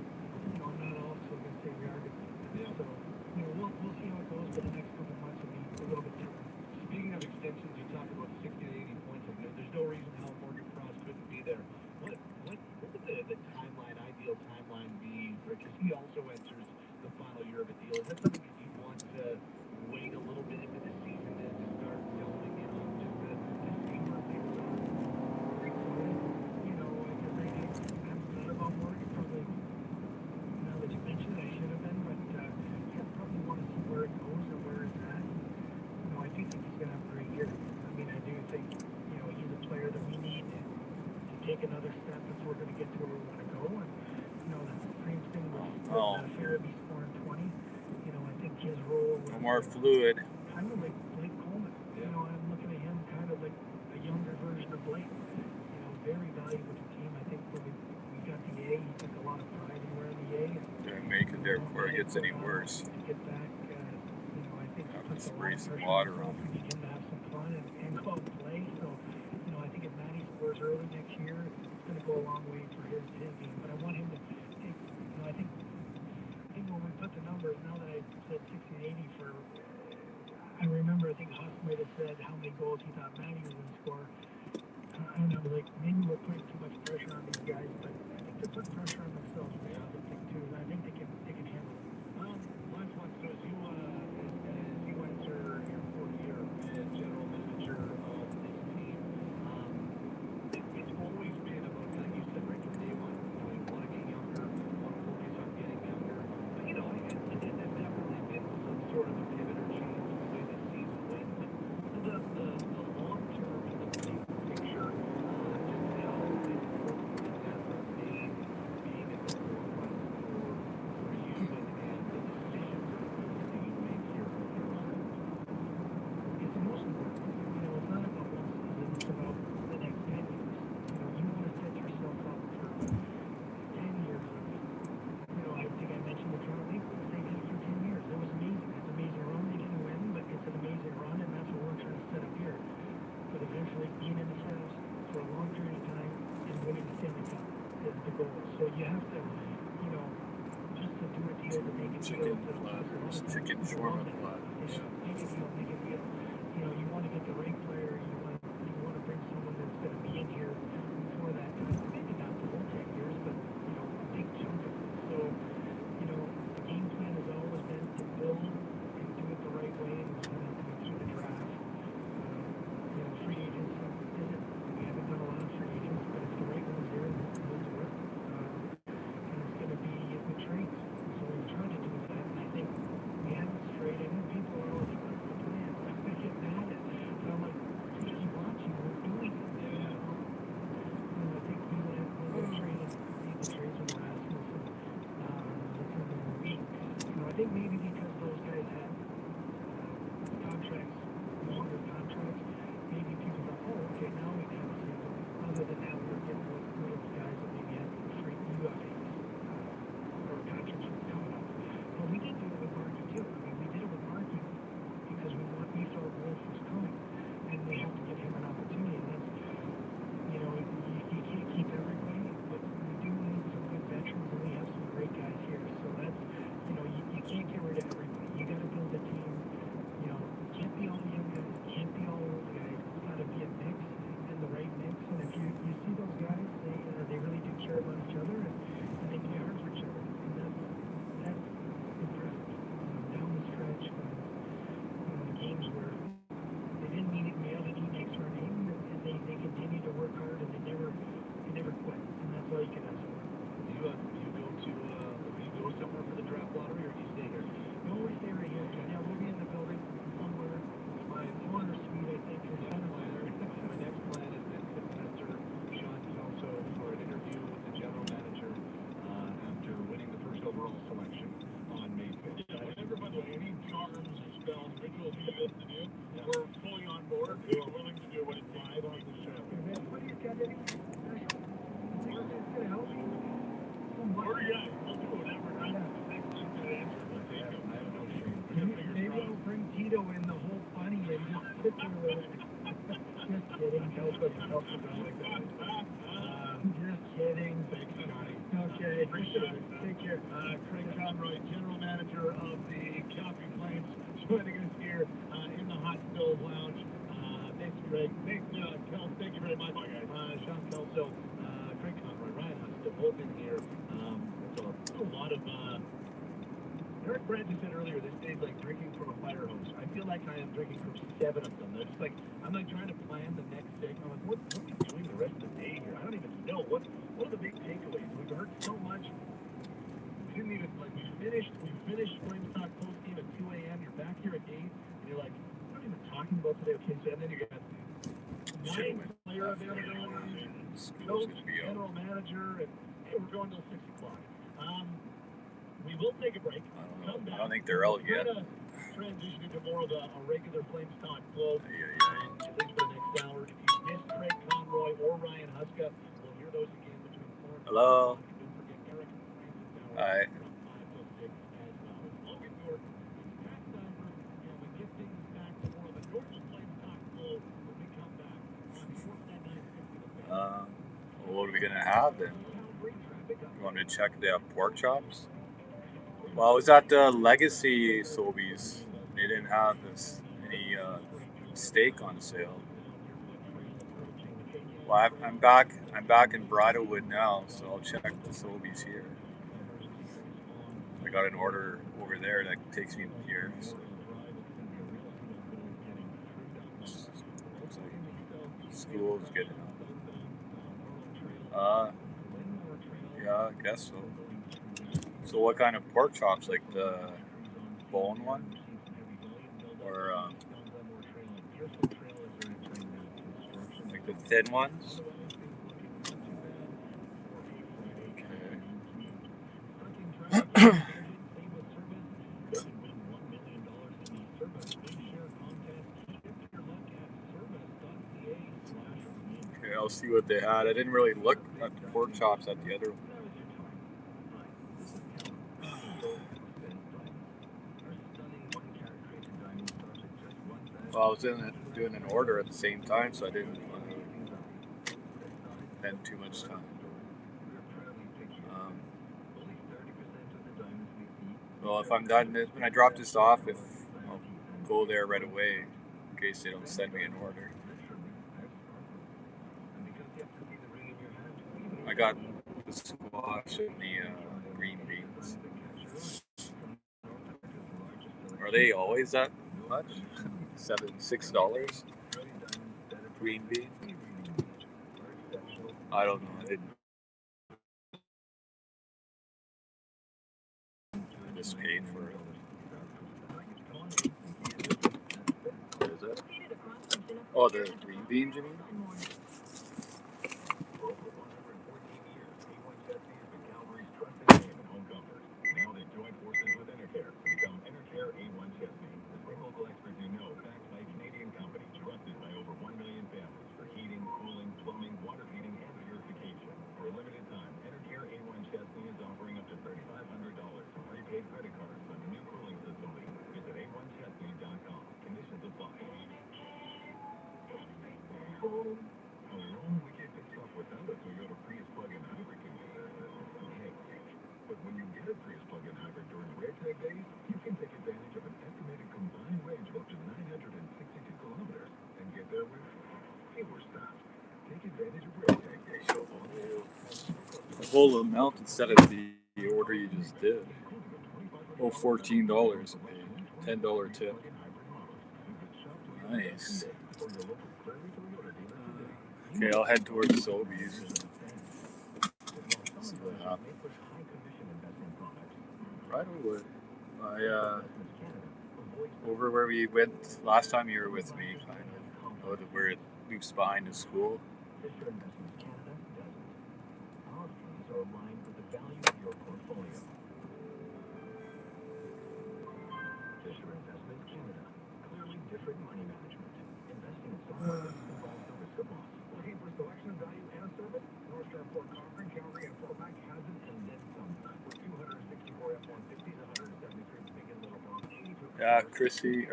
you know, I'm not also going to say we are going to. Yeah. So, you know, we'll see how it goes, but the next couple months will be a little bit different. Speaking of extensions, you talk about 60 to 80 points. There's no reason how Morgan Frost couldn't be there. What would the timeline, ideal timeline be? Because he also enters the final year of a deal. Is that something that you want to wait a little bit into the season to start delving in on, just to see where things are? You know, I haven't thought about Morgan probably. Now that you mentioned it, I should have been, but I probably want to see where it goes and where it's at. You know, I do think he's going to have a great year. I mean, I do think, you know, he's a player that we need to take another step if we're going to get to where we want to go. And, you know, the same thing with Farabee scoring 20. You know, I think his role was No more fluid. kind of like Blake Coleman. You know, I'm looking at him kind of like a younger version of Blake. You know, very valuable to the team. I think when we got the A, he took a lot of pride in wearing the A. Gonna make it there before it gets any worse. To get back, you know, I think Spray some water on we need him to have some fun and go out and play. start early next year, it's going to go a long way for his game. But I want him to take, I think when we put the numbers, now that I said 60 to 80 for, I remember, I think Huss might have said how many goals he thought Matty was going to score. And I was like, maybe we're putting too much pressure on these guys, but I think they're putting pressure on themselves for something too. And I think they can handle it. Last one, so as you enter your fourth year as general manager of this team, it's always been about, like you said right from day one, you want to get younger, want to focus on getting younger. But you know, and there's definitely been some sort of a pivot or change in the way this season went. But the long term and the big picture, just how important is that for being at the forefront for you and the decisions that you make here with your life? It's the most important. It's not about one season, it's about the next 10 years. You want to set yourself up for 10 years of, I think I mentioned the Toronto League, they did it for 10 years. It was amazing. It's an amazing run. They didn't win, but it's an amazing run, and that's what we're trying to set up here. But eventually being in the playoffs for a long period of time and winning the Stanley Cup is the goal. So you have to, just to do a deal to make a deal. Chicken shawarma platters. Make a deal, make a deal. You want to get the right player. You want to bring someone that's going to be in here for that time. Maybe not the whole 10 years, but a big chunk of it. So, the game plan has always been to build and do it the right way, and it's going to go through the draft. Free agents isn't. We haven't done a lot of free agents, but if the right one's there, we'll do it. And it's going to be with trades. So we're trying to do that, and I think we haven't traded. And people are always like, "What's the plan?" I get mad at it. But I'm like, because you want to, we're doing it. And I think we went traded, made the trades with Rasmus and within a week. I think maybe because those guys had contracts, longer contracts, maybe people thought, oh, okay, now we can see them. Other than that, we're getting rid of guys that maybe had free UFAs or contracts were coming up. But we did do it with Markey too. We did it with Markey because we felt Wolf was coming, and we have to give him an opportunity. And that's, you can't keep everybody, but we do need some good veterans, and we have some great guys here. So that's, you can't get rid of everybody. You got to build a team. Can't be all young guys, can't be all old guys. It's got to be a mix and the right mix. And if you see those guys, they really do care about each other, and they play hard for each other. And that's impressive. Down the stretch, the games where they didn't need it, we only need next to our name, and they continue to work hard, and they never quit. And that's all you can ask for. Do you go somewhere for the draft lottery, or do you stay here? No, we stay right here. Yeah, we'll be in the building somewhere. My corner suite, I think, is My next plan is then to pester Sean Kelso for an interview with the general manager after winning the first overall selection on May 5th. Whenever, by the way, any charms or spells, rituals you need us to do, we're fully on board. We're willing to do what it takes. Live on the show. What do you got? Anything special? Anything that's going to help me? We'll do whatever. Next time to answer. I have no shame. Maybe we'll bring Tito in the whole bunny and just sit there with it. Just kidding. Help us like that. Just kidding. Thanks, Johnny. Okay. Take care. Craig Conroy, general manager of the Calgary Flames, joining us here in the Hot Stove Lounge. Thanks, Craig. Thanks, Kel. Thank you very much. Sean Kelso, Craig Conroy, Ryan Huss, both in here. It's a lot of. Eric Brandt just said earlier, this day's like drinking from a fire hose. I feel like I am drinking from 7 of them. They're just like, I'm like trying to plan the next day. I'm like, what are we doing the rest of the day here? I don't even know. What are the big takeaways? We've heard so much. We didn't even, we finished Flames Talk post game at 2 a.m. You're back here at 8, and you're like, what are we even talking about today? Okay, so and then you got 9 player availability, coach, general manager, and hey, we're going till 6 o'clock. We will take a break. Come back. I don't think they're out yet. We're going to transition into more of a regular Flames Talk flow. At least for the next hour. If you missed Craig Conroy or Ryan Huska, we'll hear those again between 4 and 5 Hello. o'clock. And don't forget Eric Francis Hi. from 5 till 6 as well. It's Logan York, it's Pat Steimer, and we get things back to more of a normal Flames Talk flow when we come back on Sportsnet 960 The Fan. have them. You want me to check if they have pork chops? Well, I was at the Legacy Sobeys. They didn't have any steak on sale. Well, I'm back. I'm back in Bridlewood now, so I'll check the Sobeys here. I got an order over there that takes me here. So. Looks like school's getting up. Yeah, I guess so. So what kind of pork chops? Like the bone one? Or like the thin ones? Okay. Okay, I'll see what they had. I didn't really look at the pork chops at the other one. Well, I was doing an order at the same time, so I didn't want to spend too much time. Well, if I'm done, when I drop this off, I'll go there right away in case they don't send me an order. I got the squash and the green beans. Are they always that much? $6? Green bean? I don't know. I just paid for it. What is it? Oh, the green beans, you mean? The whole amount instead of the order you just did. Oh, $14 I paid. $10 tip. Nice. Okay, I'll head towards Sobeys and see what happens. Right over. Over where we went last time you were with me, kind of. Where it loops behind the school. Yeah, Chrissy.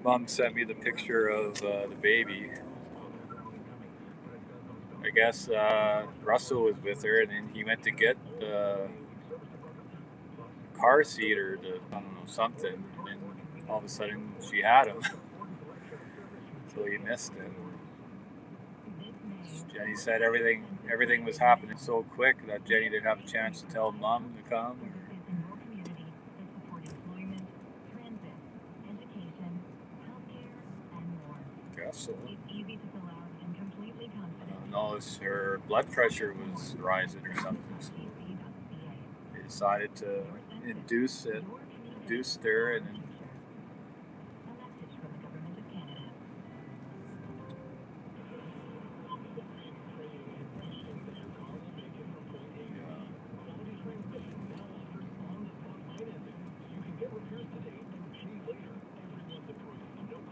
Mom sent me the picture of the baby. I guess Russell was with her, and then he went to get the car seat or I don't know, something, and all of a sudden she had him. So he missed it. Jenny said everything was happening so quick that Jenny didn't have a chance to tell Mom to come. Guess so. No, her blood pressure was rising or something. So they decided to induced her, and then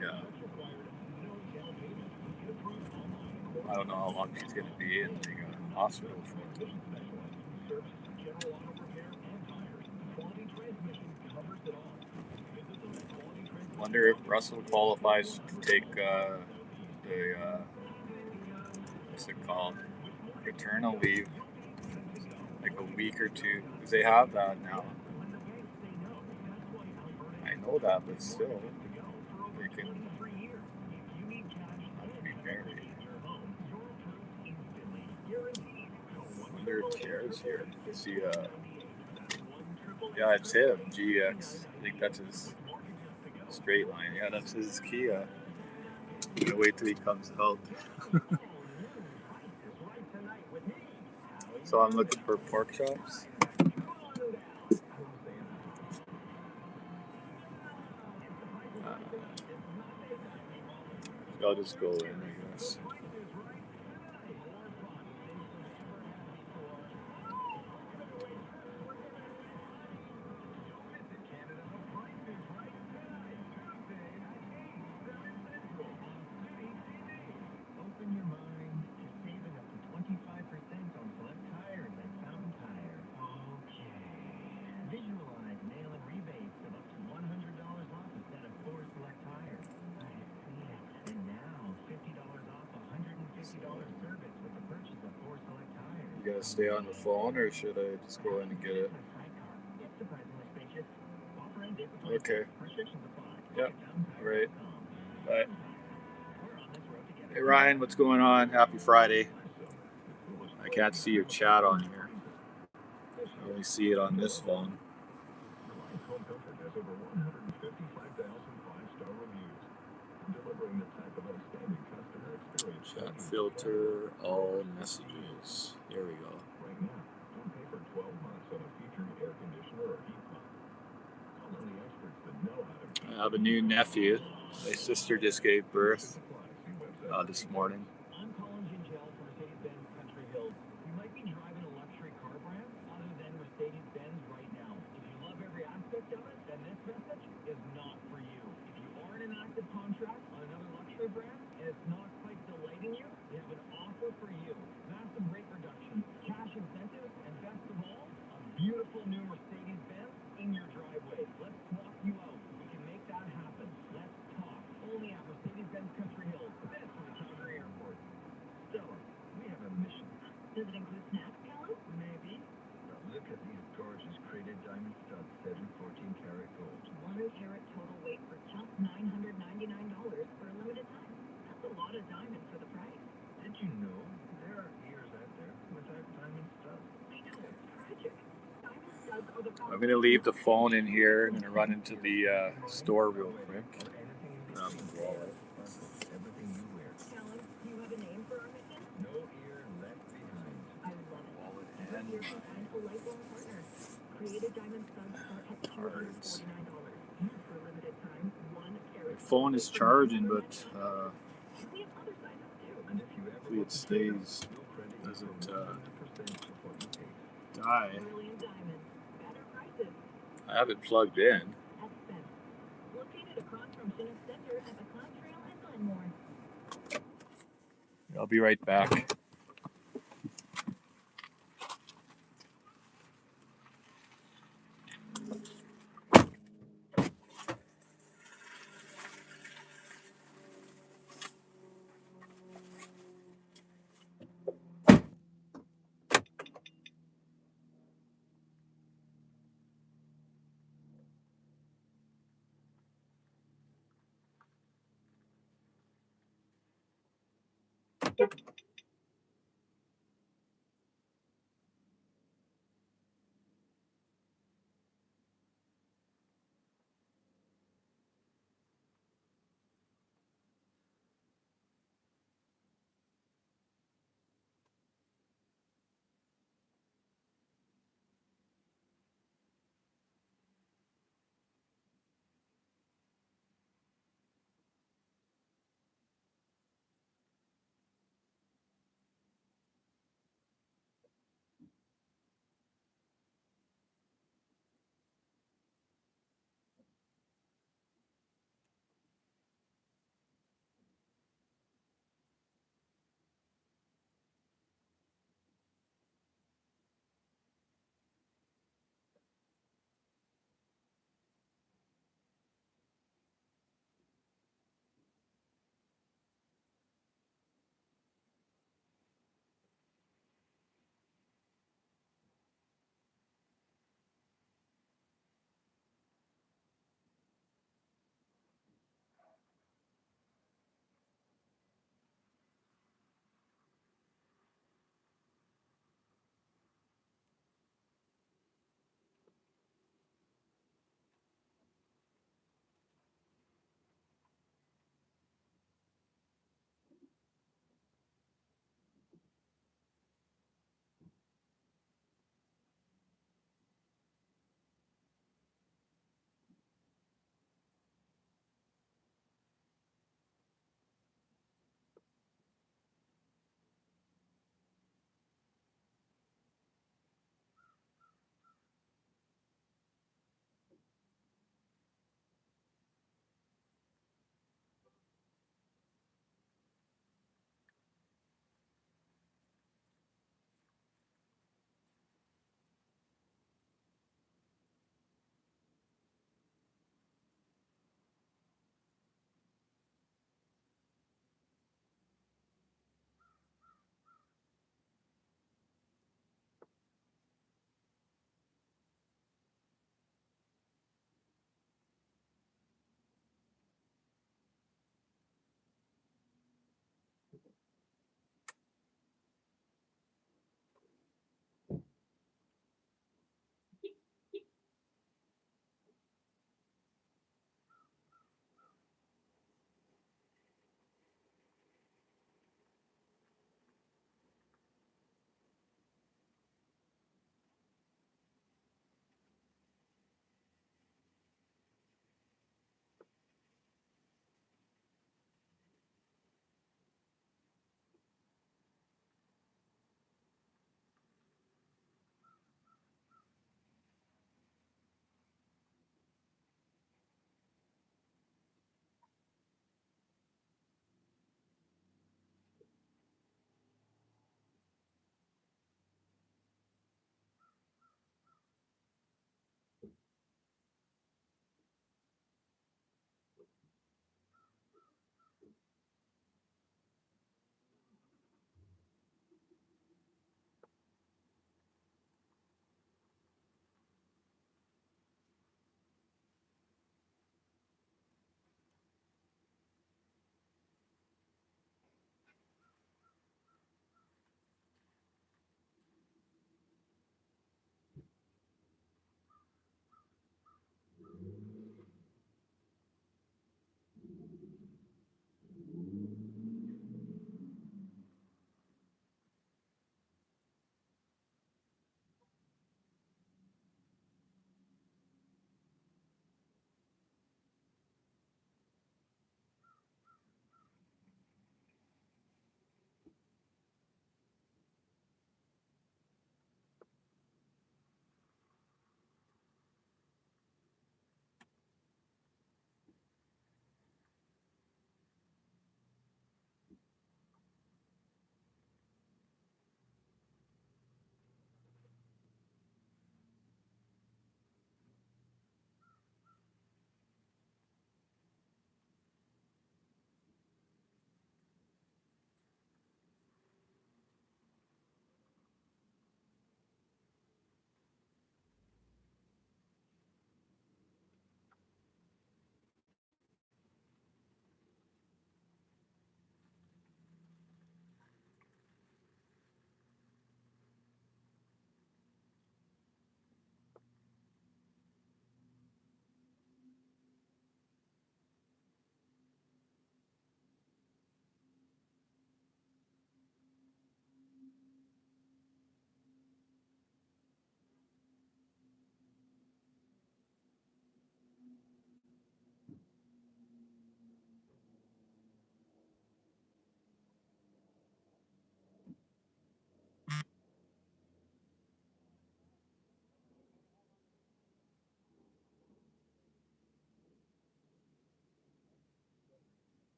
yeah. I don't know how long she's going to be in the hospital for. Wonder if Russell qualifies to take the what's it called? paternal leave, like a week or two, because they have that now. I know that, but still, they can not be married. I wonder if Tier's here. See, yeah, it's him, GX. I think that's his straight line. Yeah, that's his Kia. I'm gonna wait till he comes out. So I'm looking for pork chops. I'll just go in, I guess. Open your mind to saving up to 25% on select tires at Fountain Tire. Okay. Visualize mail-in rebates of up to $100 off instead of 4 select tires. I see it. And now $50 off $150 service with the purchase of 4 select tires. You gotta stay on the phone, or should I just go in and get it? It's surprisingly spacious. Offer ends April 25th. Okay. Restrictions apply. Yep. All right. Bye. We're on this road together. Hey Ryan, what's going on? Happy Friday. I can't see your chat on here. I only see it on this phone. Reliance Home Comfort has over 155,000 five-star reviews, delivering the type of outstanding customer experience. Chat filter, all messages. There we go. Right now, don't pay for 12 months on a featured air conditioner or heat pump. Call on the experts that know how to. I have a new nephew. My sister just gave birth this morning. I'm Colin Gingell from Mercedes-Benz Country Hills. You might be driving a luxury car brand other than Mercedes-Benz right now. If you love every aspect of it, then this message is not for you. If you are in an active contract on another luxury brand and it's not quite delighting you, we have an offer for you. Massive rate reduction, cash incentives, and best of all, a beautiful new Mercedes-Benz in your driveway. Let's swap you out. We can make that happen. Let's talk. Only at Mercedes-Benz Country Hills. This from the Calgary Airport. Stella, we have a mission. Does it include snacks, Callum? Maybe. Now look at these gorgeous crated diamond studs set in 14-karat gold. 1 carat total weight for just $999 for a limited time. That's a lot of diamond for the price. Did you know there are ears out there without diamond studs? I know, it's tragic. Diamond studs are the I'm gonna leave the phone in here. I'm gonna run into the store real quick. Or anything in Grab between. the wallet. Everything you wear. Callum, do you have a name for our mission? No ear left behind. I love it. We're here for Financial Lifelong Partners. Created diamond studs start at $249. For a limited time, 1 carat. My phone is charging, but We have other sizes too. And if you ever hopefully it stays. no credit, Doesn't 100% of what you pay. die. Brilliant diamond. Better prices. I have it plugged in. At Spence. Located across from Chinook Center at the Cloud Trail and Glenmore. I'll be right back.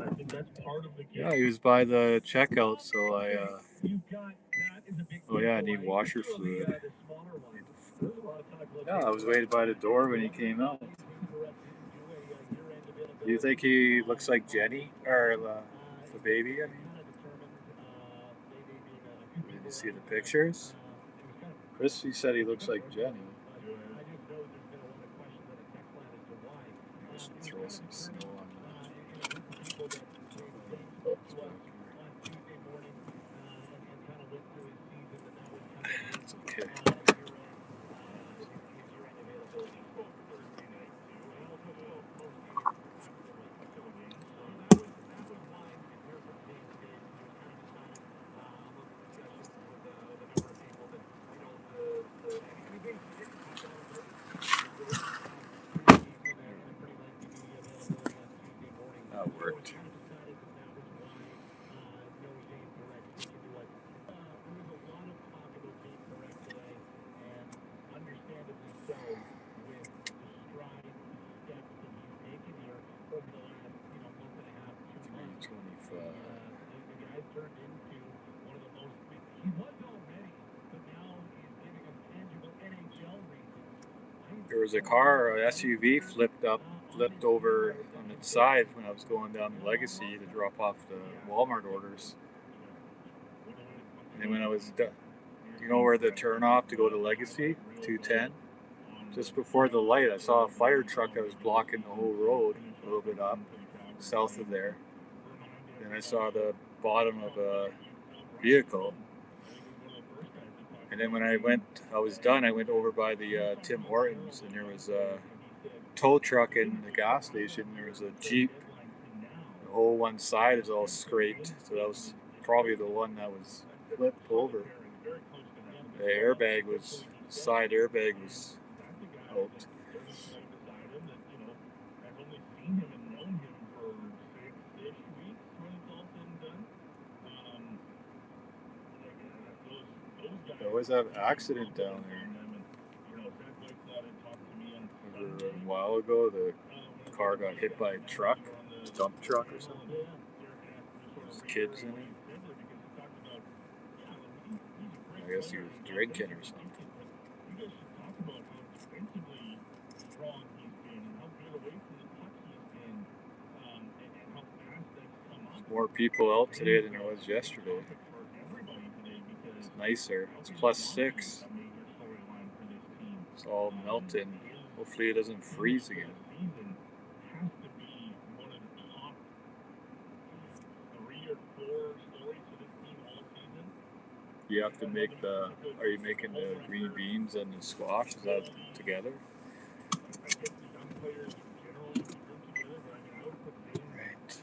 I think that's part of the game. Yeah, he was by the checkout, so You've got that is a big oh yeah, I takeaway. need washer Particularly, fluid. the smaller ones. There's a lot of talk about Yeah, I was waiting by the door when he came out. Do you think he looks like Jenny or the baby? I mean, did you see the pictures? Chris, he said he looks like Jenny. I should throw some snow on that. It's okay. That worked. There was a car, an SUV flipped over on its side when I was going down to Legacy to drop off the Walmart orders. And then when I was done, you know where the turnoff to go to Legacy, 210? Just before the light, I saw a fire truck that was blocking the whole road a little bit up, south of there. Then I saw the bottom of a vehicle. And then when I was done, I went over by the Tim Hortons, and there was a tow truck in the gas station. There was a Jeep. The whole one side is all scraped. So that was probably the one that was flipped over. The side airbag was out. They always have accident down there. Remember a while ago, the car got hit by a truck, a dump truck or something. There's kids in it. I guess he was drinking or something. There's more people out today than there was yesterday. It's nicer. It's +6. It's all melting. Hopefully it doesn't freeze again. You have to make are you making the green beans and the squash? Is that together? Right.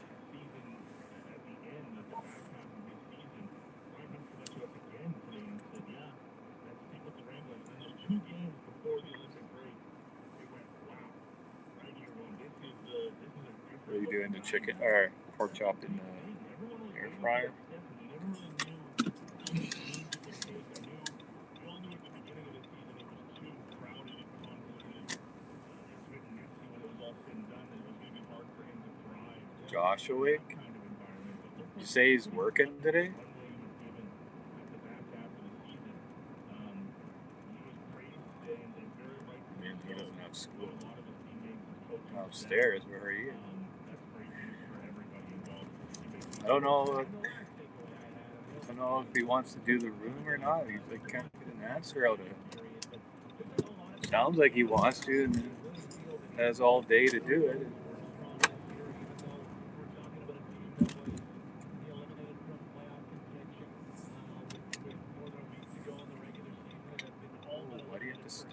What are you doing? The chicken or pork chop in the air fryer? Josh awake? You say he's working today? I mean, he doesn't have school. Upstairs, where are you? I don't know if he wants to do the room or not. He can't get an answer out of him. Sounds like he wants to and has all day to do it. Why do you have to stop?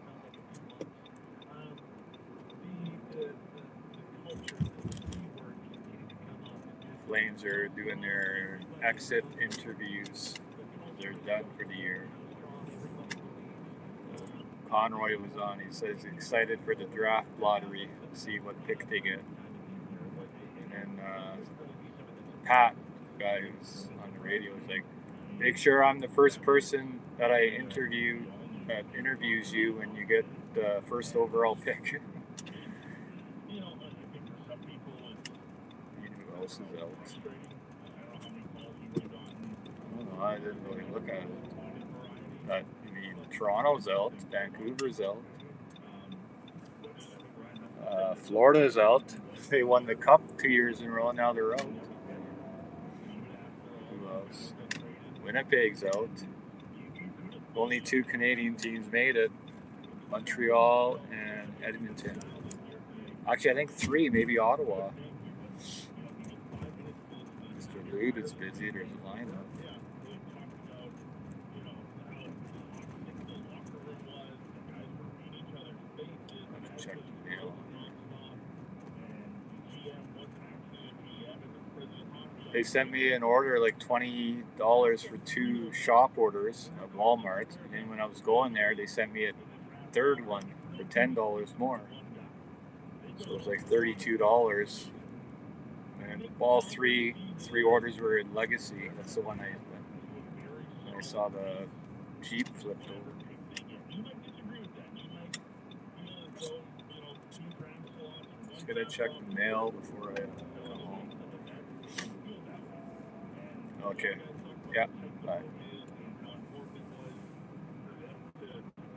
Flames are doing their exit interviews. They're done for the year. Conroy was on. He says he's excited for the draft lottery. See what pick they get. And then Pat, the guy who's on the radio, is like, make sure I'm the first person that I interview that interviews you when you get the first overall pick. Who else is out? I don't know. I didn't really look at it. Toronto's out. Vancouver's out. Florida's out. They won the cup 2 years in a row. Now they're out. Who else? Winnipeg's out. Only 2 Canadian teams made it. Montreal and Edmonton. Actually, I think 3, maybe Ottawa. Mr. Lube is busy. There's a lineup. Check the mail. They sent me an order like $20 for 2 shop orders at Walmart, and then when I was going there, they sent me a third one for $10 more. So it was like $32, and all three orders were in Legacy. That's the one I saw the Jeep flipped over. Just gonna check the mail before I come home. Okay. Yeah. Bye.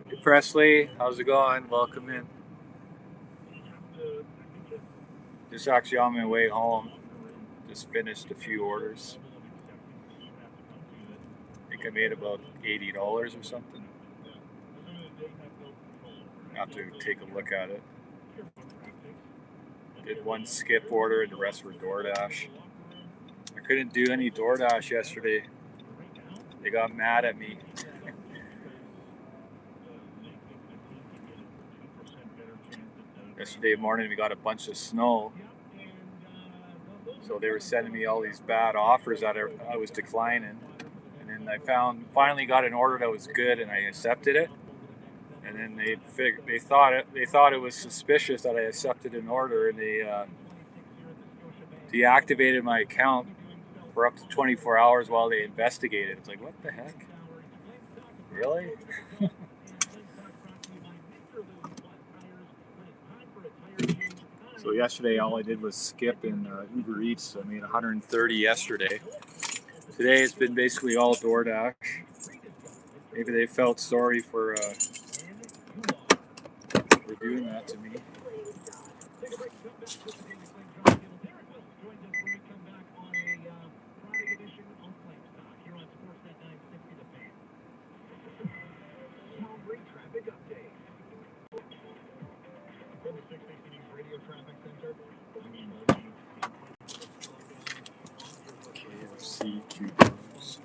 Hey Presley, how's it going? Welcome in. Just actually on my way home. Just finished a few orders. I think I made about $80 or something. I have to take a look at it. Did one skip order and the rest were DoorDash. I couldn't do any DoorDash yesterday. They got mad at me. Yesterday morning we got a bunch of snow, so they were sending me all these bad offers that I was declining, and then I finally got an order that was good and I accepted it. And then they thought it was suspicious that I accepted an order, and they deactivated my account for up to 24 hours while they investigated. It's like, what the heck? Really? So yesterday all I did was skip in Uber Eats. I made 130 yesterday. Today it's been basically all DoorDash. Maybe they felt sorry for doing that to me. KFC coupons.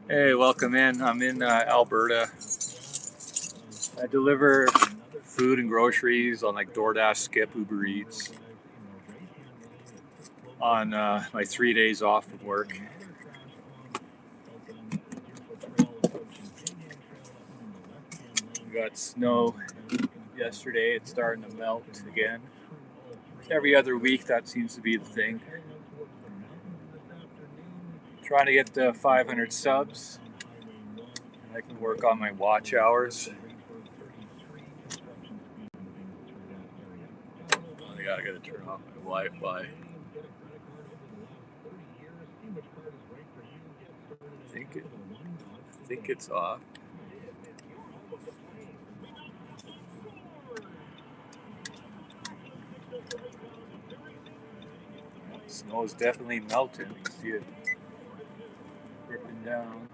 Hey, welcome in. I'm in Alberta. I deliver food and groceries on like DoorDash, Skip, Uber Eats on my 3 days off from work. We got snow yesterday. It's starting to melt again. Every other week that seems to be the thing. Trying to get to 500 subs. I can work on my watch hours. I gotta turn off my Wi-Fi. I think it's off. Snow is definitely melting. You can see it dripping down.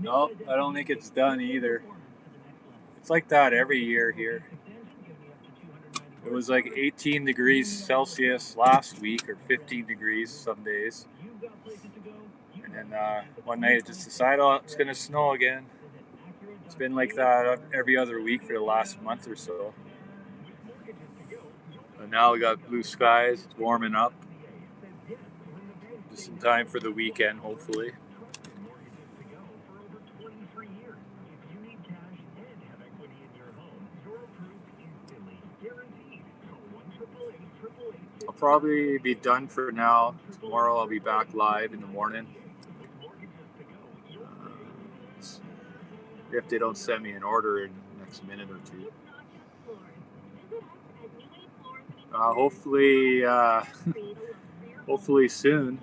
No, I don't think it's done either. It's like that every year here. It was like 18 degrees Celsius last week, or 15 degrees some days. And then one night it just decided, oh, it's going to snow again. It's been like that every other week for the last month or so. But now we got blue skies, it's warming up. Just in time for the weekend, hopefully. I'll probably be done for now. Tomorrow I'll be back live in the morning. If they don't send me an order in the next minute or two. Hopefully soon.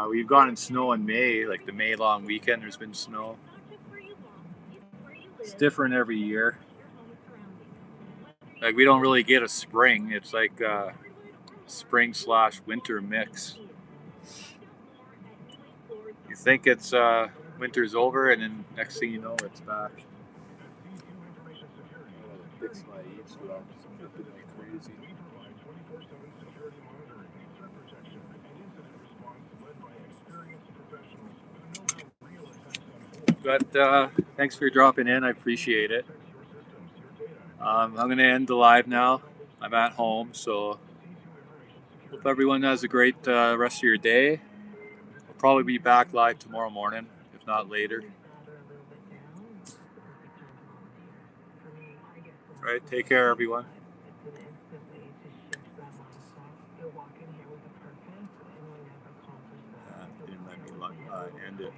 We've gotten snow in May, like the May long weekend. There's been snow. It's different every year. Like we don't really get a spring. It's like spring/winter mix. You think it's winter's over, and then next thing you know, it's back. Fix my eats, but I'm just dripping like crazy. But thanks for dropping in. I appreciate it. I'm going to end the live now. I'm at home, so hope everyone has a great rest of your day. I'll probably be back live tomorrow morning, if not later. All right, take care, everyone. Didn't let me end it.